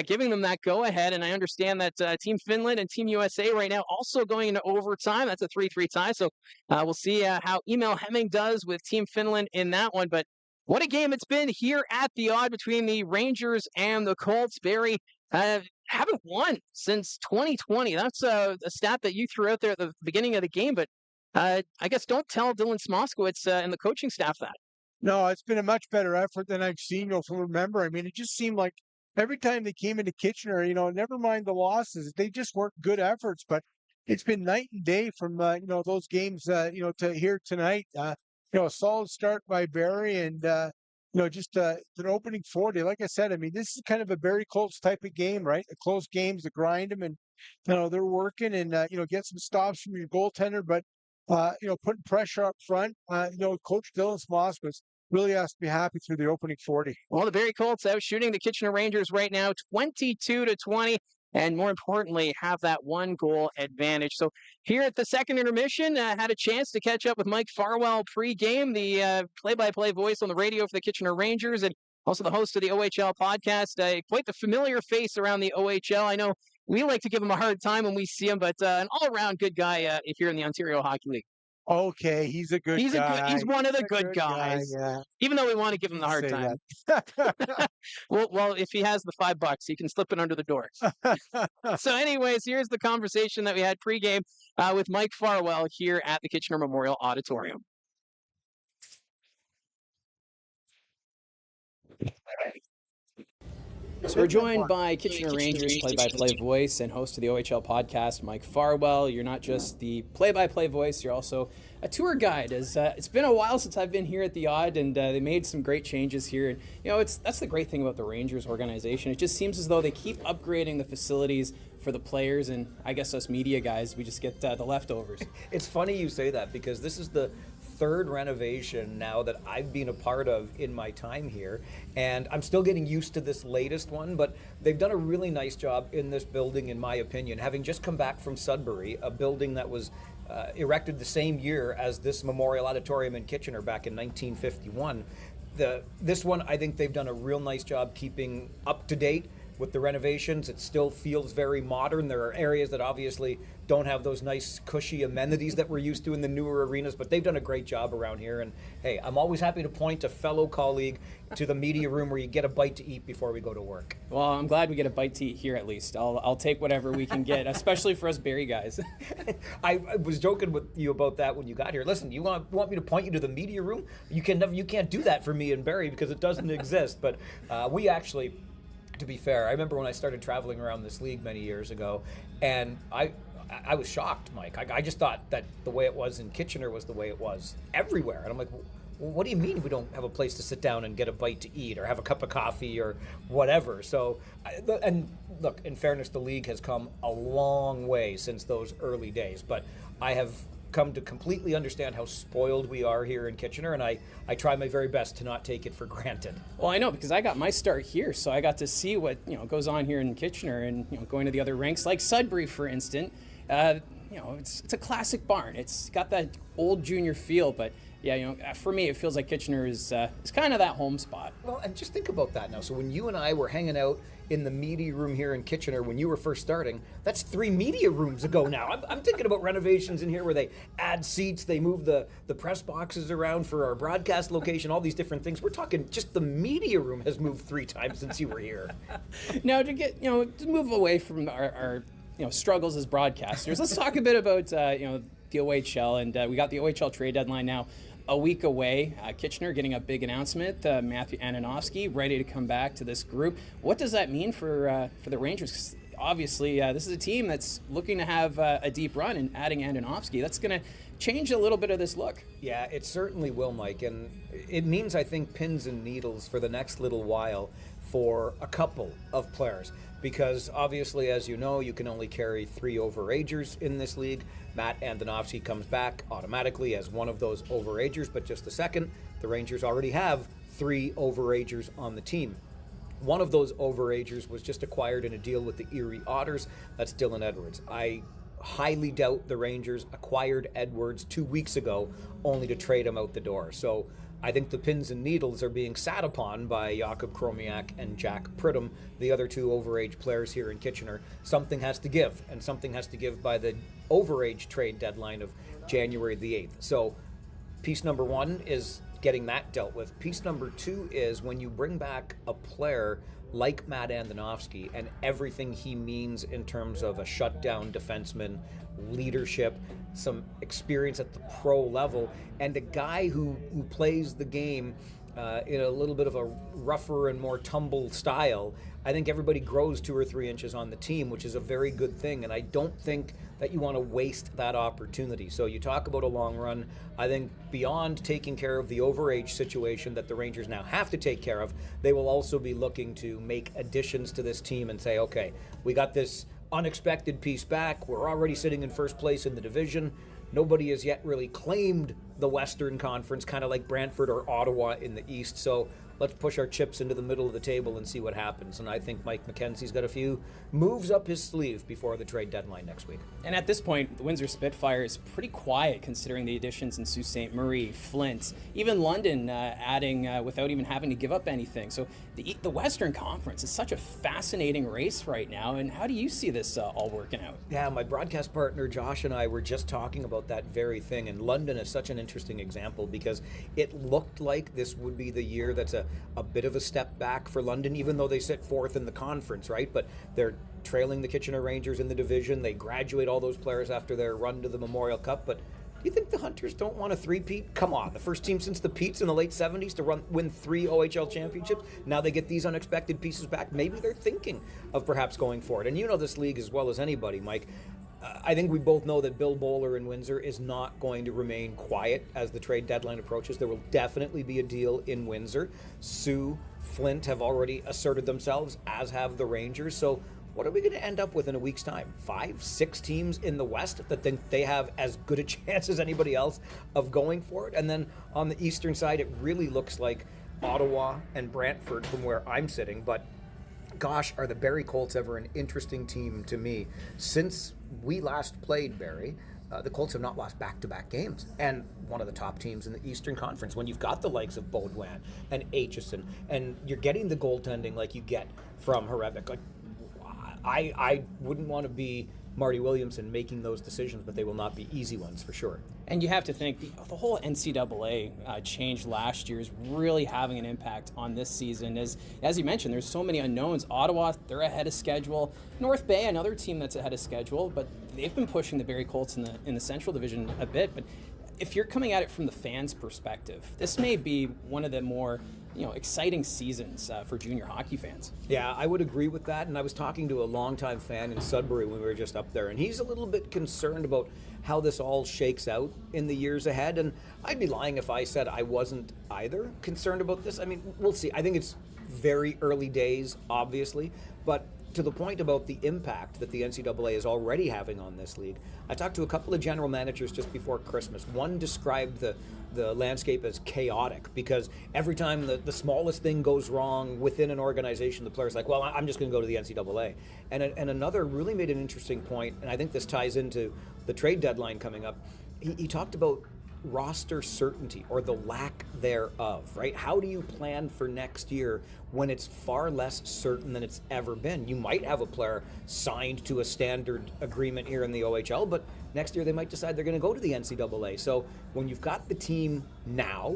S1: giving them that go-ahead. And I understand that Team Finland and Team USA right now also going into overtime. That's a 3-3 tie. So we'll see how Emil Hemming does with Team Finland in that one. But what a game it's been here at the Odd between the Rangers and the Colts. Barrie haven't won since 2020. That's a stat that you threw out there at the beginning of the game, but I guess don't tell Dylan Smoskowitz and the coaching staff that.
S2: No, it's been a much better effort than I've seen from remember. I mean, it just seemed like every time they came into Kitchener, never mind the losses, they just weren't good efforts, but it's been night and day from, those games, to here tonight. A solid start by Barrie and, just an opening 40. Like I said, I mean, this is kind of a Barrie Colts type of game, right? The close games to grind them and, they're working and, get some stops from your goaltender, but, putting pressure up front. Coach Dylan Smoskowitz really has to be happy through the opening 40.
S1: Well, the Barrie Colts out shooting the Kitchener Rangers right now, 22-20. And more importantly, have that 1-goal advantage. So here at the second intermission, had a chance to catch up with Mike Farwell pregame, the play-by-play voice on the radio for the Kitchener Rangers, and also the host of the OHL podcast. Quite the familiar face around the OHL. I know we like to give him a hard time when we see him, but an all-around good guy if you're in the Ontario Hockey League.
S2: Okay, he's a good guy.
S1: He's one of the good guys.
S2: Yeah.
S1: Even though we want to give him the hard time. Well, if he has the $5, he can slip it under the door. So anyways, here's the conversation that we had pregame with Mike Farwell here at the Kitchener Memorial Auditorium.
S4: So we're joined by Kitchener Rangers play-by-play voice and host of the OHL podcast, Mike Farwell. You're not just the play-by-play voice, you're also a tour guide. It's been a while since I've been here at the Odd, and they made some great changes here. And that's the great thing about the Rangers organization. It just seems as though they keep upgrading the facilities for the players, and I guess us media guys, we just get the leftovers.
S6: It's funny you say that because this is the third renovation now that I've been a part of in my time here, and I'm still getting used to this latest one, but they've done a really nice job in this building, in my opinion. Having just come back from Sudbury, a building that was erected the same year as this Memorial Auditorium in Kitchener back in 1951. This one, I think they've done a real nice job keeping up to date with the renovations. It still feels very modern. There are areas that obviously don't have those nice cushy amenities that we're used to in the newer arenas, but they've done a great job around here. And hey, I'm always happy to point a fellow colleague to the media room where you get a bite to eat before we go to work.
S4: Well, I'm glad we get a bite to eat here at least. I'll take whatever we can get, especially for us Barrie guys.
S6: I was joking with you about that when you got here. Listen, you want me to point you to the media room? You can't do that for me in Barrie because it doesn't exist. But we actually, to be fair, I remember when I started traveling around this league many years ago, and I was shocked, Mike. I just thought that the way it was in Kitchener was the way it was everywhere. And I'm like, well, what do you mean we don't have a place to sit down and get a bite to eat or have a cup of coffee or whatever? So, and look, in fairness, the league has come a long way since those early days, but I have come to completely understand how spoiled we are here in Kitchener, and I try my very best to not take it for granted.
S4: Well, I know, because I got my start here, so I got to see what goes on here in Kitchener, and going to the other rinks like Sudbury, for instance. It's a classic barn. It's got that old junior feel, but yeah, for me, it feels like Kitchener is kind of that home spot.
S6: Well, and just think about that now. So when you and I were hanging out in the media room here in Kitchener when you were first starting, that's 3 media rooms ago now. I'm thinking about renovations in here where they add seats, they move the press boxes around for our broadcast location, all these different things. We're talking just the media room has moved 3 times since you were here.
S4: Now, to move away from our struggles as broadcasters, let's talk a bit about the OHL, and we got the OHL trade deadline now a week away. Kitchener getting a big announcement. Matthew Antonovsky ready to come back to this group. What does that mean for the Rangers? 'Cause obviously, this is a team that's looking to have a deep run, and adding Antonovsky, that's going to change a little bit of this look.
S6: Yeah, it certainly will, Mike, and it means, I think, pins and needles for the next little while for a couple of players. Because obviously, as you know, you can only carry 3 overagers in this league. Matt Antonovsky comes back automatically as one of those overagers, but just a second, the Rangers already have 3 overagers on the team. One of those overagers was just acquired in a deal with the Erie Otters. That's Dylan Edwards. I highly doubt the Rangers acquired Edwards 2 weeks ago only to trade him out the door. So I think the pins and needles are being sat upon by Jakob Kromiak and Jack Pridham, the other 2 overage players here in Kitchener. Something has to give, and something has to give by the overage trade deadline of January the 8th. So piece number 1 is getting that dealt with. Piece number 2 is when you bring back a player like Matt Antonovsky and everything he means in terms of a shutdown defenseman, leadership, some experience at the pro level, and a guy who plays the game in a little bit of a rougher and more tumble style. I think everybody grows 2 or 3 inches on the team, which is a very good thing, and I don't think that you want to waste that opportunity. So you talk about a long run. I think beyond taking care of the overage situation that the Rangers now have to take care of, they will also be looking to make additions to this team and say, okay, we got this unexpected piece back. We're already sitting in first place in the division. Nobody has yet really claimed the Western Conference, kind of like Brantford or Ottawa in the East. So let's push our chips into the middle of the table and see what happens. And I think Mike McKenzie's got a few moves up his sleeve before the trade deadline next week.
S4: And at this point, the Windsor Spitfire is pretty quiet considering the additions in Sault Ste. Marie, Flint, even London adding without even having to give up anything. So the Western Conference is such a fascinating race right now. And how do you see this all working out?
S6: Yeah, my broadcast partner Josh and I were just talking about that very thing. And London is such an interesting example because it looked like this would be the year that's a bit of a step back for London, even though they sit 4th in the conference, right? But they're trailing the Kitchener Rangers in the division. They graduate all those players after their run to the Memorial Cup. But do you think the Hunters don't want a 3-peat? Come on, the first team since the Peats in the late 70s to win 3 OHL championships. Now they get these unexpected pieces back. Maybe they're thinking of perhaps going for it. And you know this league as well as anybody, Mike. I think we both know that Bill Bowler in Windsor is not going to remain quiet as the trade deadline approaches. There will definitely be a deal in Windsor. Sioux, Flint have already asserted themselves, as have the Rangers. So what are we going to end up with in a week's time? 5, 6 teams in the West that think they have as good a chance as anybody else of going for it? And then on the Eastern side, it really looks like Ottawa and Brantford from where I'm sitting. But gosh, are the Barrie Colts ever an interesting team to me? Since we last played Barrie, the Colts have not lost back-to-back games, and one of the top teams in the Eastern Conference. When you've got the likes of Baudouin and Aitchison, and you're getting the goaltending like you get from Horevic, like I wouldn't want to be Marty Williamson making those decisions, but they will not be easy ones for sure.
S4: And you have to think the whole NCAA change last year is really having an impact on this season. As you mentioned, there's so many unknowns. Ottawa, they're ahead of schedule. North Bay, another team that's ahead of schedule, but they've been pushing the Barrie Colts in the Central Division a bit. But if you're coming at it from the fans' perspective, this may be one of the more exciting seasons for junior hockey fans.
S6: Yeah, I would agree with that. And I was talking to a longtime fan in Sudbury when we were just up there, and he's a little bit concerned about how this all shakes out in the years ahead. And I'd be lying if I said I wasn't either concerned about this. I mean, we'll see. I think it's very early days, obviously, but to the point about the impact that the NCAA is already having on this league, I talked to a couple of general managers just before Christmas. One described the landscape as chaotic because every time the smallest thing goes wrong within an organization, the player's like, well, I'm just going to go to the NCAA. And another really made an interesting point, and I think this ties into the trade deadline coming up. He talked about roster certainty or the lack thereof, right? How do you plan for next year when it's far less certain than it's ever been? You might have a player signed to a standard agreement here in the OHL, but next year they might decide they're going to go to the NCAA. So when you've got the team now,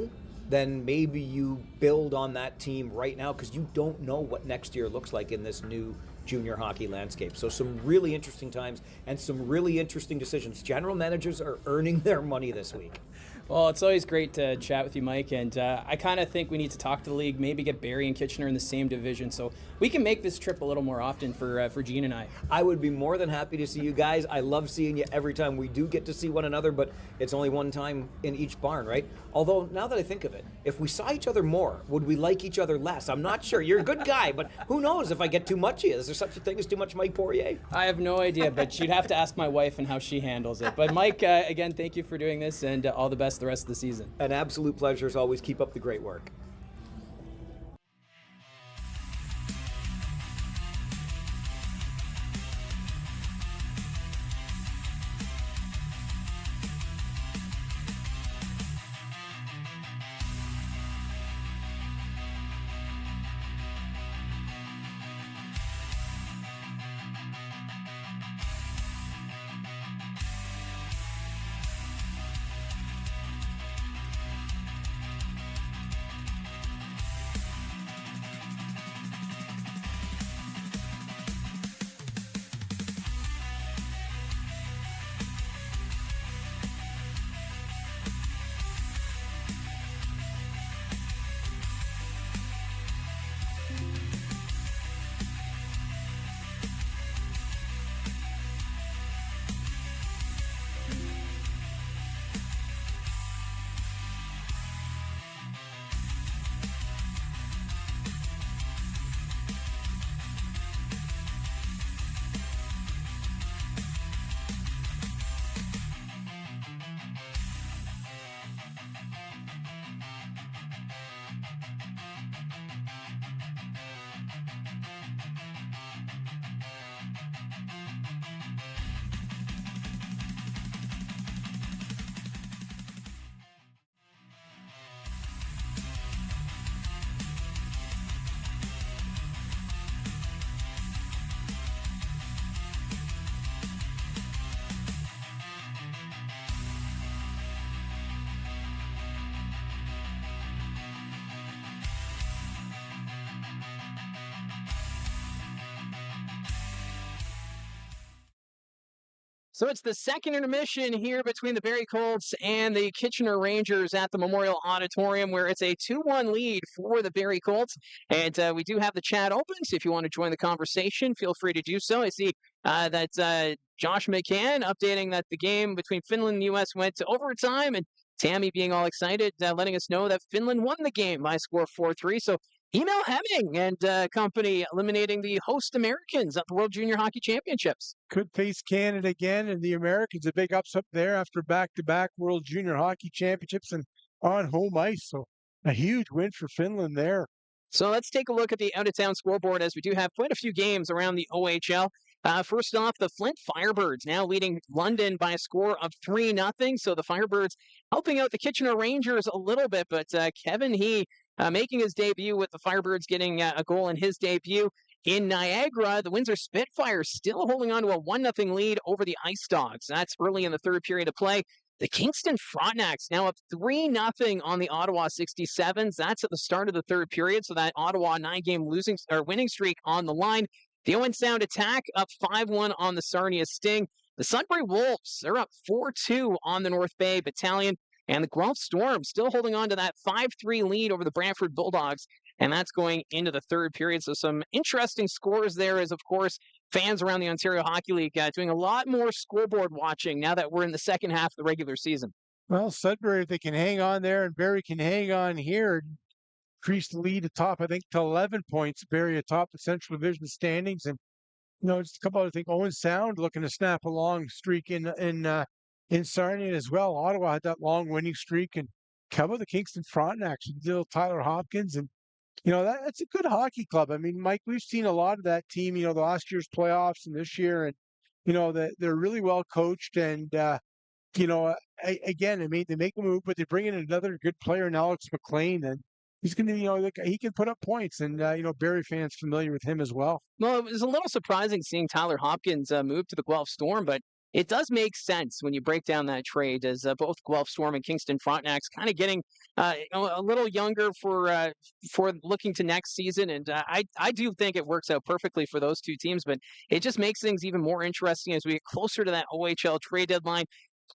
S6: then maybe you build on that team right now because you don't know what next year looks like in this new junior hockey landscape. So some really interesting times and some really interesting decisions. General managers are earning their money this week.
S4: Well, it's always great to chat with you, Mike, and I kind of think we need to talk to the league, maybe get Barrie and Kitchener in the same division so we can make this trip a little more often for Gene and I.
S6: I would be more than happy to see you guys. I love seeing you every time we do get to see one another, but it's only one time in each barn, right? Although, now that I think of it, if we saw each other more, would we like each other less? I'm not sure. You're a good guy, but who knows if I get too much of you? Is there such a thing as too much Mike Poirier?
S4: I have no idea, but you'd have to ask my wife and how she handles it. But Mike, again, thank you for doing this, and all the best the rest of the season.
S6: An absolute pleasure as always. Keep up the great work.
S1: So it's the second intermission here between the Barrie Colts and the Kitchener Rangers at the Memorial Auditorium, where it's a 2-1 lead for the Barrie Colts. And we do have the chat open, so if you want to join the conversation, feel free to do so. I see that Josh McCann updating that the game between Finland and the U.S. went to overtime, and Tammy being all excited, letting us know that Finland won the game by a score of 4-3. So Emil Hemming and company eliminating the host Americans at the World Junior Hockey Championships.
S2: Could face Canada again, and the Americans a big upset there after back-to-back World Junior Hockey Championships and on home ice. So a huge win for Finland there.
S1: So let's take a look at the out-of-town scoreboard as we do have quite a few games around the OHL. First off, the Flint Firebirds now leading London by a score of 3-0. So the Firebirds helping out the Kitchener Rangers a little bit, but Kevin He making his debut with the Firebirds, getting a goal in his debut. In Niagara, the Windsor Spitfires still holding on to a 1-0 lead over the Ice Dogs. That's early in the third period of play. The Kingston Frontenacs now up 3-0 on the Ottawa 67s. That's at the start of the third period, so that Ottawa 9-game winning streak on the line. The Owen Sound Attack up 5-1 on the Sarnia Sting. The Sudbury Wolves, they're up 4-2 on the North Bay Battalion. And the Guelph Storm still holding on to that 5-3 lead over the Brantford Bulldogs. And that's going into the third period. So some interesting scores there as, of course, fans around the Ontario Hockey League doing a lot more scoreboard watching now that we're in the second half of the regular season.
S2: Well, Sudbury, if they can hang on there and Barrie can hang on here, increase the lead atop, I think, to 11 points. Barrie atop the Central Division standings. And, just a couple other things. Owen Sound looking to snap a long streak in Sarnia as well. Ottawa had that long winning streak. And how about the Kingston Frontenacs with little Tyler Hopkins? And, that's a good hockey club. I mean, Mike, we've seen a lot of that team, the last year's playoffs and this year. And, they're really well coached. And, again, I mean, they make a move, but they bring in another good player in Alex McLean. And he's going to, he can put up points. And, Barrie fans familiar with him as well.
S1: Well, it was a little surprising seeing Tyler Hopkins move to the Guelph Storm, but it does make sense when you break down that trade, as both Guelph Storm and Kingston Frontenacs kind of getting a little younger for looking to next season. And I do think it works out perfectly for those two teams, but it just makes things even more interesting as we get closer to that OHL trade deadline.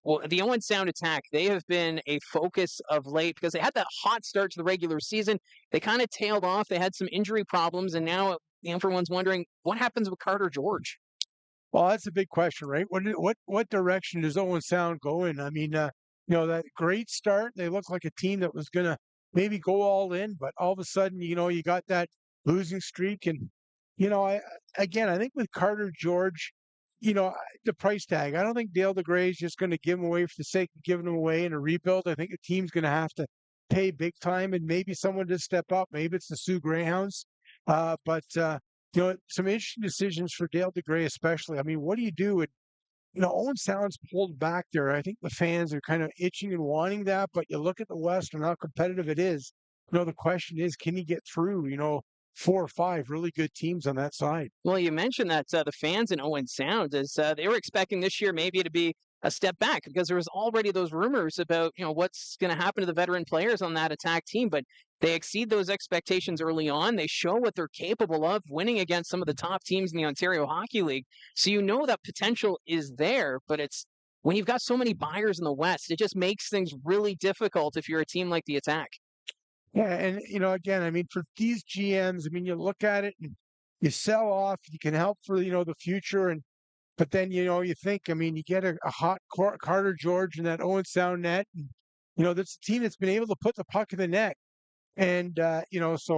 S1: Well, the Owen Sound Attack, they have been a focus of late because they had that hot start to the regular season. They kind of tailed off. They had some injury problems, and now everyone's wondering what happens with Carter George.
S2: Well, that's a big question, right? What direction does Owen Sound go in? I mean, that great start, they looked like a team that was going to maybe go all in, but all of a sudden, you got that losing streak. And, I think with Carter George, the price tag, I don't think Dale DeGray is just going to give him away for the sake of giving him away in a rebuild. I think the team's going to have to pay big time and maybe someone to step up. Maybe it's the Sioux Greyhounds. Some interesting decisions for Dale DeGray, especially. I mean, what do you do? Owen Sound's pulled back there. I think the fans are kind of itching and wanting that, but you look at the West and how competitive it is. The question is, can he get through, 4 or 5 really good teams on that side?
S1: Well, you mentioned that the fans in Owen Sound, is they were expecting this year maybe to be a step back because there was already those rumors about, what's going to happen to the veteran players on that attack team, but they exceed those expectations early on. They show what they're capable of, winning against some of the top teams in the Ontario Hockey League. So that potential is there, but it's when you've got so many buyers in the West, it just makes things really difficult if you're a team like the Attack.
S2: Yeah, and again, I mean, for these GMs, I mean, you look at it and you sell off, you can help for the future, but then you think, I mean, you get a hot Carter George in that Owen Sound net, and that's a team that's been able to put the puck in the net. And it's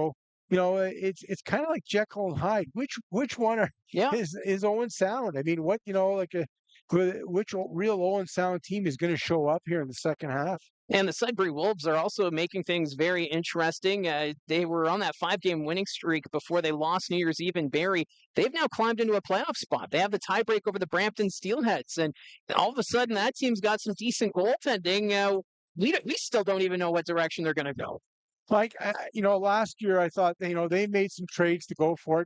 S2: kind of like Jekyll and Hyde. Which one is Owen Sound? I mean, which real Owen Sound team is going to show up here in the second half?
S1: And the Sudbury Wolves are also making things very interesting. They were on that 5-game winning streak before they lost New Year's Eve in Barrie. They've now climbed into a playoff spot. They have the tiebreak over the Brampton Steelheads, and all of a sudden that team's got some decent goaltending. We still don't even know what direction they're going to go.
S2: Like, last year I thought, they made some trades to go for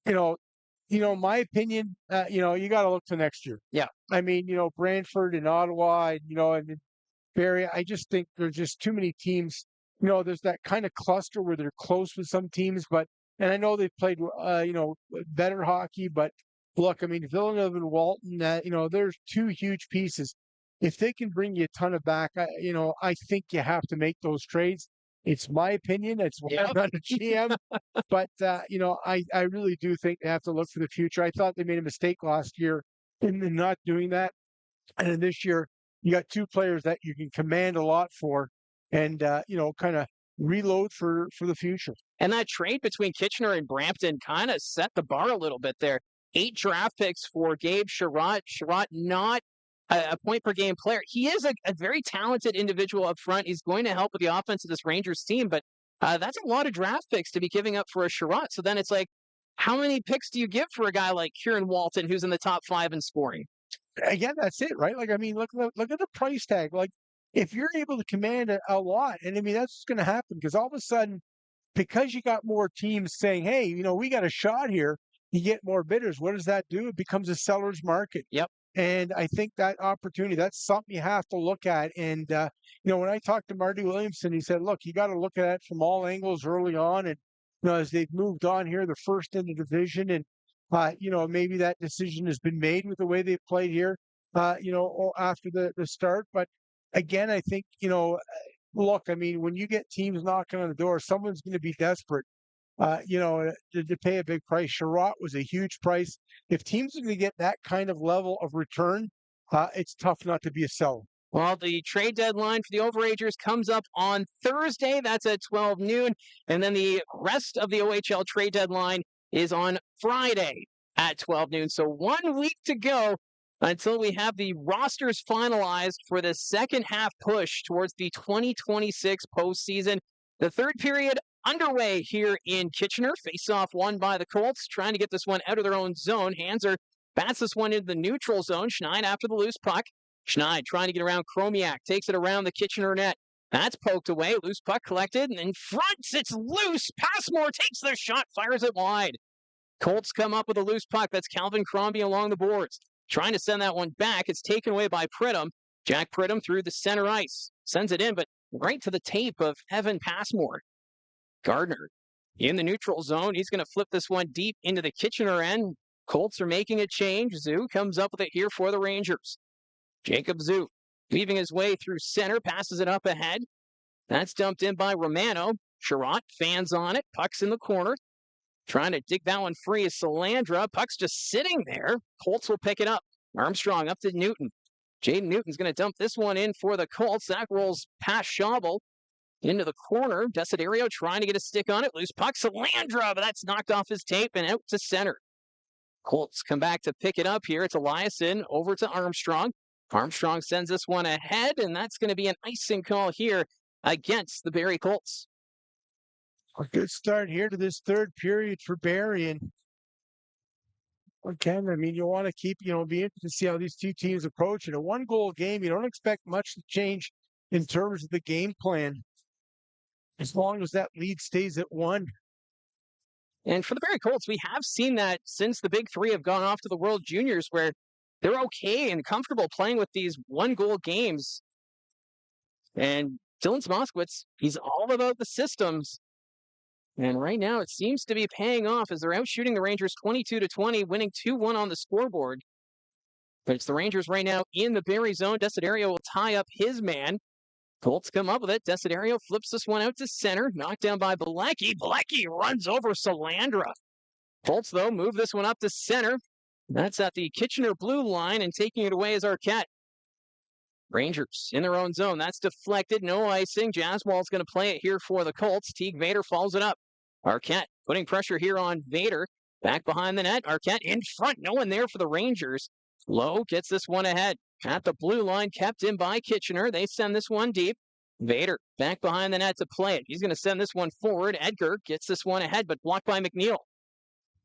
S2: it. My opinion, you got to look to next year.
S1: Yeah.
S2: I mean, Brantford and Ottawa, and Barrie, I just think there's just too many teams. There's that kind of cluster where they're close with some teams, and I know they've played, better hockey, but look, I mean, Villeneuve and Walton, there's 2 huge pieces. If they can bring you a ton of back, I think you have to make those trades. It's my opinion. It's why I'm not a GM. But, I really do think they have to look for the future. I thought they made a mistake last year in not doing that. And then this year, you got 2 players that you can command a lot for and, kind of reload for the future.
S1: And that trade between Kitchener and Brampton kind of set the bar a little bit there. 8 draft picks for Gabe Sherratt. Sherratt not a point per game player. He is a very talented individual up front. He's going to help with the offense of this Rangers team, but that's a lot of draft picks to be giving up for a Sherratt. So then it's like, how many picks do you give for a guy like Kieran Walton, who's in the top 5 in scoring?
S2: Again, that's it, right? Like, I mean, look at the price tag. Like, if you're able to command a lot, and I mean, that's going to happen because all of a sudden, because you got more teams saying, hey, we got a shot here, you get more bidders. What does that do? It becomes a seller's market.
S1: Yep.
S2: And I think that opportunity, that's something you have to look at. And, when I talked to Marty Williamson, he said, look, you got to look at it from all angles early on. And, as they've moved on here, the first in the division, and, maybe that decision has been made with the way they've played here, after the start. But again, I think, look, I mean, when you get teams knocking on the door, someone's going to be desperate, to pay a big price. Sherratt was a huge price. If teams are going to get that kind of level of return, it's tough not to be a seller.
S1: Well, the trade deadline for the Overagers comes up on Thursday. That's at 12 noon. And then the rest of the OHL trade deadline is on Friday at 12 noon. So 1 week to go until we have the rosters finalized for the second half push towards the 2026 postseason. The third period underway here in Kitchener. Face-off won by the Colts, trying to get this one out of their own zone. Hanser bats this one into the neutral zone. Schneid after the loose puck. Schneid trying to get around Chromiak, takes it around the Kitchener net. That's poked away. Loose puck collected, and in front, it's loose. Passmore takes the shot, fires it wide. Colts come up with a loose puck. That's Calvin Crombie along the boards. Trying to send that one back. It's taken away by Pridham. Jack Pridham through the center ice. Sends it in, but right to the tape of Evan Passmore. Gardner in the neutral zone. He's going to flip this one deep into the Kitchener end. Colts are making a change. Zoo comes up with it here for the Rangers. Jacob Zoo weaving his way through center, passes it up ahead. That's dumped in by Romano. Sherratt fans on it. Puck's in the corner. Trying to dig that one free is Salandra. Puck's just sitting there. Colts will pick it up. Armstrong up to Newton. Jaden Newton's going to dump this one in for the Colts. That rolls past Schauble into the corner. Desiderio trying to get a stick on it. Loose puck. Salandra, but that's knocked off his tape and out to center. Colts come back to pick it up here. It's Eliasson over to Armstrong. Armstrong sends this one ahead, and that's going to be an icing call here against the Barrie Colts.
S2: A good start here to this third period for Barrie. And again, I mean, you want to keep, be interested to see how these two teams approach it. A 1-goal game, you don't expect much to change in terms of the game plan, as long as that lead stays at 1.
S1: And for the Barrie Colts, we have seen that since the big three have gone off to the World Juniors, where they're okay and comfortable playing with these 1-goal games. And Dylan Smoskowitz, he's all about the systems. And right now, it seems to be paying off as they're out shooting the Rangers 22-20, winning 2-1 on the scoreboard. But it's the Rangers right now in the Barrie zone. Desiderio will tie up his man. Colts come up with it. Desiderio flips this one out to center. Knocked down by Bilecki. Bilecki runs over Salandra. Colts, though, move this one up to center. That's at the Kitchener blue line, and taking it away is Arquette. Rangers in their own zone. That's deflected. No icing. Jaswal's going to play it here for the Colts. Teague Vader follows it up. Arquette putting pressure here on Vader. Back behind the net. Arquette in front. No one there for the Rangers. Lowe gets this one ahead. At the blue line, kept in by Kitchener. They send this one deep. Vader back behind the net to play it. He's going to send this one forward. Edgar gets this one ahead, but blocked by McNeil.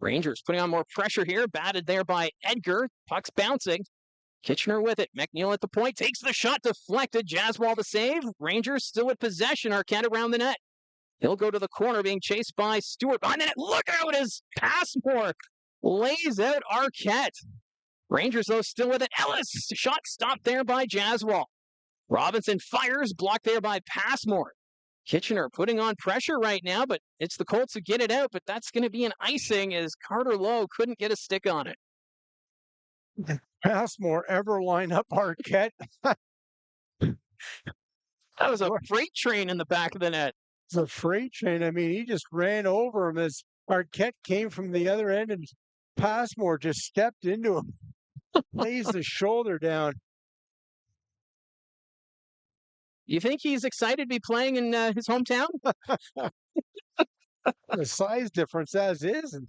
S1: Rangers putting on more pressure here. Batted there by Edgar. Puck's bouncing. Kitchener with it. McNeil at the point. Takes the shot. Deflected. Jaswal to save. Rangers still with possession. Arquette around the net. He'll go to the corner, being chased by Stewart. Behind the net. Look out as Passmore lays out Arquette. Rangers, though, still with it. Ellis. Shot stopped there by Jaswal. Robinson fires. Blocked there by Passmore. Kitchener putting on pressure right now, but it's the Colts who get it out, but that's going to be an icing as Carter Lowe couldn't get a stick on it.
S2: Passmore ever line up Arquette?
S1: That was a freight train in the back of the net.
S2: It's a freight train. I mean, he just ran over him as Arquette came from the other end, and Passmore just stepped into him, lays the shoulder down.
S1: You think he's excited to be playing in his hometown?
S2: The size difference as is. And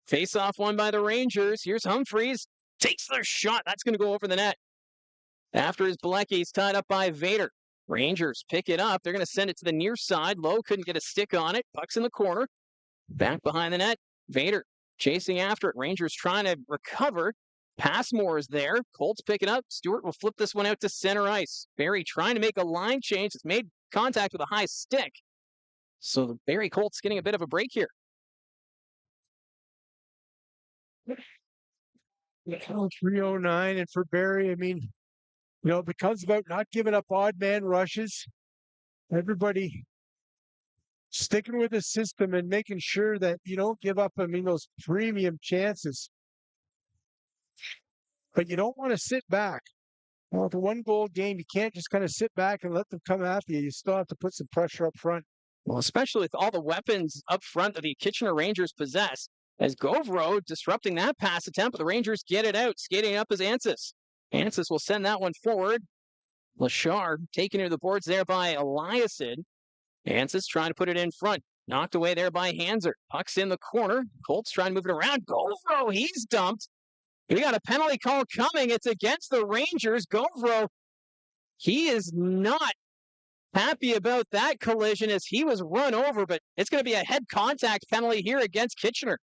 S1: Face-off won by the Rangers. Here's Humphreys. Takes their shot. That's going to go over the net. After his Bilecki, he's tied up by Vader. Rangers pick it up. They're going to send it to the near side. Lowe couldn't get a stick on it. Puck's in the corner. Back behind the net. Vader chasing after it. Rangers trying to recover. Passmore is there. Colts pick it up. Stewart will flip this one out to center ice. Barrie trying to make a line change. It's made contact with a high stick. So the Barrie Colts getting a bit of a break here.
S2: Count 309, and for Barrie, I mean, it becomes about not giving up odd man rushes. Everybody sticking with the system and making sure that you don't give up, those premium chances. But you don't want to sit back. With a one-goal game, you can't just kind of sit back and let them come after you. You still have to put some pressure up front.
S1: Well, especially with all the weapons up front that the Kitchener Rangers possess. As Govro disrupting that pass attempt, but the Rangers get it out. Skating up is Ansis. Ansis will send that one forward. Lachar taken to the boards there by Eliason. Ansis trying to put it in front. Knocked away there by Hanser. Puck's in the corner. Colts trying to move it around. Govro, he's dumped. We got a penalty call coming. It's against the Rangers. Govro, he is not happy about that collision as he was run over, but it's going to be a head contact penalty here against Kitchener.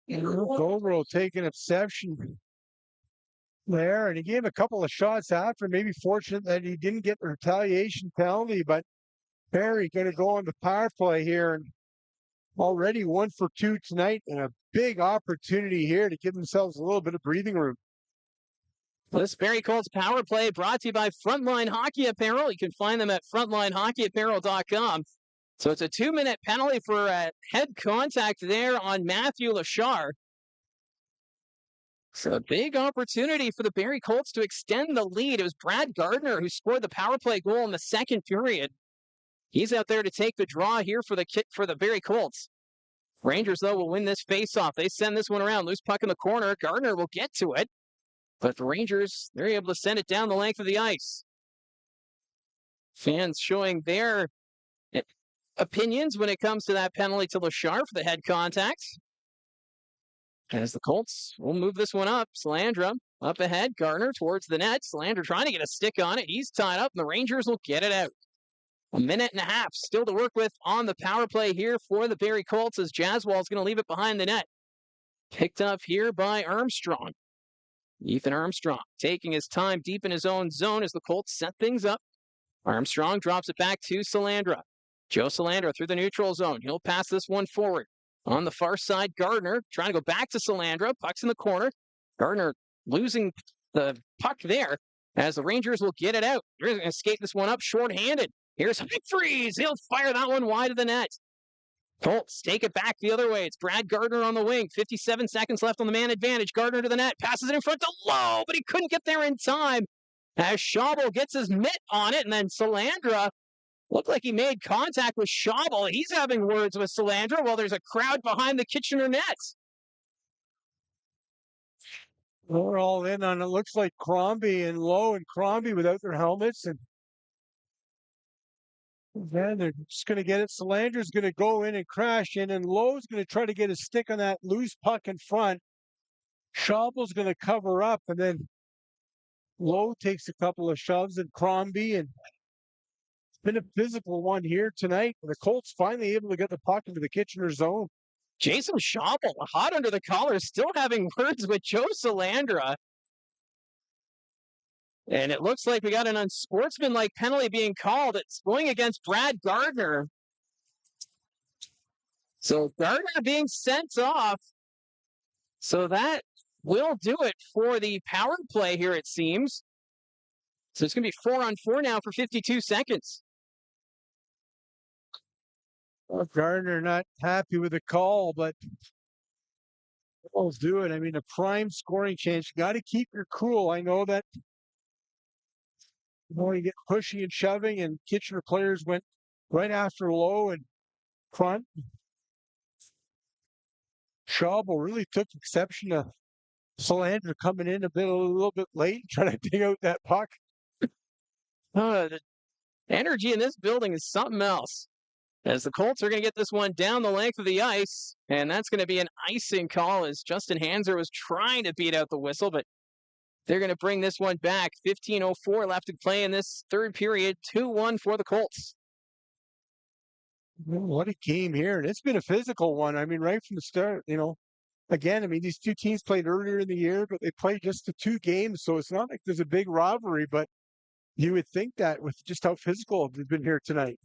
S2: Govro taking exception there, and he gave a couple of shots after. Maybe fortunate that he didn't get the retaliation penalty, but Barrie going to go on the power play here, and already 1 for 2 tonight, and a big opportunity here to give themselves a little bit of breathing room.
S1: This Barrie Colts power play brought to you by Frontline Hockey Apparel. You can find them at frontlinehockeyapparel.com. So it's a 2-minute penalty for a head contact there on Matthew Lachar. So a big opportunity for the Barrie Colts to extend the lead. It was Brad Gardner who scored the power play goal in the second period. He's out there to take the draw here for the Barrie Colts. Rangers, though, will win this faceoff. They send this one around. Loose puck in the corner. Gardner will get to it. But the Rangers, they're able to send it down the length of the ice. Fans showing their opinions when it comes to that penalty to Lachar for the head contact. As the Colts will move this one up. Salandra up ahead. Gardner towards the net. Salandra trying to get a stick on it. He's tied up, and the Rangers will get it out. 1.5 minutes still to work with on the power play here for the Barrie Colts as Jaswal's going to leave it behind the net. Picked up here by Armstrong. Ethan Armstrong taking his time deep in his own zone as the Colts set things up. Armstrong drops it back to Salandra. Joe Salandra through the neutral zone. He'll pass this one forward. On the far side, Gardner trying to go back to Salandra. Puck's in the corner. Gardner losing the puck there as the Rangers will get it out. They're going to skate this one up shorthanded. Here's Humphreys. He'll fire that one wide of the net. Colts take it back the other way. It's Brad Gardner on the wing. 57 seconds left on the man advantage. Gardner to the net. Passes it in front to Lowe, but he couldn't get there in time. As Schabel gets his mitt on it, and then Salandra looked like he made contact with Schabel. He's having words with Salandra while there's a crowd behind the Kitchener nets.
S2: We're all in on it. Looks like Crombie and Lowe and Crombie without their helmets, and then they're just going to get it. Salandra's going to go in and crash in, and Lowe's going to try to get a stick on that loose puck in front. Schabel's going to cover up, and then Lowe takes a couple of shoves at Crombie, and it's been a physical one here tonight. The Colts finally able to get the puck into the Kitchener zone.
S1: Jason Schabel, hot under the collar, still having words with Joe Salandra. And it looks like we got an unsportsmanlike penalty being called. It's going against Brad Gardner. So Gardner being sent off. So that will do it for the power play here, it seems. So it's going to be 4-on-4 now for 52 seconds.
S2: Well, Gardner not happy with the call, but Colts do it. I mean, a prime scoring chance. You got to keep your cool. I know that you get pushing and shoving, and Kitchener players went right after Lowe and front. Schabel really took exception to Solandra coming in a little bit late, trying to dig out that puck.
S1: The energy in this building is something else. As the Colts are going to get this one down the length of the ice, and that's going to be an icing call as Justin Hanser was trying to beat out the whistle, but they're going to bring this one back. 15:04 left to play in this third period. 2-1 for the Colts.
S2: What a game here. And it's been a physical one. I mean, right from the start, again, I mean, these two teams played earlier in the year, but they played just the 2 games. So it's not like there's a big rivalry, but you would think that with just how physical they've been here tonight.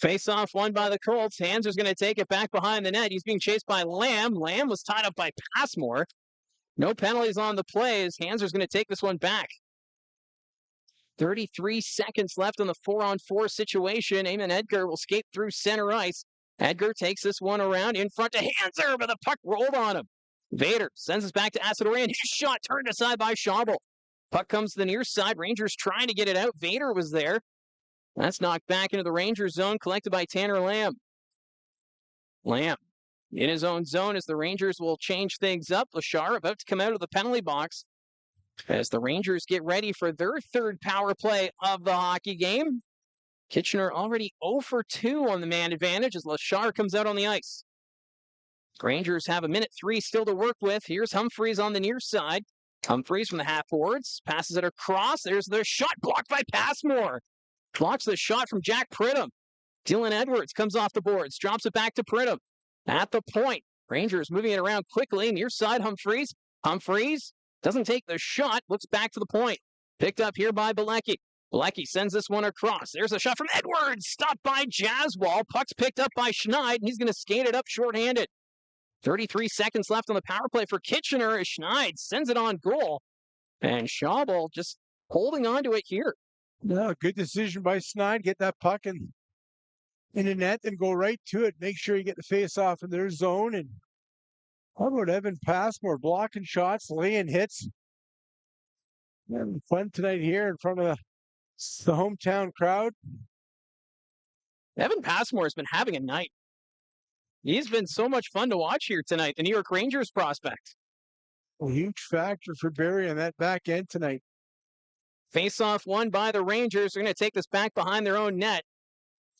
S1: Face-off won by the Colts. Hanser's going to take it back behind the net. He's being chased by Lamb. Lamb was tied up by Passmore. No penalties on the plays. Hanser's going to take this one back. 33 seconds left on the 4-on-4 situation. Eamon Edgar will skate through center ice. Edgar takes this one around in front to Hanser, but the puck rolled on him. Vader sends us back to Asadorian. His shot turned aside by Schaubel. Puck comes to the near side. Rangers trying to get it out. Vader was there. That's knocked back into the Rangers zone, collected by Tanner Lamb. Lamb in his own zone as the Rangers will change things up. Lachar about to come out of the penalty box as the Rangers get ready for their third power play of the hockey game. Kitchener already 0 for 2 on the man advantage as Lachar comes out on the ice. Rangers have 1:03 still to work with. Here's Humphreys on the near side. Humphreys from the half boards, passes it across. There's the shot blocked by Passmore. Blocks the shot from Jack Pridham. Dylan Edwards comes off the boards, drops it back to Pridham. At the point, Rangers moving it around quickly. Near side, Humphreys. Humphreys doesn't take the shot, looks back to the point. Picked up here by Bilecki. Bilecki sends this one across. There's a shot from Edwards, stopped by Jaswal. Puck's picked up by Schneid, and he's going to skate it up shorthanded. 33 seconds left on the power play for Kitchener as Schneid sends it on goal. And Schaubel just holding on to it here.
S2: No, good decision by Schneid. Get that puck in the net and go right to it. Make sure you get the face off in their zone. And how about Evan Passmore blocking shots, laying hits? Having fun tonight here in front of the hometown crowd.
S1: Evan Passmore has been having a night. He's been so much fun to watch here tonight, the New York Rangers prospect.
S2: A huge factor for Barrie on that back end tonight.
S1: Face-off won by the Rangers. They're going to take this back behind their own net.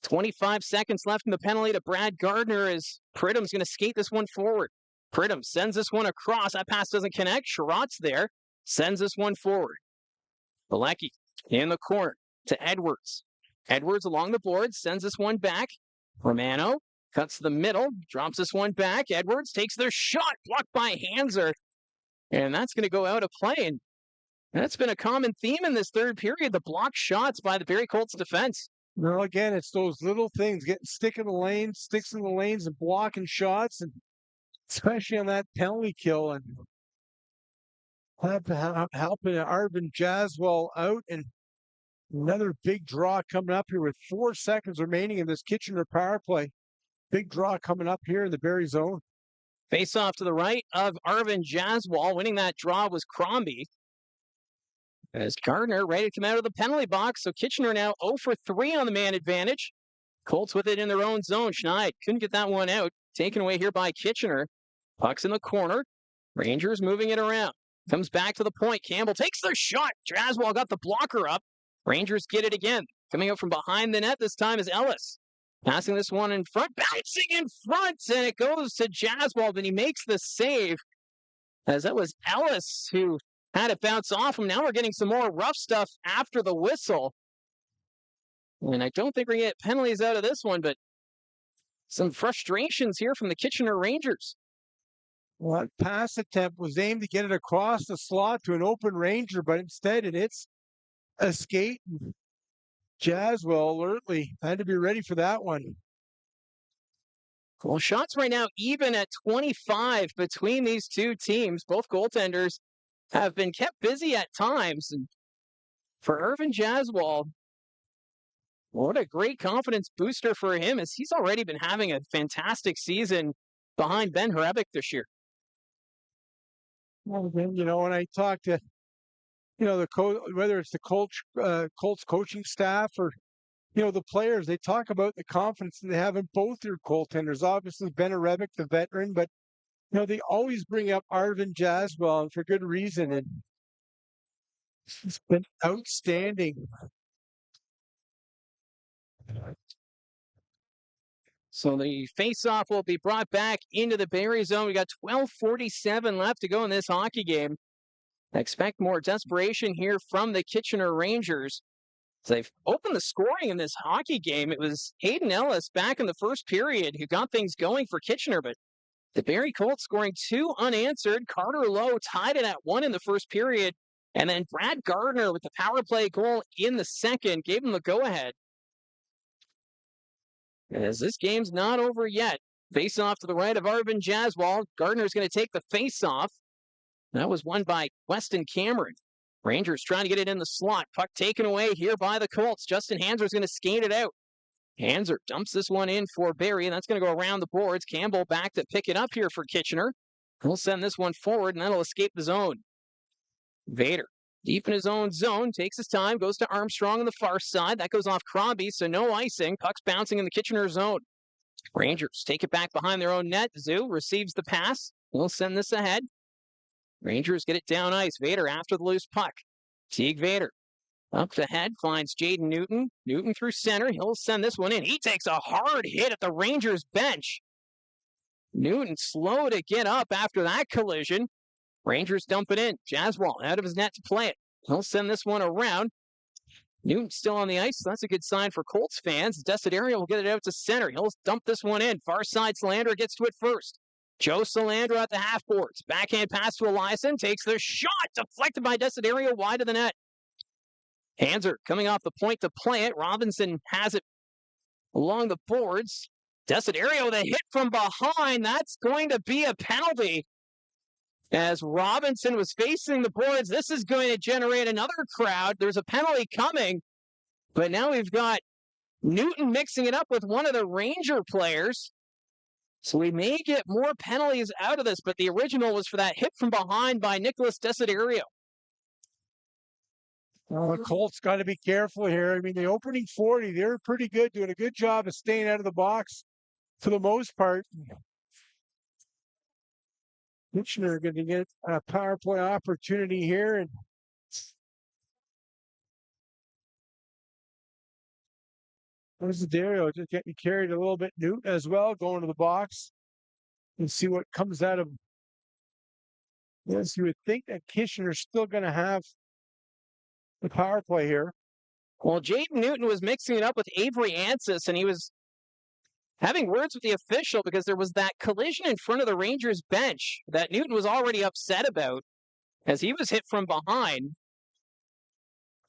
S1: 25 seconds left in the penalty to Brad Gardner as Pridham's going to skate this one forward. Pridham sends this one across. That pass doesn't connect. Sherratt's there. Sends this one forward. Bilecki in the corner to Edwards. Edwards along the board sends this one back. Romano cuts to the middle, drops this one back. Edwards takes their shot, blocked by Hanser. And that's going to go out of play. And that's been a common theme in this third period, the blocked shots by the Barrie Colts defense.
S2: Well, again, it's those little things, sticks in the lanes and blocking shots, and especially on that penalty kill, and helping Arvin Jaswal out. And another big draw coming up here with 4 seconds remaining in this Kitchener power play. Big draw coming up here in the Barrie zone.
S1: Face off to the right of Arvin Jaswal. Winning that draw was Crombie. As Gardner ready to come out of the penalty box. So Kitchener now 0 for 3 on the man advantage. Colts with it in their own zone. Schneid couldn't get that one out. Taken away here by Kitchener. Puck's in the corner. Rangers moving it around. Comes back to the point. Campbell takes the shot. Jaswal got the blocker up. Rangers get it again. Coming out from behind the net this time is Ellis. Passing this one in front. Bouncing in front. And it goes to Jaswal. But he makes the save. As that was Ellis who had it bounce off him. Now we're getting some more rough stuff after the whistle. And I don't think we're going to get penalties out of this one, but some frustrations here from the Kitchener Rangers.
S2: Well, that pass attempt was aimed to get it across the slot to an open Ranger, but instead it hits a skate. Jaswal alertly had to be ready for that one.
S1: Well, shots right now even at 25 between these two teams. Both goaltenders have been kept busy at times. And for Arvin Jaswal, what a great confidence booster for him, as he's already been having a fantastic season behind Ben Hrebeck this year.
S2: Well, then, when I talk to, whether it's the Colts coaching staff or, the players, they talk about the confidence that they have in both their goaltenders. Obviously, Ben Hrebeck, the veteran, but They always bring up Arvin Jaswell, and for good reason, and it's been outstanding.
S1: So the faceoff will be brought back into the Barrie zone. We got 12:47 left to go in this hockey game. Expect more desperation here from the Kitchener Rangers. So they've opened the scoring in this hockey game. It was Hayden Ellis back in the first period who got things going for Kitchener, but the Barrie Colts scoring 2 unanswered. Carter Lowe tied it at 1 in the first period, and then Brad Gardner with the power play goal in the second gave him the go-ahead. As this game's not over yet. Face off to the right of Arvin Jaswal. Gardner's going to take the face off. That was won by Weston Cameron. Rangers trying to get it in the slot. Puck taken away here by the Colts. Justin Hanser's going to skate it out. Hanser dumps this one in for Barrie, and that's going to go around the boards. Campbell back to pick it up here for Kitchener. He'll send this one forward, and that'll escape the zone. Vader, deep in his own zone, takes his time, goes to Armstrong on the far side. That goes off Crombie, so no icing. Puck's bouncing in the Kitchener zone. Rangers take it back behind their own net. Zoo receives the pass. He'll send this ahead. Rangers get it down ice. Vader after the loose puck. Teague Vader up the head, finds Jaden Newton. Newton through center. He'll send this one in. He takes a hard hit at the Rangers bench. Newton slow to get up after that collision. Rangers dump it in. Jaswal out of his net to play it. He'll send this one around. Newton still on the ice. So that's a good sign for Colts fans. Desiderio will get it out to center. He'll dump this one in. Far side, Salandra gets to it first. Joe Salandra at the half boards. Backhand pass to Eliason. Takes the shot. Deflected by Desiderio wide of the net. Hanser coming off the point to play it. Robinson has it along the boards. Desiderio with a hit from behind. That's going to be a penalty. As Robinson was facing the boards, this is going to generate another crowd. There's a penalty coming, but now we've got Newton mixing it up with one of the Ranger players. So we may get more penalties out of this, but the original was for that hit from behind by Nicholas Desiderio.
S2: Well, the Colts got to be careful here. I mean, the opening 40, they were pretty good, doing a good job of staying out of the box for the most part. Kitchener going to get a power play opportunity here, and there's Dario just getting carried a little bit. Newt as well, going to the box and see what comes out of. Yes, you would think that Kitchener's still going to have the power play here.
S1: Well, Jaden Newton was mixing it up with Avery Ansis, and he was having words with the official because there was that collision in front of the Rangers bench that Newton was already upset about as he was hit from behind.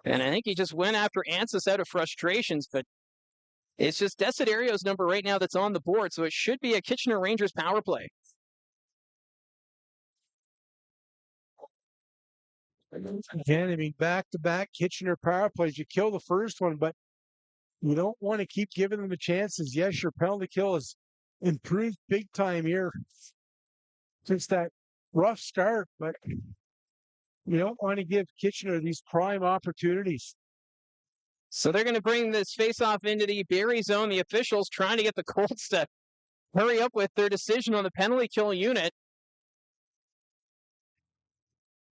S1: And I think he just went after Ansis out of frustrations, but it's just Desiderio's number right now that's on the board, so it should be a Kitchener Rangers power play.
S2: Again, I mean, back-to-back Kitchener power plays. You kill the first one, but you don't want to keep giving them the chances. Yes, your penalty kill has improved big time here since that rough start, but you don't want to give Kitchener these prime opportunities.
S1: So they're going to bring this face-off into the Barrie zone. The officials trying to get the Colts to hurry up with their decision on the penalty kill unit.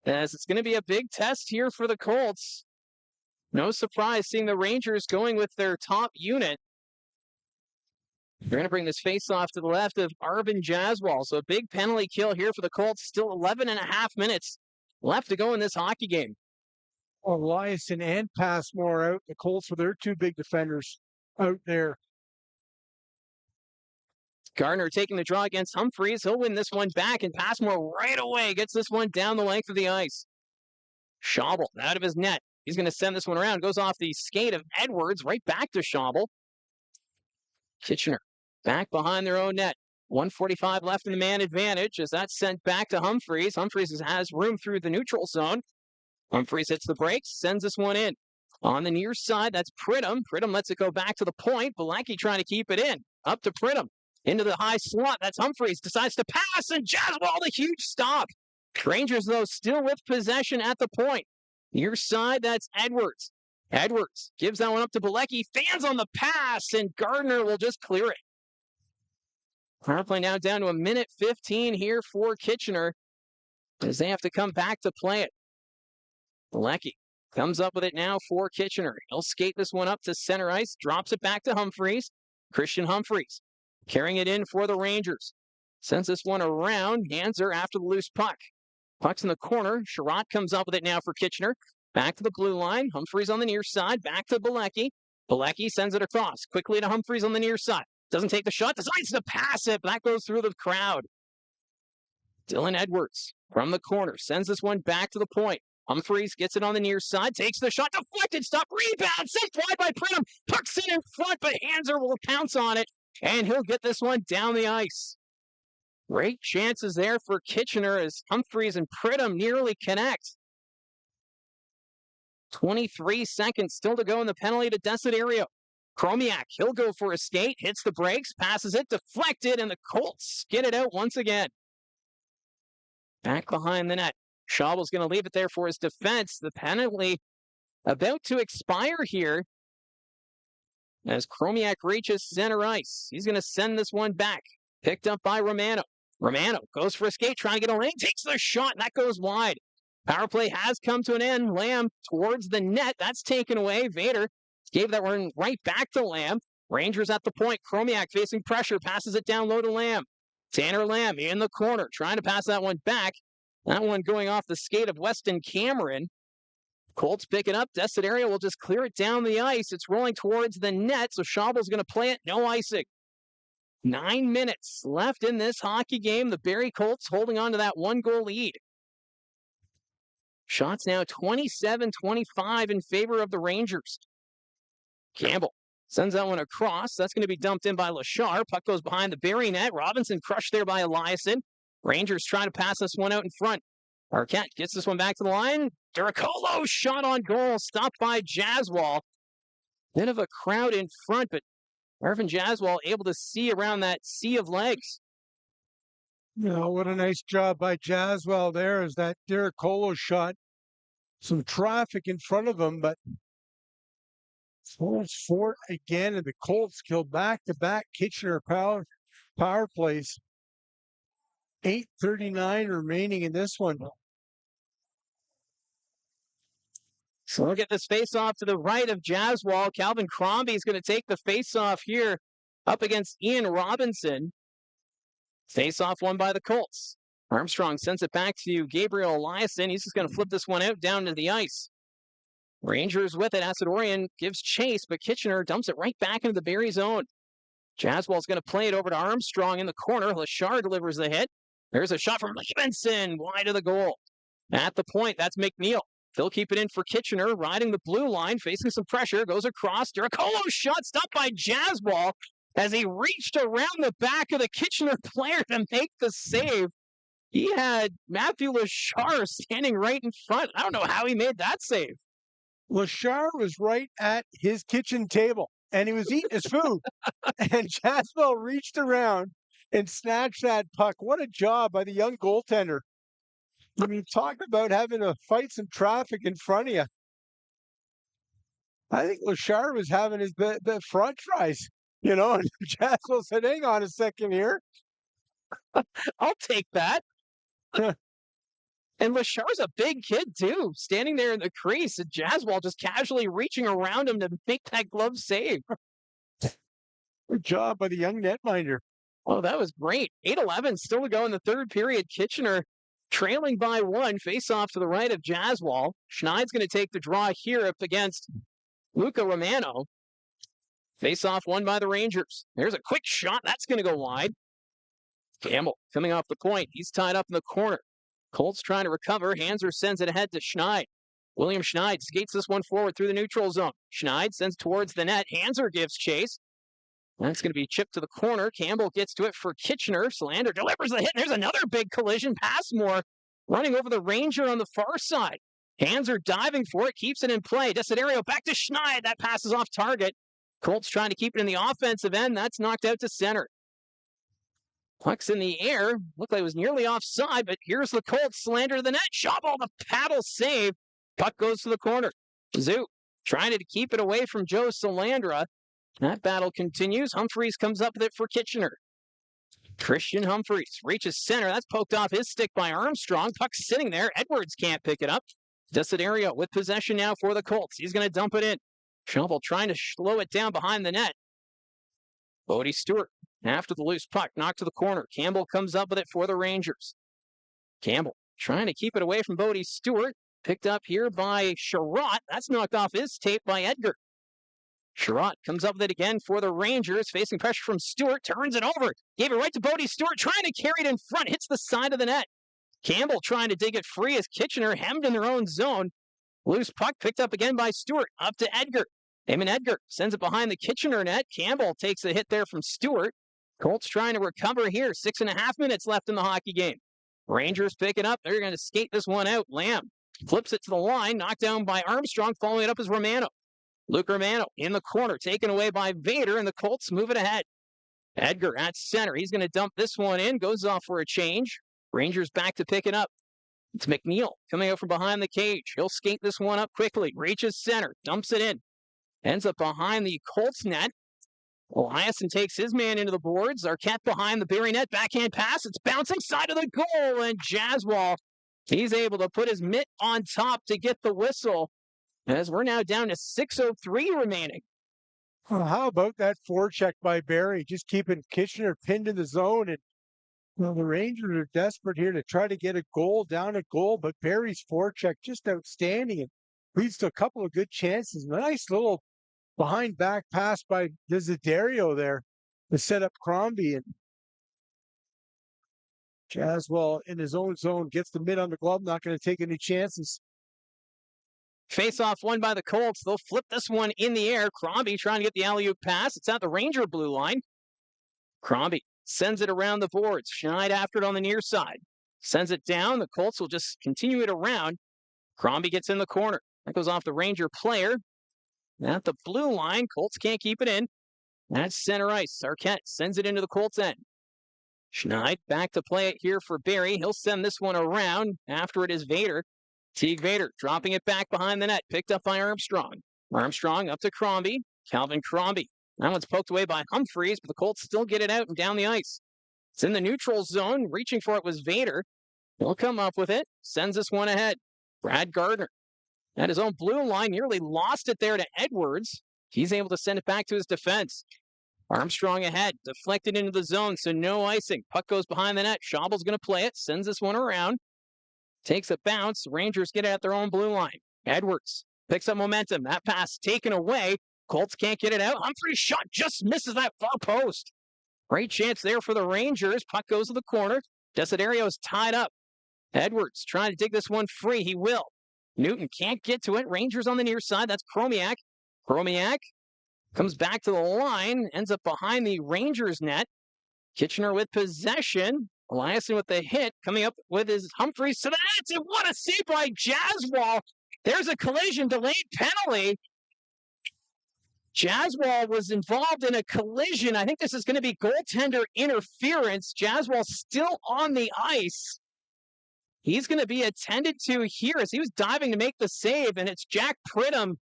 S1: As it's going to be a big test here for the Colts. No surprise seeing the Rangers going with their top unit. They're going to bring this face-off to the left of Arvin Jaswal. So a big penalty kill here for the Colts. Still 11 and a half minutes left to go in this hockey game.
S2: Eliason and Passmore out. The Colts with their two big defenders out there.
S1: Gardner taking the draw against Humphreys. He'll win this one back, and Passmore right away gets this one down the length of the ice. Schaubel out of his net. He's going to send this one around. Goes off the skate of Edwards right back to Schaubel. Kitchener back behind their own net. 1:45 left in the man advantage as that's sent back to Humphreys. Humphreys has room through the neutral zone. Humphreys hits the brakes, sends this one in. On the near side, that's Pridham. Pridham lets it go back to the point. Belecki trying to keep it in. Up to Pridham. Into the high slot. That's Humphreys. Decides to pass, and Jaswal, the huge stop. Rangers, though, still with possession at the point. Near side, that's Edwards. Edwards gives that one up to Belecki. Fans on the pass, and Gardner will just clear it. Power play now down to 1:15 here for Kitchener as they have to come back to play it. Bilecki comes up with it now for Kitchener. He'll skate this one up to center ice, drops it back to Humphreys. Christian Humphreys carrying it in for the Rangers. Sends this one around. Hanser after the loose puck. Puck's in the corner. Sherratt comes up with it now for Kitchener. Back to the blue line. Humphreys on the near side. Back to Bilecki. Bilecki sends it across. Quickly to Humphreys on the near side. Doesn't take the shot. Decides to pass it. That goes through the crowd. Dylan Edwards from the corner. Sends this one back to the point. Humphreys gets it on the near side. Takes the shot. Deflected. Stop. Rebound. Sent wide by Pridham. Puck's in front, but Hanser will pounce on it. And he'll get this one down the ice. Great chances there for Kitchener as Humphreys and Pridham nearly connect. 23 seconds still to go in the penalty to Desiderio. Chromiak, he'll go for a skate, hits the brakes, passes it, deflected, and the Colts get it out once again. Back behind the net. Schaubel's going to leave it there for his defense. The penalty about to expire here as Chromiak reaches center ice. He's going to send this one back. Picked up by Romano. Romano goes for a skate, trying to get a lane, takes the shot, and that goes wide. Power play has come to an end. Lamb towards the net. That's taken away. Vader gave that one right back to Lamb. Rangers at the point. Chromiak facing pressure. Passes it down low to Lamb. Tanner Lamb in the corner. Trying to pass that one back. That one going off the skate of Weston Cameron. Colts pick it up. Desiderio will just clear it down the ice. It's rolling towards the net. So Schaubel's going to play it. No icing. 9 minutes left in this hockey game. The Barrie Colts holding on to that 1-goal lead. Shots now 27-25 in favor of the Rangers. Campbell sends that one across. That's going to be dumped in by Lachar. Puck goes behind the Barrie net. Robinson crushed there by Eliasson. Rangers trying to pass this one out in front. Arquette gets this one back to the line. Duracolo shot on goal. Stopped by Jaswal. Bit of a crowd in front, but Marvin Jaswal able to see around that sea of legs.
S2: Yeah, what a nice job by Jaswell there as that Duracolo shot. Some traffic in front of him, but force for it again, and the Colts kill back-to-back Kitchener power plays. 8:39 remaining in this one.
S1: So look at this face-off to the right of Jaswal. Calvin Crombie is going to take the face-off here up against Ian Robinson. Face-off won by the Colts. Armstrong sends it back to Gabriel Eliasson. He's just going to flip this one out down to the ice. Rangers with it. Asadorian gives chase, but Kitchener dumps it right back into the Barrie zone. Jaswal's going to play it over to Armstrong in the corner. Lachar delivers the hit. There's a shot from Levinson wide of the goal. At the point, that's McNeil. They'll keep it in for Kitchener, riding the blue line, facing some pressure, goes across. Duracolo shot stopped by Jaswal as he reached around the back of the Kitchener player to make the save. He had Matthew Lachar standing right in front. I don't know how he made that save.
S2: Lachar was right at his kitchen table, and he was eating his food. And Jaswell reached around and snatched that puck. What a job by the young goaltender. I mean, talk about having to fight some traffic in front of you. I think Lachar was having his front tries, and Jaswell said, hang on a second here.
S1: I'll take that. And Lachar's a big kid, too, standing there in the crease, and Jaswal just casually reaching around him to make that glove save.
S2: Good job by the young netminder.
S1: Oh, that was great. 8:11 still to go in the third period. Kitchener trailing by 1. Face off to the right of Jaswal. Schneid's going to take the draw here up against Luca Romano. Face off won by the Rangers. There's a quick shot. That's going to go wide. Campbell coming off the point. He's tied up in the corner. Colts trying to recover. Hanser sends it ahead to Schneid. William Schneid skates this one forward through the neutral zone. Schneid sends towards the net. Hanser gives chase. That's going to be chipped to the corner. Campbell gets to it for Kitchener. Solander delivers the hit. There's another big collision. Passmore running over the Ranger on the far side. Hanser diving for it. Keeps it in play. Desiderio back to Schneid. That passes off target. Colts trying to keep it in the offensive end. That's knocked out to center. Puck's in the air. Looked like it was nearly offside, but here's the Colts. Solander to the net. Schaubel, the paddle save. Puck goes to the corner. Zoo trying to keep it away from Joe Solandra. That battle continues. Humphreys comes up with it for Kitchener. Christian Humphreys reaches center. That's poked off his stick by Armstrong. Puck sitting there. Edwards can't pick it up. Desiderio with possession now for the Colts. He's going to dump it in. Shovel trying to slow it down behind the net. Bodie Stewart after the loose puck. Knocked to the corner. Campbell comes up with it for the Rangers. Campbell trying to keep it away from Bodie Stewart. Picked up here by Sherratt. That's knocked off his tape by Edgar. Sherratt comes up with it again for the Rangers, facing pressure from Stewart, turns it over, gave it right to Bodie Stewart, trying to carry it in front, hits the side of the net. Campbell trying to dig it free as Kitchener hemmed in their own zone. Loose puck picked up again by Stewart, up to Edgar. Eamon Edgar sends it behind the Kitchener net. Campbell takes a hit there from Stewart. Colts trying to recover here. 6.5 minutes left in the hockey game. Rangers pick it up. They're going to skate this one out. Lamb flips it to the line, knocked down by Armstrong. Following it up is Romano. Luke Romano in the corner, taken away by Vader, and the Colts move it ahead. Edgar at center. He's going to dump this one in, goes off for a change. Rangers back to pick it up. It's McNeil coming out from behind the cage. He'll skate this one up quickly, reaches center, dumps it in. Ends up behind the Colts net. Eliasson takes his man into the boards. Arquette behind the Barrie net. Backhand pass. It's bouncing side of the goal. And Jaswal, he's able to put his mitt on top to get the whistle. As we're now down to 6:03 remaining.
S2: Well, how about that forecheck by Barrie? Just keeping Kitchener pinned in the zone. And the Rangers are desperate here to try to get a goal, down a goal. But Barrie's forecheck just outstanding and leads to a couple of good chances. Nice little behind back pass by Desiderio there to set up Crombie. And Jaswal in his own zone gets the mid on the glove, not going to take any chances.
S1: Face-off won by the Colts. They'll flip this one in the air. Crombie trying to get the alley-oop pass. It's at the Ranger blue line. Crombie sends it around the boards. Schneid after it on the near side. Sends it down. The Colts will just continue it around. Crombie gets in the corner. That goes off the Ranger player. At the blue line, Colts can't keep it in. That's center ice. Arquette sends it into the Colts end. Schneid back to play it here for Barrie. He'll send this one around. After it is Vader. Teague Vader dropping it back behind the net. Picked up by Armstrong. Armstrong up to Crombie. Calvin Crombie. That one's poked away by Humphreys, but the Colts still get it out and down the ice. It's in the neutral zone. Reaching for it was Vader. He'll come up with it. Sends this one ahead. Brad Gardner at his own blue line. Nearly lost it there to Edwards. He's able to send it back to his defense. Armstrong ahead. Deflected into the zone, so no icing. Puck goes behind the net. Schaubel's going to play it. Sends this one around. Takes a bounce. Rangers get it at their own blue line. Edwards picks up momentum. That pass taken away. Colts can't get it out. Humphrey's shot just misses that far post. Great chance there for the Rangers. Puck goes to the corner. Desiderio's tied up. Edwards trying to dig this one free. He will. Newton can't get to it. Rangers on the near side. That's Chromiak. Chromiak comes back to the line. Ends up behind the Rangers net. Kitchener with possession. Eliasson with the hit, coming up with his Humphreys to the net, and what a save by Jaswal. There's a collision delayed penalty. Jaswal was involved in a collision. I think this is going to be goaltender interference. Jaswal still on the ice. He's going to be attended to here as he was diving to make the save, and it's Jack Pridham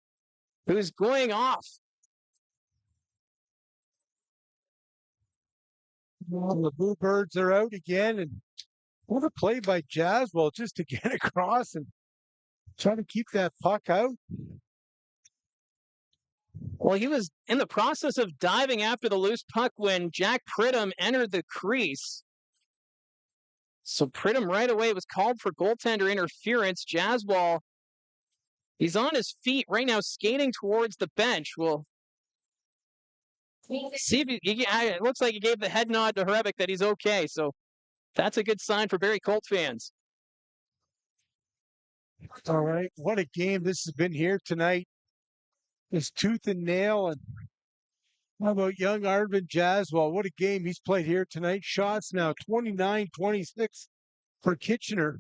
S1: who's going off.
S2: Well, the Bluebirds are out again, and what a play by Jaswal just to get across and try to keep that puck out.
S1: Well, he was in the process of diving after the loose puck when Jack Pridham entered the crease. So Pridham right away was called for goaltender interference. Jaswal, he's on his feet right now, skating towards the bench. Well, see if it looks like he gave the head nod to Hrebeck that he's okay. So that's a good sign for Barrie Colts fans.
S2: All right. What a game this has been here tonight. It's tooth and nail. And how about young Arvin Jaswal? What a game he's played here tonight. Shots now 29-26 for Kitchener.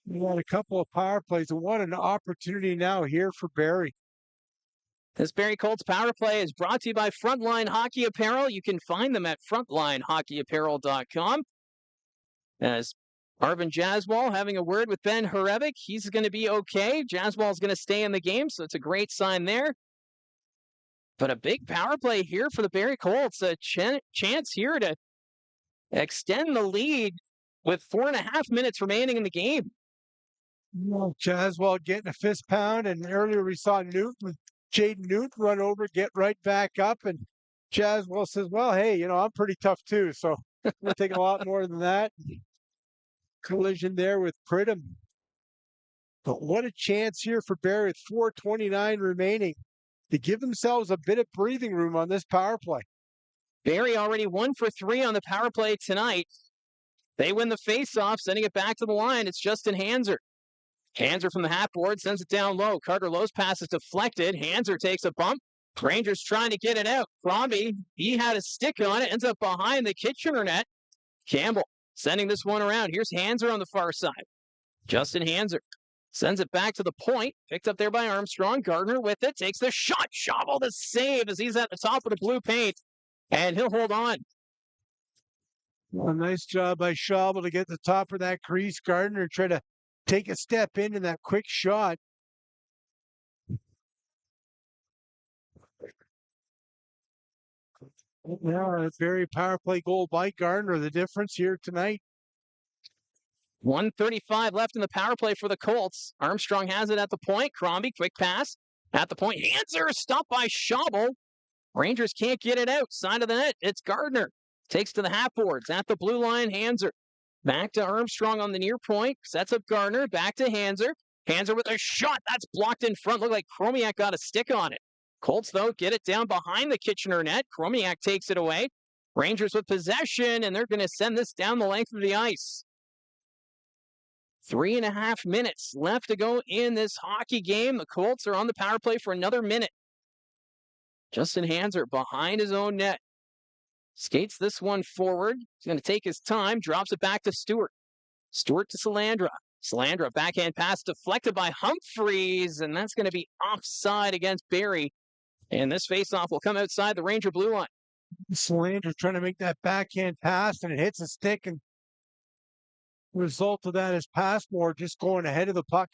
S2: We got a couple of power plays. And what an opportunity now here for Barrie.
S1: This Barrie Colts Power Play is brought to you by Frontline Hockey Apparel. You can find them at frontlinehockeyapparel.com. As Arvin Jaswal having a word with Ben Hrebeck. He's going to be okay. Jaswal's going to stay in the game, so it's a great sign there. But a big power play here for the Barrie Colts. A chance here to extend the lead with 4.5 minutes remaining in the game.
S2: Well, Jaswell getting a fist pound, and earlier we saw Jaden Newton run over, get right back up, and Jaswell says, well, hey, I'm pretty tough too, so it'll take a lot more than that. Collision there with Pridham. But what a chance here for Barrie with 4:29 remaining to give themselves a bit of breathing room on this power play.
S1: Barrie already 1 for 3 on the power play tonight. They win the faceoff, sending it back to the line. It's Justin Hanser. Hanser from the half board sends it down low. Carter Lowe's pass is deflected. Hanser takes a bump. Rangers trying to get it out. Crombie, he had a stick on it, ends up behind the Kitchener net. Campbell sending this one around. Here's Hanser on the far side. Justin Hanser sends it back to the point. Picked up there by Armstrong. Gardner with it. Takes the shot. Schaubel the save as he's at the top of the blue paint. And he'll hold on.
S2: Well, nice job by Schaubel to get the top of that crease. Gardner try to take a step in that quick shot. Now a very power play goal by Gardner. The difference here tonight.
S1: 1:35 left in the power play for the Colts. Armstrong has it at the point. Crombie, quick pass. At the point, Hanser stopped by Schaubel. Rangers can't get it out. Side of the net, it's Gardner. Takes to the half boards. At the blue line, Hanser. Back to Armstrong on the near point. Sets up Gardner. Back to Hanser. Hanser with a shot. That's blocked in front. Looked like Chromiak got a stick on it. Colts, though, get it down behind the Kitchener net. Chromiak takes it away. Rangers with possession, and they're going to send this down the length of the ice. 3.5 minutes left to go in this hockey game. The Colts are on the power play for another minute. Justin Hanser behind his own net. Skates this one forward. He's going to take his time. Drops it back to Stewart. Stewart to Salandra. Salandra, backhand pass deflected by Humphreys, and that's going to be offside against Barrie. And this faceoff will come outside the Ranger blue line.
S2: Salandra trying to make that backhand pass, and it hits a stick, and the result of that is Passmore just going ahead of the puck.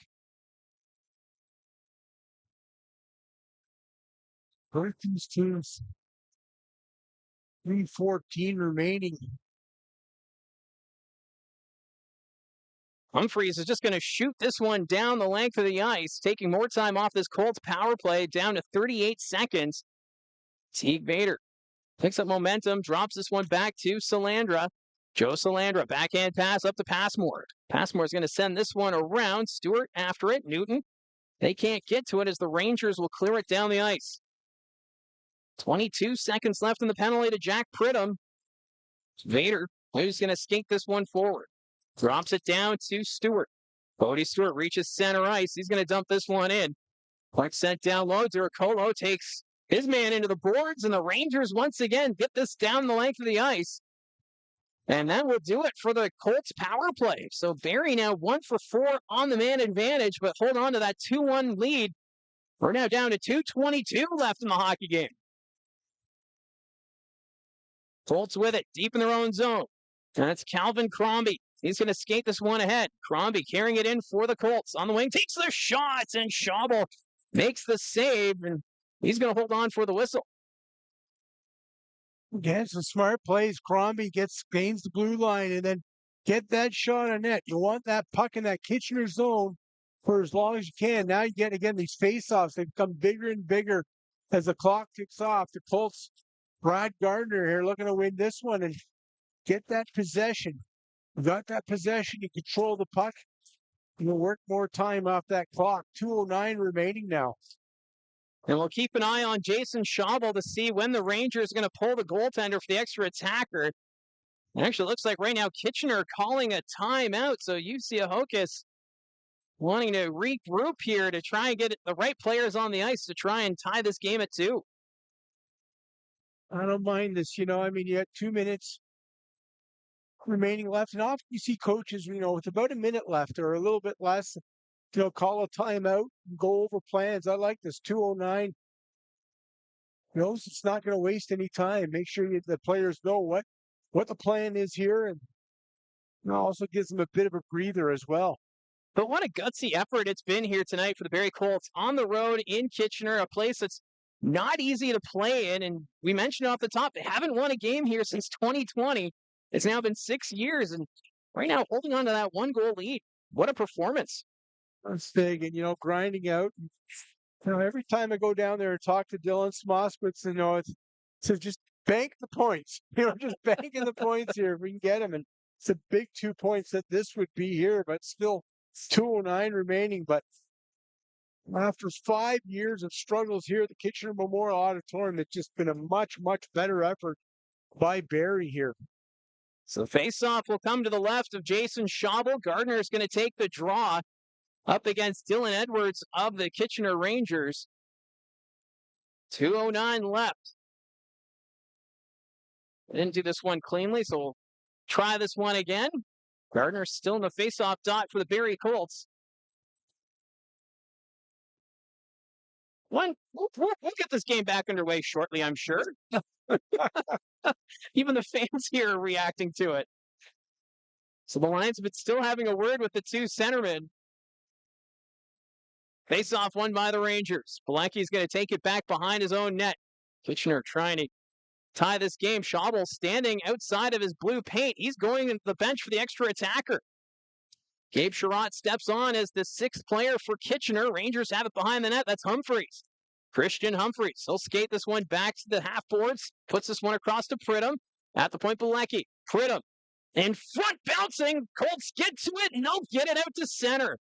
S2: Both these teams, 3:14 remaining.
S1: Humphreys is just going to shoot this one down the length of the ice, taking more time off this Colts power play down to 38 seconds. Teague Vader picks up momentum, drops this one back to Salandra. Joe Salandra, backhand pass up to Passmore. Passmore is going to send this one around. Stewart after it. Newton. They can't get to it as the Rangers will clear it down the ice. 22 seconds left in the penalty to Jack Pridham. Vader, who's going to skate this one forward. Drops it down to Stewart. Bodie Stewart reaches center ice. He's going to dump this one in. Puck sent down low. Duracolo takes his man into the boards, and the Rangers once again get this down the length of the ice. And that will do it for the Colts power play. So Barrie now 1 for 4 on the man advantage, but hold on to that 2-1 lead. We're now down to 2:22 left in the hockey game. Colts with it, deep in their own zone. And that's Calvin Crombie. He's going to skate this one ahead. Crombie carrying it in for the Colts. On the wing, takes the shots, and Schaubel makes the save, and he's going to hold on for the whistle.
S2: Again, some smart plays. Crombie gains the blue line and then get that shot on net. You want that puck in that Kitchener zone for as long as you can. Now you get, again, these faceoffs. They become bigger and bigger as the clock ticks off. The Colts, Brad Gardner here looking to win this one and get that possession. You got that possession. You control the puck. You'll work more time off that clock. 2:09 remaining now.
S1: And we'll keep an eye on Jason Schaubel to see when the Rangers are going to pull the goaltender for the extra attacker. It actually looks like right now Kitchener calling a timeout. So UC Ahokas wanting to regroup here to try and get the right players on the ice to try and tie this game at 2.
S2: I don't mind this. You got 2 minutes remaining left. And often you see coaches, with about a minute left or a little bit less, call a timeout and go over plans. I like this 2:09. It's not going to waste any time. Make sure the players know what the plan is here, and it also gives them a bit of a breather as well.
S1: But what a gutsy effort it's been here tonight for the Barrie Colts on the road in Kitchener, a place that's not easy to play in. And we mentioned off the top, they haven't won a game here since 2020. It's now been 6 years, and right now holding on to that 1-goal lead. What a performance.
S2: That's big, and grinding out. Every time I go down there and talk to Dylan Smoskowitz, it's to just bank the points. Just banking the points here if we can get them. And it's a big 2 points that this would be here, but still 2:09 remaining. But after 5 years of struggles here at the Kitchener Memorial Auditorium, it's just been a much, much better effort by Barrie here.
S1: So face-off will come to the left of Jason Schaubel. Gardner is going to take the draw up against Dylan Edwards of the Kitchener Rangers. 2:09 left. They didn't do this one cleanly, so we'll try this one again. Gardner's still in the face-off dot for the Barrie Colts. We'll get this game back underway shortly, I'm sure. Even the fans here are reacting to it. So the Lions have been still having a word with the two centermen. Face-off won by the Rangers. Bilecki's going to take it back behind his own net. Kitchener trying to tie this game. Schaubel standing outside of his blue paint. He's going into the bench for the extra attacker. Gabe Sherratt steps on as the 6th player for Kitchener. Rangers have it behind the net. That's Humphreys. Christian Humphreys. He'll skate this one back to the half boards. Puts this one across to Pridham. At the point, Bilecki. Pridham. In front bouncing. Colts get to it, and they'll get it out to center.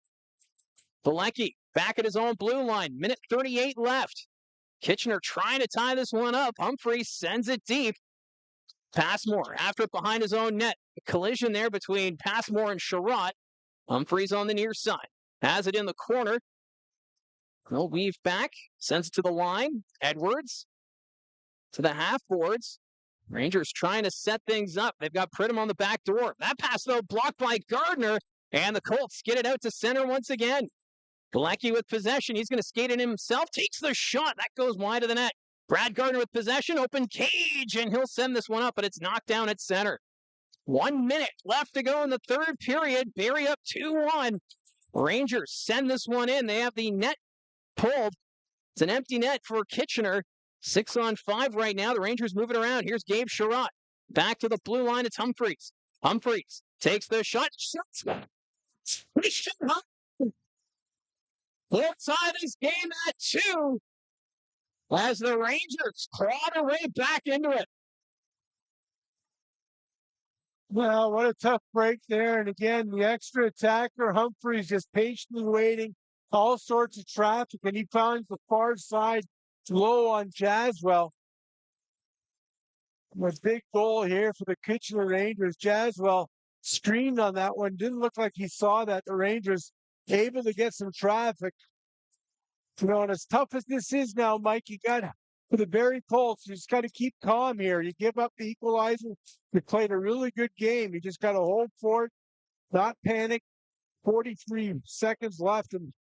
S1: Bilecki back at his own blue line. Minute 38 left. Kitchener trying to tie this one up. Humphreys sends it deep. Passmore after it behind his own net. A collision there between Passmore and Sherratt. Humphreys on the near side. Has it in the corner. He'll weave back. Sends it to the line. Edwards to the half boards. Rangers trying to set things up. They've got Pridham on the back door. That pass, though, blocked by Gardner. And the Colts get it out to center once again. Bilecki with possession. He's going to skate it himself. Takes the shot. That goes wide of the net. Brad Gardner with possession. Open cage. And he'll send this one up, but it's knocked down at center. 1 minute left to go in the third period. Barrie up 2-1. Rangers send this one in. They have the net pulled. It's an empty net for Kitchener. 6-on-5 right now. The Rangers move it around. Here's Gabe Sherratt. Back to the blue line. It's Humphreys. Humphreys takes the shot. They'll tie this game at 2 as the Rangers claw their way back into it.
S2: Well, what a tough break there. And again, the extra attacker, Humphreys, just patiently waiting, all sorts of traffic, and he finds the far side low on Jaswell. A big goal here for the Kitchener Rangers. Jaswell screened on that one. Didn't look like he saw that. The Rangers able to get some traffic. And as tough as this is now, Mike, you got for the Barrie Colts, you just got to keep calm here. You give up the equalizer. You played a really good game. You just got to hold for it, not panic. 43 seconds left, and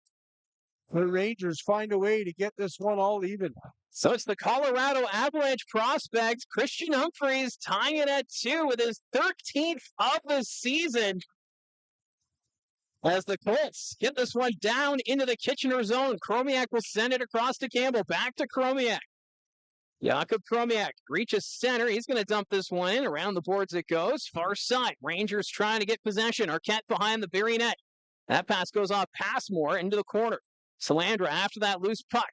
S2: the Rangers find a way to get this one all even.
S1: So it's the Colorado Avalanche prospect, Christian Humphreys, tying it at 2 with his 13th of the season. As the Colts get this one down into the Kitchener zone, Chromiak will send it across to Campbell. Back to Chromiak. Jakub Chromiak reaches center. He's going to dump this one in. Around the boards it goes. Far side. Rangers trying to get possession. Arquette behind the Barrie net. That pass goes off Passmore into the corner. Salandra after that loose puck.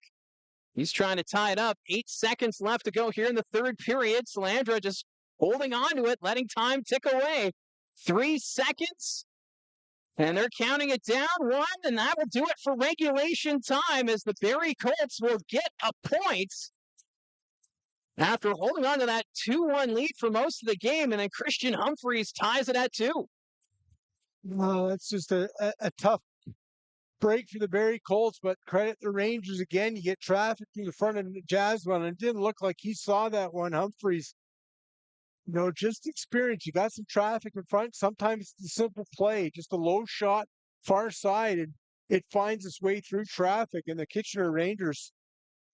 S1: He's trying to tie it up. 8 seconds left to go here in the third period. Salandra just holding on to it, letting time tick away. 3 seconds. And they're counting it down 1, and that will do it for regulation time as the Barrie Colts will get a point after holding on to that 2-1 lead for most of the game, and then Christian Humphreys ties it at 2.
S2: Well, it's just a tough break for the Barrie Colts, but credit the Rangers again. You get traffic through the front of Jaswell, and it didn't look like he saw that one. Humphreys, just experience. You got some traffic in front. Sometimes it's the simple play, just a low shot, far side, and it finds its way through traffic, and the Kitchener Rangers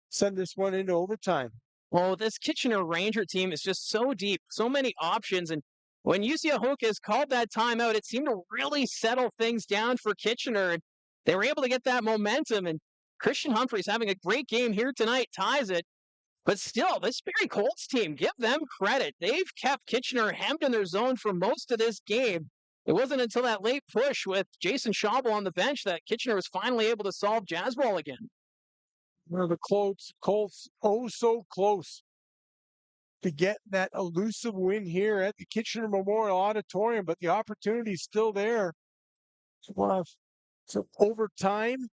S2: send this one into overtime.
S1: Well, this Kitchener Ranger team is just so deep, so many options, and when Jussi Ahokas called that timeout, it seemed to really settle things down for Kitchener, and they were able to get that momentum, and Christian Humphreys having a great game here tonight, ties it. But still, this Barrie Colts team, give them credit. They've kept Kitchener hemmed in their zone for most of this game. It wasn't until that late push with Jason Schaubel on the bench that Kitchener was finally able to solve jazz ball again.
S2: Well, the Colts oh so close to get that elusive win here at the Kitchener Memorial Auditorium, but the opportunity's still there. So overtime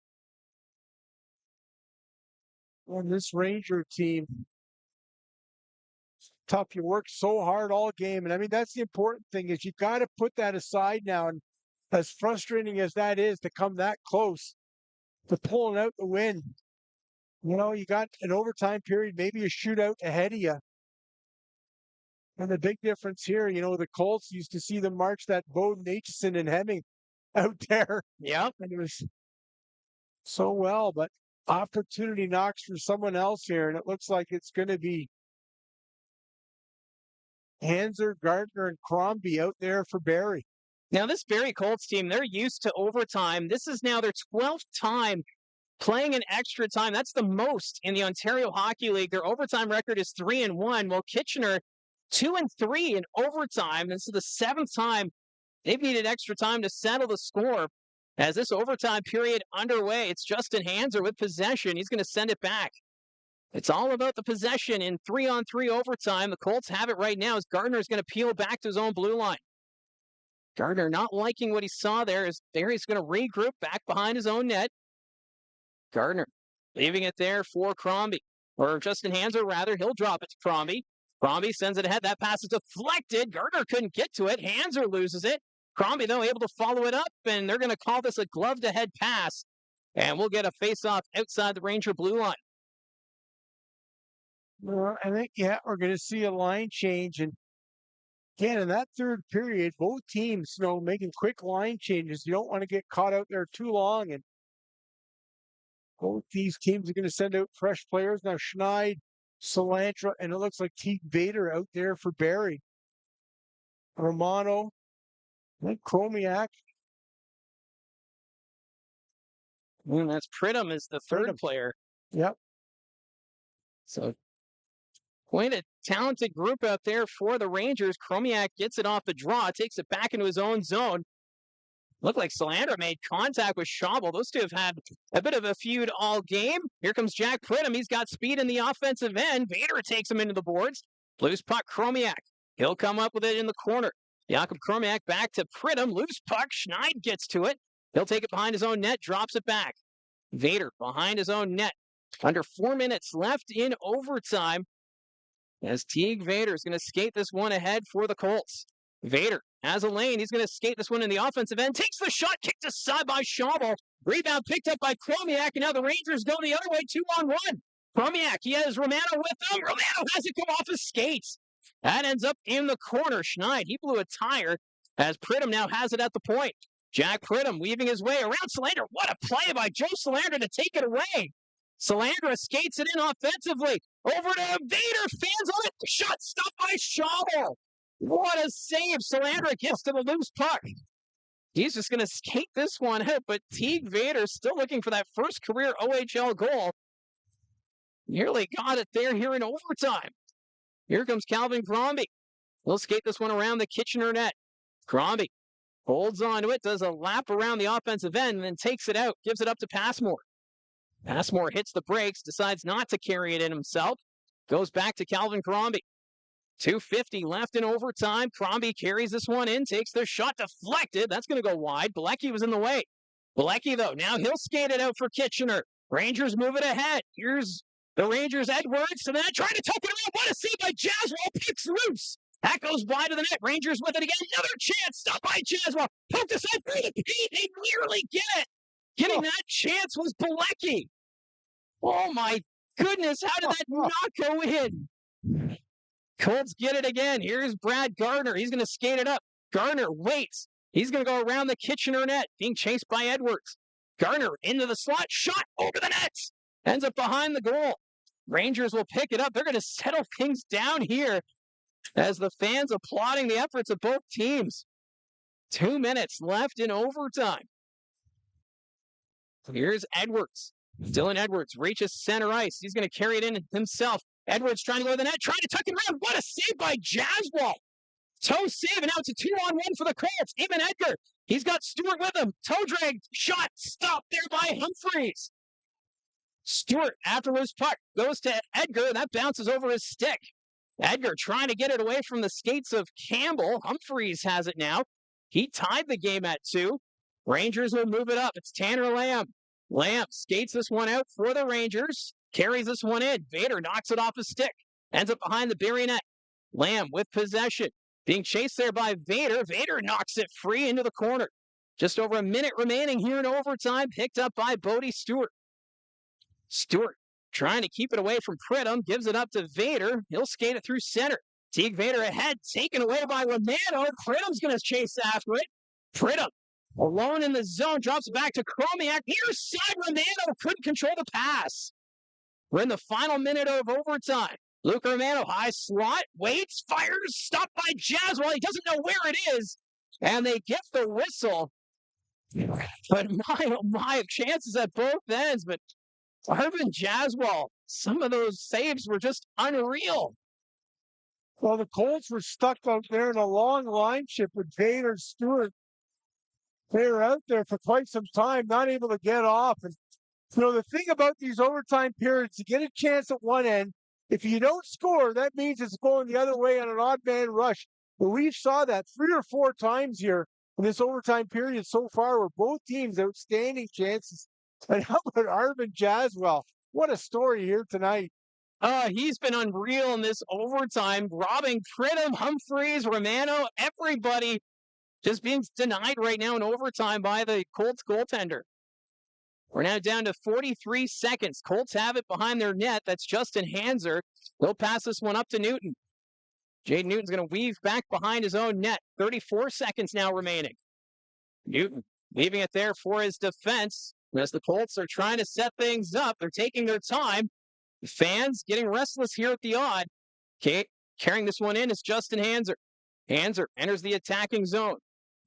S2: on this Ranger team. Tough. You work so hard all game. And I mean, that's the important thing is you got to put that aside now. And as frustrating as that is to come that close to pulling out the win, you got an overtime period, maybe a shootout ahead of you. And the big difference here, the Colts used to see them march that Bowden, Aitchison, and Hemming out there.
S1: Yep.
S2: And it was so well, but opportunity knocks for someone else here. And it looks like it's going to be Hanser, Gardner, and Crombie out there for Barrie.
S1: Now, this Barrie Colts team, they're used to overtime. This is now their 12th time playing in extra time. That's the most in the Ontario Hockey League. Their overtime record is 3-1, while Kitchener 2-3 in overtime. This is the 7th time they've needed extra time to settle the score. As this overtime period underway, it's Justin Hanser with possession. He's going to send it back. It's all about the possession in 3-on-3 overtime. The Colts have it right now as Gardner is going to peel back to his own blue line. Gardner not liking what he saw there as Barrie's going to regroup back behind his own net. Gardner leaving it there for Crombie, or Justin Hanser rather. He'll drop it to Crombie. Crombie sends it ahead. That pass is deflected. Gardner couldn't get to it. Hanser loses it. Crombie, though, able to follow it up, and they're going to call this a glove-to-head pass. And we'll get a face-off outside the Ranger blue line.
S2: Well, I think, we're going to see a line change. And again, in that third period, both teams, making quick line changes. You don't want to get caught out there too long. And both these teams are going to send out fresh players. Now, Schneid, Cilantra, and it looks like Teague Vader out there for Barrie. Romano, I think Chromiak.
S1: And that's Pridham is the third player.
S2: Yep.
S1: So quite a talented group out there for the Rangers. Chromiak gets it off the draw, takes it back into his own zone. Looked like Cilandra made contact with Schaubel. Those two have had a bit of a feud all game. Here comes Jack Pridham. He's got speed in the offensive end. Vader takes him into the boards. Loose puck, Chromiak. He'll come up with it in the corner. Jakob Chromiak back to Pridham. Loose puck. Schneid gets to it. He'll take it behind his own net, drops it back. Vader behind his own net. Under 4 minutes left in overtime. As Teague Vader is going to skate this one ahead for the Colts. Vader has a lane. He's going to skate this one in the offensive end. Takes the shot, kicked aside by Schaubel. Rebound picked up by Chromiak, and now the Rangers go the other way, 2-on-1. Chromiak, he has Romano with him. Romano has it come off his skates. That ends up in the corner. Schneid, he blew a tire as Pridham now has it at the point. Jack Pridham weaving his way around Cilandra. What a play by Joe Cilandra to take it away. Cilandra skates it in offensively. Over to Vader, fans on it. Shot stopped by Schaubel. What a save. Cilandra gets to the loose puck. He's just going to skate this one out, but Teague Vader still looking for that first career OHL goal. Nearly got it there here in overtime. Here comes Calvin Crombie. He'll skate this one around the Kitchener net. Crombie holds on to it, does a lap around the offensive end, and then takes it out, gives it up to Passmore. Passmore hits the brakes, decides not to carry it in himself. Goes back to Calvin Crombie. 2:50 left in overtime. Crombie carries this one in, takes the shot deflected. That's going to go wide. Bilecki was in the way. Bilecki, though, now he'll skate it out for Kitchener. Rangers move it ahead. Here's the Rangers' Edwards, and then trying to tuck it around. What a save by Jaswell. Picks loose. That goes wide of the net. Rangers with it again. Another chance. Stopped by Jaswell. Poked aside for the Pete. They nearly get it. Getting that chance was Bilecki. Oh, my goodness. How did that not go in? Colts get it again. Here's Brad Gardner. He's going to skate it up. Gardner waits. He's going to go around the Kitchener net, being chased by Edwards. Gardner into the slot. Shot over the net. Ends up behind the goal. Rangers will pick it up. They're going to settle things down here as the fans applauding the efforts of both teams. 2 minutes left in overtime. Here's Edwards. Dylan Edwards reaches center ice. He's going to carry it in himself. Edwards trying to go to the net, trying to tuck it around. What a save by Jaswal. Toe save, and now it's a 2-on-1 for the Colts. Even Edgar, he's got Stewart with him. Toe drag, shot, stopped there by Humphreys. Stewart, after loose puck, goes to Edgar, and that bounces over his stick. Edgar trying to get it away from the skates of Campbell. Humphreys has it now. He tied the game at 2. Rangers will move it up. It's Tanner Lamb. Lamb skates this one out for the Rangers. Carries this one in. Vader knocks it off his stick. Ends up behind the Barrie net. Lamb with possession. Being chased there by Vader. Vader knocks it free into the corner. Just over a minute remaining here in overtime. Picked up by Bodie Stewart. Stewart trying to keep it away from Pridham. Gives it up to Vader. He'll skate it through center. Teague Vader ahead. Taken away by Romano. Pridham's going to chase after it. Pridham alone in the zone. Drops it back to Chromiak. Near side. Romano couldn't control the pass. We're in the final minute of overtime. Luke Romano, high slot, waits, fires, stopped by Jaswal. He doesn't know where it is, and they get the whistle. But my, oh my, chances at both ends. But Arvin Jaswal, some of those saves were just unreal.
S2: Well, the Colts were stuck out there in a long line ship with Vader and Stewart. They were out there for quite some time, not able to get off. And the thing about these overtime periods, you get a chance at one end. If you don't score, that means it's going the other way on an odd man rush. But we saw that 3 or 4 times here in this overtime period so far, where both teams outstanding chances. And how about Arvin Jaswal? What a story here tonight.
S1: He's been unreal in this overtime, robbing Pridham, Humphreys, Romano, everybody just being denied right now in overtime by the Colts goaltender. We're now down to 43 seconds. Colts have it behind their net. That's Justin Hanser. They'll pass this one up to Newton. Jaden Newton's going to weave back behind his own net. 34 seconds now remaining. Newton leaving it there for his defense. As the Colts are trying to set things up, they're taking their time. The fans getting restless here at the odd. Carrying this one in is Justin Hanser. Hanser enters the attacking zone.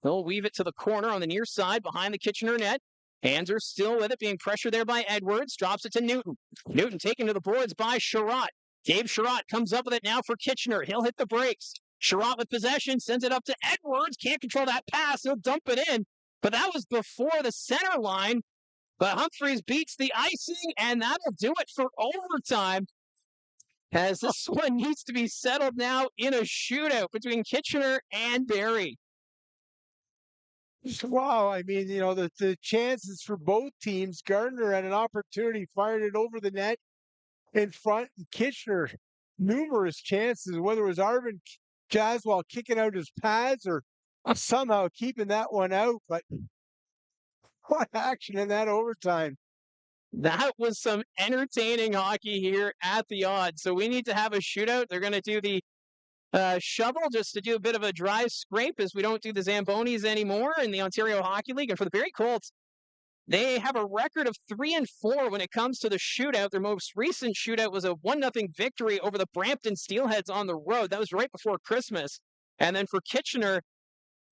S1: He'll weave it to the corner on the near side behind the Kitchener net. Hanser still with it, being pressured there by Edwards. Drops it to Newton. Newton taken to the boards by Sherratt. Gabe Sherratt comes up with it now for Kitchener. He'll hit the brakes. Sherratt with possession, sends it up to Edwards. Can't control that pass. He'll dump it in. But that was before the center line. But Humphreys beats the icing, and that'll do it for overtime. As this one needs to be settled now in a shootout between Kitchener and Barrie.
S2: Wow, I mean, the chances for both teams. Gardner had an opportunity, fired it over the net in front, and Kitchener, numerous chances, whether it was Arvin Jaswal kicking out his pads or somehow keeping that one out. But what action in that overtime.
S1: That was some entertaining hockey here at the odd. So we need to have a shootout. They're going to do the shovel just to do a bit of a dry scrape, as we don't do the Zambonis anymore in the Ontario Hockey League. And for the Barrie Colts, they have a record of 3-4 when it comes to the shootout. Their most recent shootout was a 1-0 victory over the Brampton Steelheads on the road. That was right before Christmas. And then for Kitchener,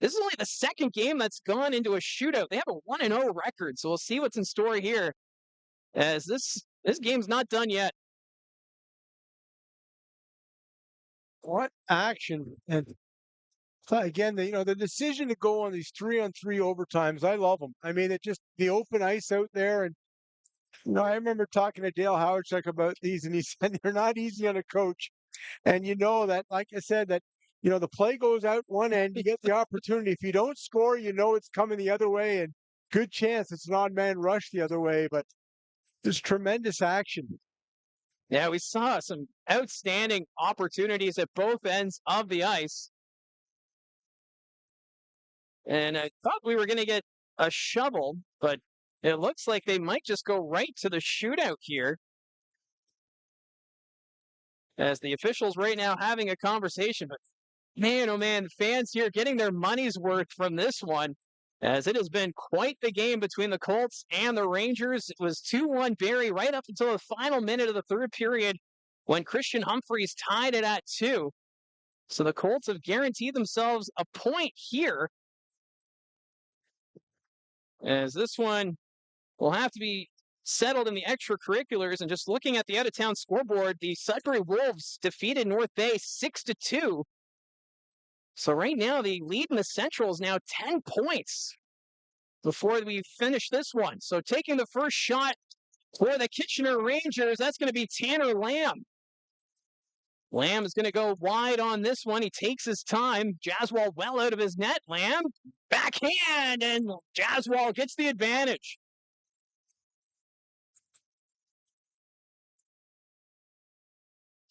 S1: this is only the second game that's gone into a shootout. They have a 1-0 record, so we'll see what's in store here, as this game's not done yet.
S2: What action. And again, the decision to go on these 3-on-3 overtimes, I love them. I mean, it just the open ice out there. And I remember talking to Dale Howardchuk about these, and he said they're not easy on a coach. And that, like I said, that the play goes out one end, you get the opportunity. If you don't score, it's coming the other way, and good chance it's an odd man rush the other way. But there's tremendous action.
S1: Yeah, we saw some outstanding opportunities at both ends of the ice. And I thought we were going to get a shovel, but it looks like they might just go right to the shootout here. As the officials right now having a conversation. But man, oh man, the fans here getting their money's worth from this one, as it has been quite the game between the Colts and the Rangers. It was 2-1 Barrie right up until the final minute of the third period, when Christian Humphreys tied it at 2. So the Colts have guaranteed themselves a point here, as this one will have to be settled in the extracurriculars, and just looking at the out-of-town scoreboard, the Sudbury Wolves defeated North Bay 6-2. So right now, the lead in the Central is now 10 points before we finish this one. So taking the first shot for the Kitchener Rangers, that's going to be Tanner Lamb. Lamb is going to go wide on this one. He takes his time. Jaswal well out of his net. Lamb, backhand, and Jaswal gets the advantage.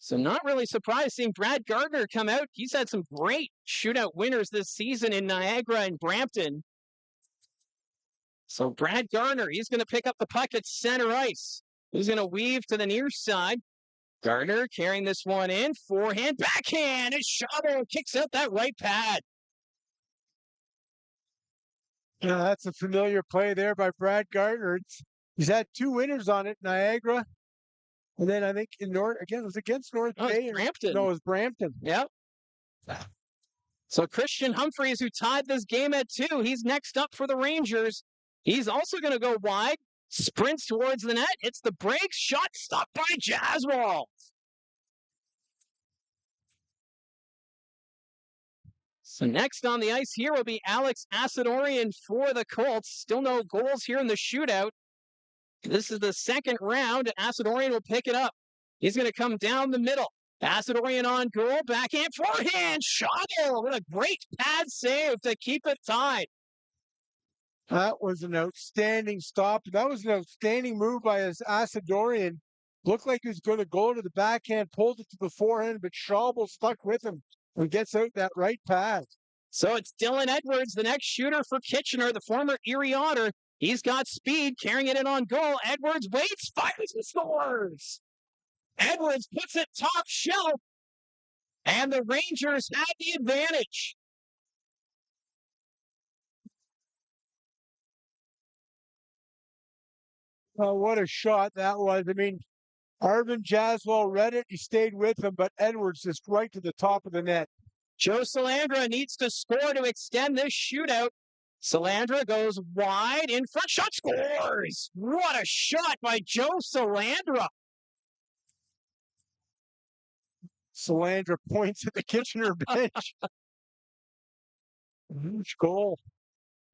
S1: So not really surprised seeing Brad Gardner come out. He's had some great shootout winners this season in Niagara and Brampton. So Brad Gardner, he's going to pick up the puck at center ice. He's going to weave to the near side. Gardner carrying this one in. Forehand, backhand, and Schauble kicks out that right pad.
S2: That's a familiar play there by Brad Gardner. He's had 2 winners on it, Niagara. And then I think in it was against North Bay.
S1: Brampton.
S2: No, it was Brampton.
S1: Yep. So Christian Humphreys, who tied this game at 2, he's next up for the Rangers. He's also going to go wide, sprints towards the net, hits the brakes, shot stopped by Jaswal. So next on the ice here will be Alex Asadorian for the Colts. Still no goals here in the shootout. This is the second round. Asadorian will pick it up. He's going to come down the middle. Asadorian on goal. Backhand, forehand. Schauble with a great pad save to keep it tied.
S2: That was an outstanding stop. That was an outstanding move by Asadorian. Looked like he was going to go to the backhand, pulled it to the forehand, but Schauble stuck with him and gets out that right pad.
S1: So it's Dylan Edwards, the next shooter for Kitchener, the former Erie Otter. He's got speed, carrying it in on goal. Edwards waits, fires, and scores. Edwards puts it top shelf, and the Rangers have the advantage.
S2: Oh, what a shot that was. I mean, Arvin Jaswal read it. He stayed with him, but Edwards just right to the top of the net.
S1: Joe Salandra needs to score to extend this shootout. Salandra goes wide, in front, shot, scores! What a shot by Joe Salandra.
S2: Salandra points at the Kitchener bench. Huge goal.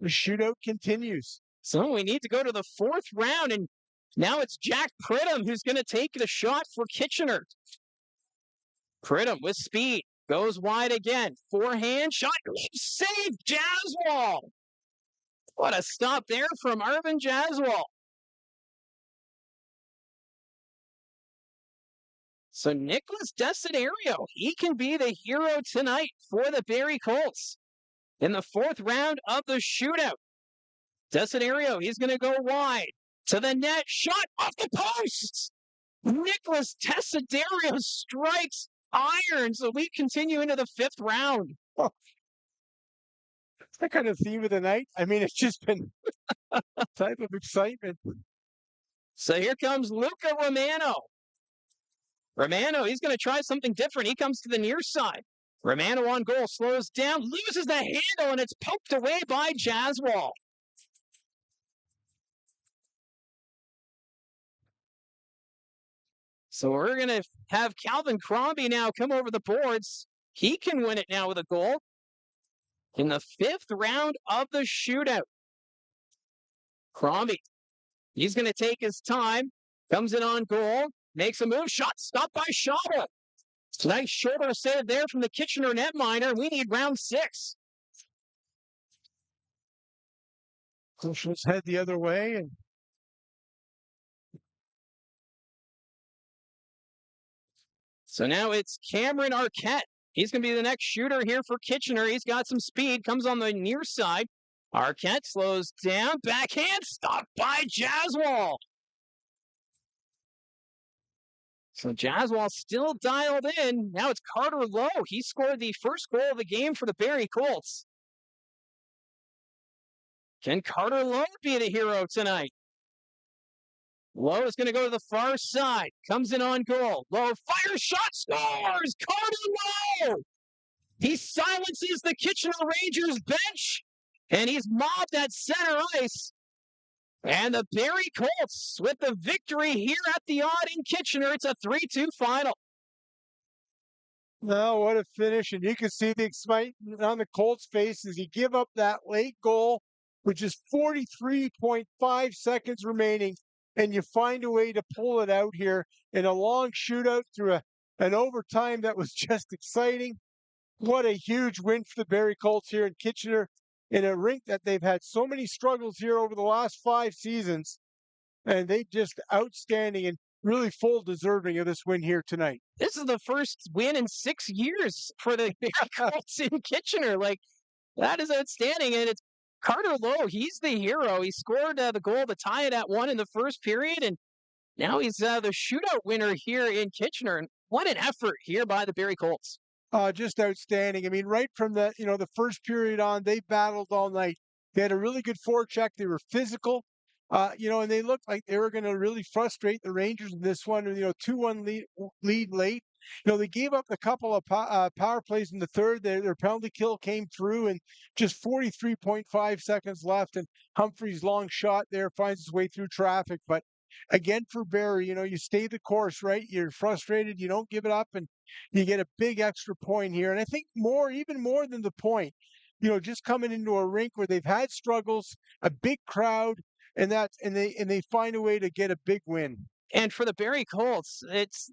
S2: The shootout continues.
S1: So we need to go to the 4th round, and now it's Jack Pridham who's going to take the shot for Kitchener. Pridham with speed, goes wide again. Forehand shot, save Jaswal. What a stop there from Arvin Jaswal. So Nicholas Desiderio, he can be the hero tonight for the Barrie Colts in the 4th round of the shootout. Desiderio, he's going to go wide to the net, shot off the post. Nicholas Desiderio strikes iron, so we continue into the 5th round.
S2: Oh. It's that kind of theme of the night. I mean, it's just been a type of excitement.
S1: So here comes Luca Romano. Romano, he's going to try something different. He comes to the near side. Romano on goal, slows down, loses the handle, and it's poked away by Jaswal. So we're going to have Calvin Crombie now come over the boards. He can win it now with a goal in the 5th round of the shootout. Crombie, he's going to take his time, comes in on goal, makes a move, shot stopped by Schauble. Nice shoulder save there from the Kitchener netminder. We need round 6.
S2: Push his head the other way. And
S1: so now it's Cameron Arquette. He's going to be the next shooter here for Kitchener. He's got some speed, comes on the near side. Arquette slows down, backhand, stopped by Jaswal. So Jaswal still dialed in. Now it's Carter Lowe. He scored the first goal of the game for the Barrie Colts. Can Carter Lowe be the hero tonight? Lowe is going to go to the far side. Comes in on goal. Lowe fires, shot, scores! Carter Lowe! He silences the Kitchener Rangers bench, and he's mobbed at center ice. And the Barrie Colts with the victory here at the Odd in Kitchener. It's a 3-2 final.
S2: No, what a finish. And you can see the excitement on the Colts' faces. You give up that late goal, which is 43.5 seconds remaining, and you find a way to pull it out here in a long shootout through an overtime that was just exciting. What a huge win for the Barrie Colts here in Kitchener in a rink that they've had so many struggles here over the last 5 seasons. And they just outstanding and really full deserving of this win here tonight.
S1: This is the first win in 6 years for the Barrie Colts in Kitchener. Like, that is outstanding. And it's Carter Lowe. He's the hero. He scored the goal to tie it at 1 in the first period. And now he's the shootout winner here in Kitchener. And what an effort here by the Barrie Colts.
S2: Just outstanding. I mean, right from the first period on, they battled all night. They had a really good forecheck. They were physical, and they looked like they were going to really frustrate the Rangers in this one. 2-1 lead late. They gave up a couple of power plays in the third. Their penalty kill came through, and just 43.5 seconds left. And Humphrey's long shot there finds its way through traffic. But again, for Barrie, you stay the course, right? You're frustrated. You don't give it up, and you get a big extra point here. And I think even more than the point, just coming into a rink where they've had struggles, a big crowd, and they find a way to get a big win.
S1: And for the Barrie Colts,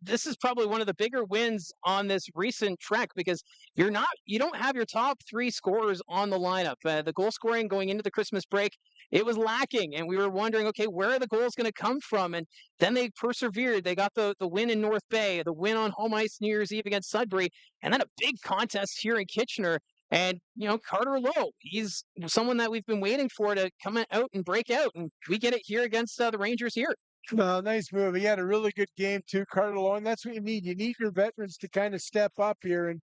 S1: this is probably one of the bigger wins on this recent trek because you don't have your top 3 scorers on the lineup. The goal scoring going into the Christmas break, it was lacking, and we were wondering, okay, where are the goals going to come from? And then they persevered. They got the win in North Bay, the win on home ice New Year's Eve against Sudbury, and then a big contest here in Kitchener. And, Carter Lowe, he's someone that we've been waiting for to come out and break out, and we get it here against the Rangers here.
S2: Well, nice move. He had a really good game too, Carter Lowe, and that's what you need. You need your veterans to kind of step up here. And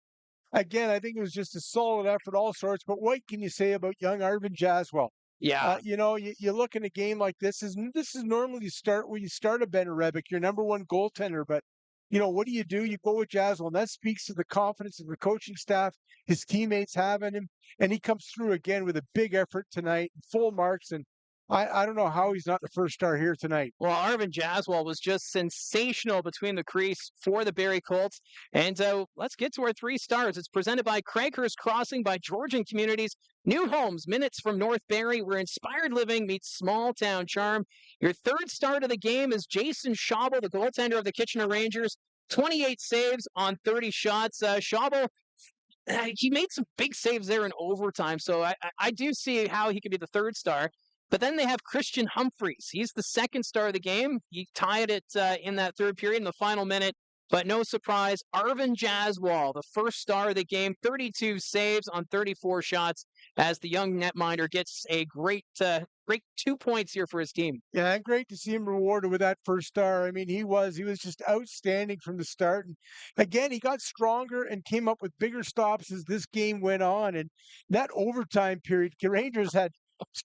S2: again, I think it was just a solid effort, all sorts. But what can you say about young Arvin Jaswell?
S1: Yeah.
S2: You look in a game like this is normally you start a Ben Rebick, your number one goaltender. But what do? You go with Jaswell, and that speaks to the confidence of the coaching staff, his teammates have in him, and he comes through again with a big effort tonight, full marks, and I don't know how he's not the first star here tonight.
S1: Well, Arvin Jaswell was just sensational between the crease for the Barrie Colts. And let's get to our 3 stars. It's presented by Craighurst Crossing by Georgian Communities. New homes, minutes from North Barrie, where inspired living meets small town charm. Your 3rd star of the game is Jason Schaubel, the goaltender of the Kitchener Rangers. 28 saves on 30 shots. Schaubel, he made some big saves there in overtime. So I do see how he could be the 3rd star. But then they have Christian Humphreys. He's the 2nd star of the game. He tied it in that 3rd period in the final minute. But no surprise, Arvin Jaswell, the 1st star of the game, 32 saves on 34 shots as the young netminder gets a great 2 points here for his team.
S2: Yeah, and great to see him rewarded with that 1st star. I mean, he was just outstanding from the start. And again, he got stronger and came up with bigger stops as this game went on. And that overtime period, the Rangers had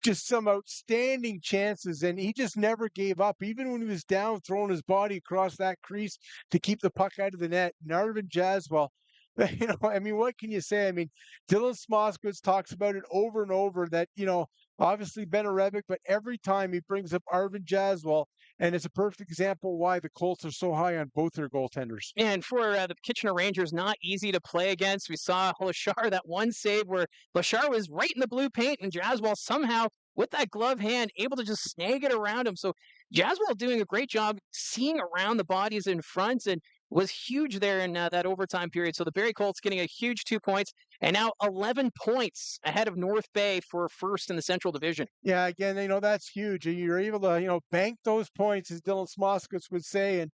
S2: just some outstanding chances, and he just never gave up. Even when he was down, throwing his body across that crease to keep the puck out of the net. Arvin Jaswell, I mean, what can you say? I mean, Dylan Smoskowitz talks about it over and over that, obviously Ben Rebick, but every time he brings up Arvin Jaswell, and it's a perfect example why the Colts are so high on both their goaltenders.
S1: And for the Kitchener Rangers, not easy to play against. We saw Lachar, that one save where Lachar was right in the blue paint, and Jaswell somehow, with that glove hand, able to just snag it around him. So Jaswell doing a great job seeing around the bodies in front and was huge there in that overtime period. So the Barrie Colts getting a huge 2 points and now 11 points ahead of North Bay for 1st in the Central Division.
S2: Yeah, again, that's huge. You're able to, bank those points, as Dylan Smoskowitz would say, and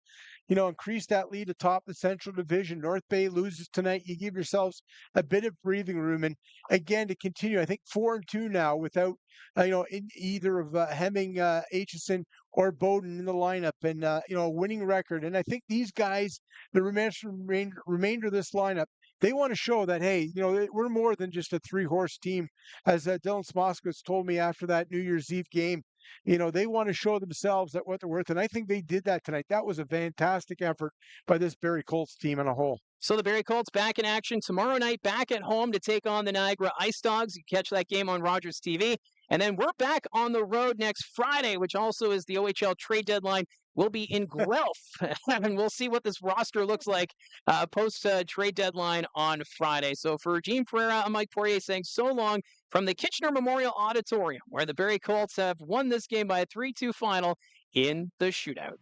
S2: increase that lead atop the Central Division. North Bay loses tonight. You give yourselves a bit of breathing room. And again, to continue, I think 4-2 now without, in either of Hemming, Aitchison, or Bowden in the lineup, and, a winning record. And I think these guys, the remainder of this lineup, they want to show that, hey, we're more than just a 3-horse team, as Dylan Smoskowitz told me after that New Year's Eve game. They want to show themselves that what they're worth, and I think they did that tonight. That was a fantastic effort by this Barrie Colts team on a whole.
S1: So the Barrie Colts back in action tomorrow night, back at home to take on the Niagara Ice Dogs. You catch that game on Rogers TV. And then we're back on the road next Friday, which also is the OHL trade deadline. We'll be in Guelph, and we'll see what this roster looks like post trade deadline on Friday. So for Gene Pereira, I'm Mike Poirier saying so long from the Kitchener Memorial Auditorium, where the Barrie Colts have won this game by a 3-2 final in the shootout.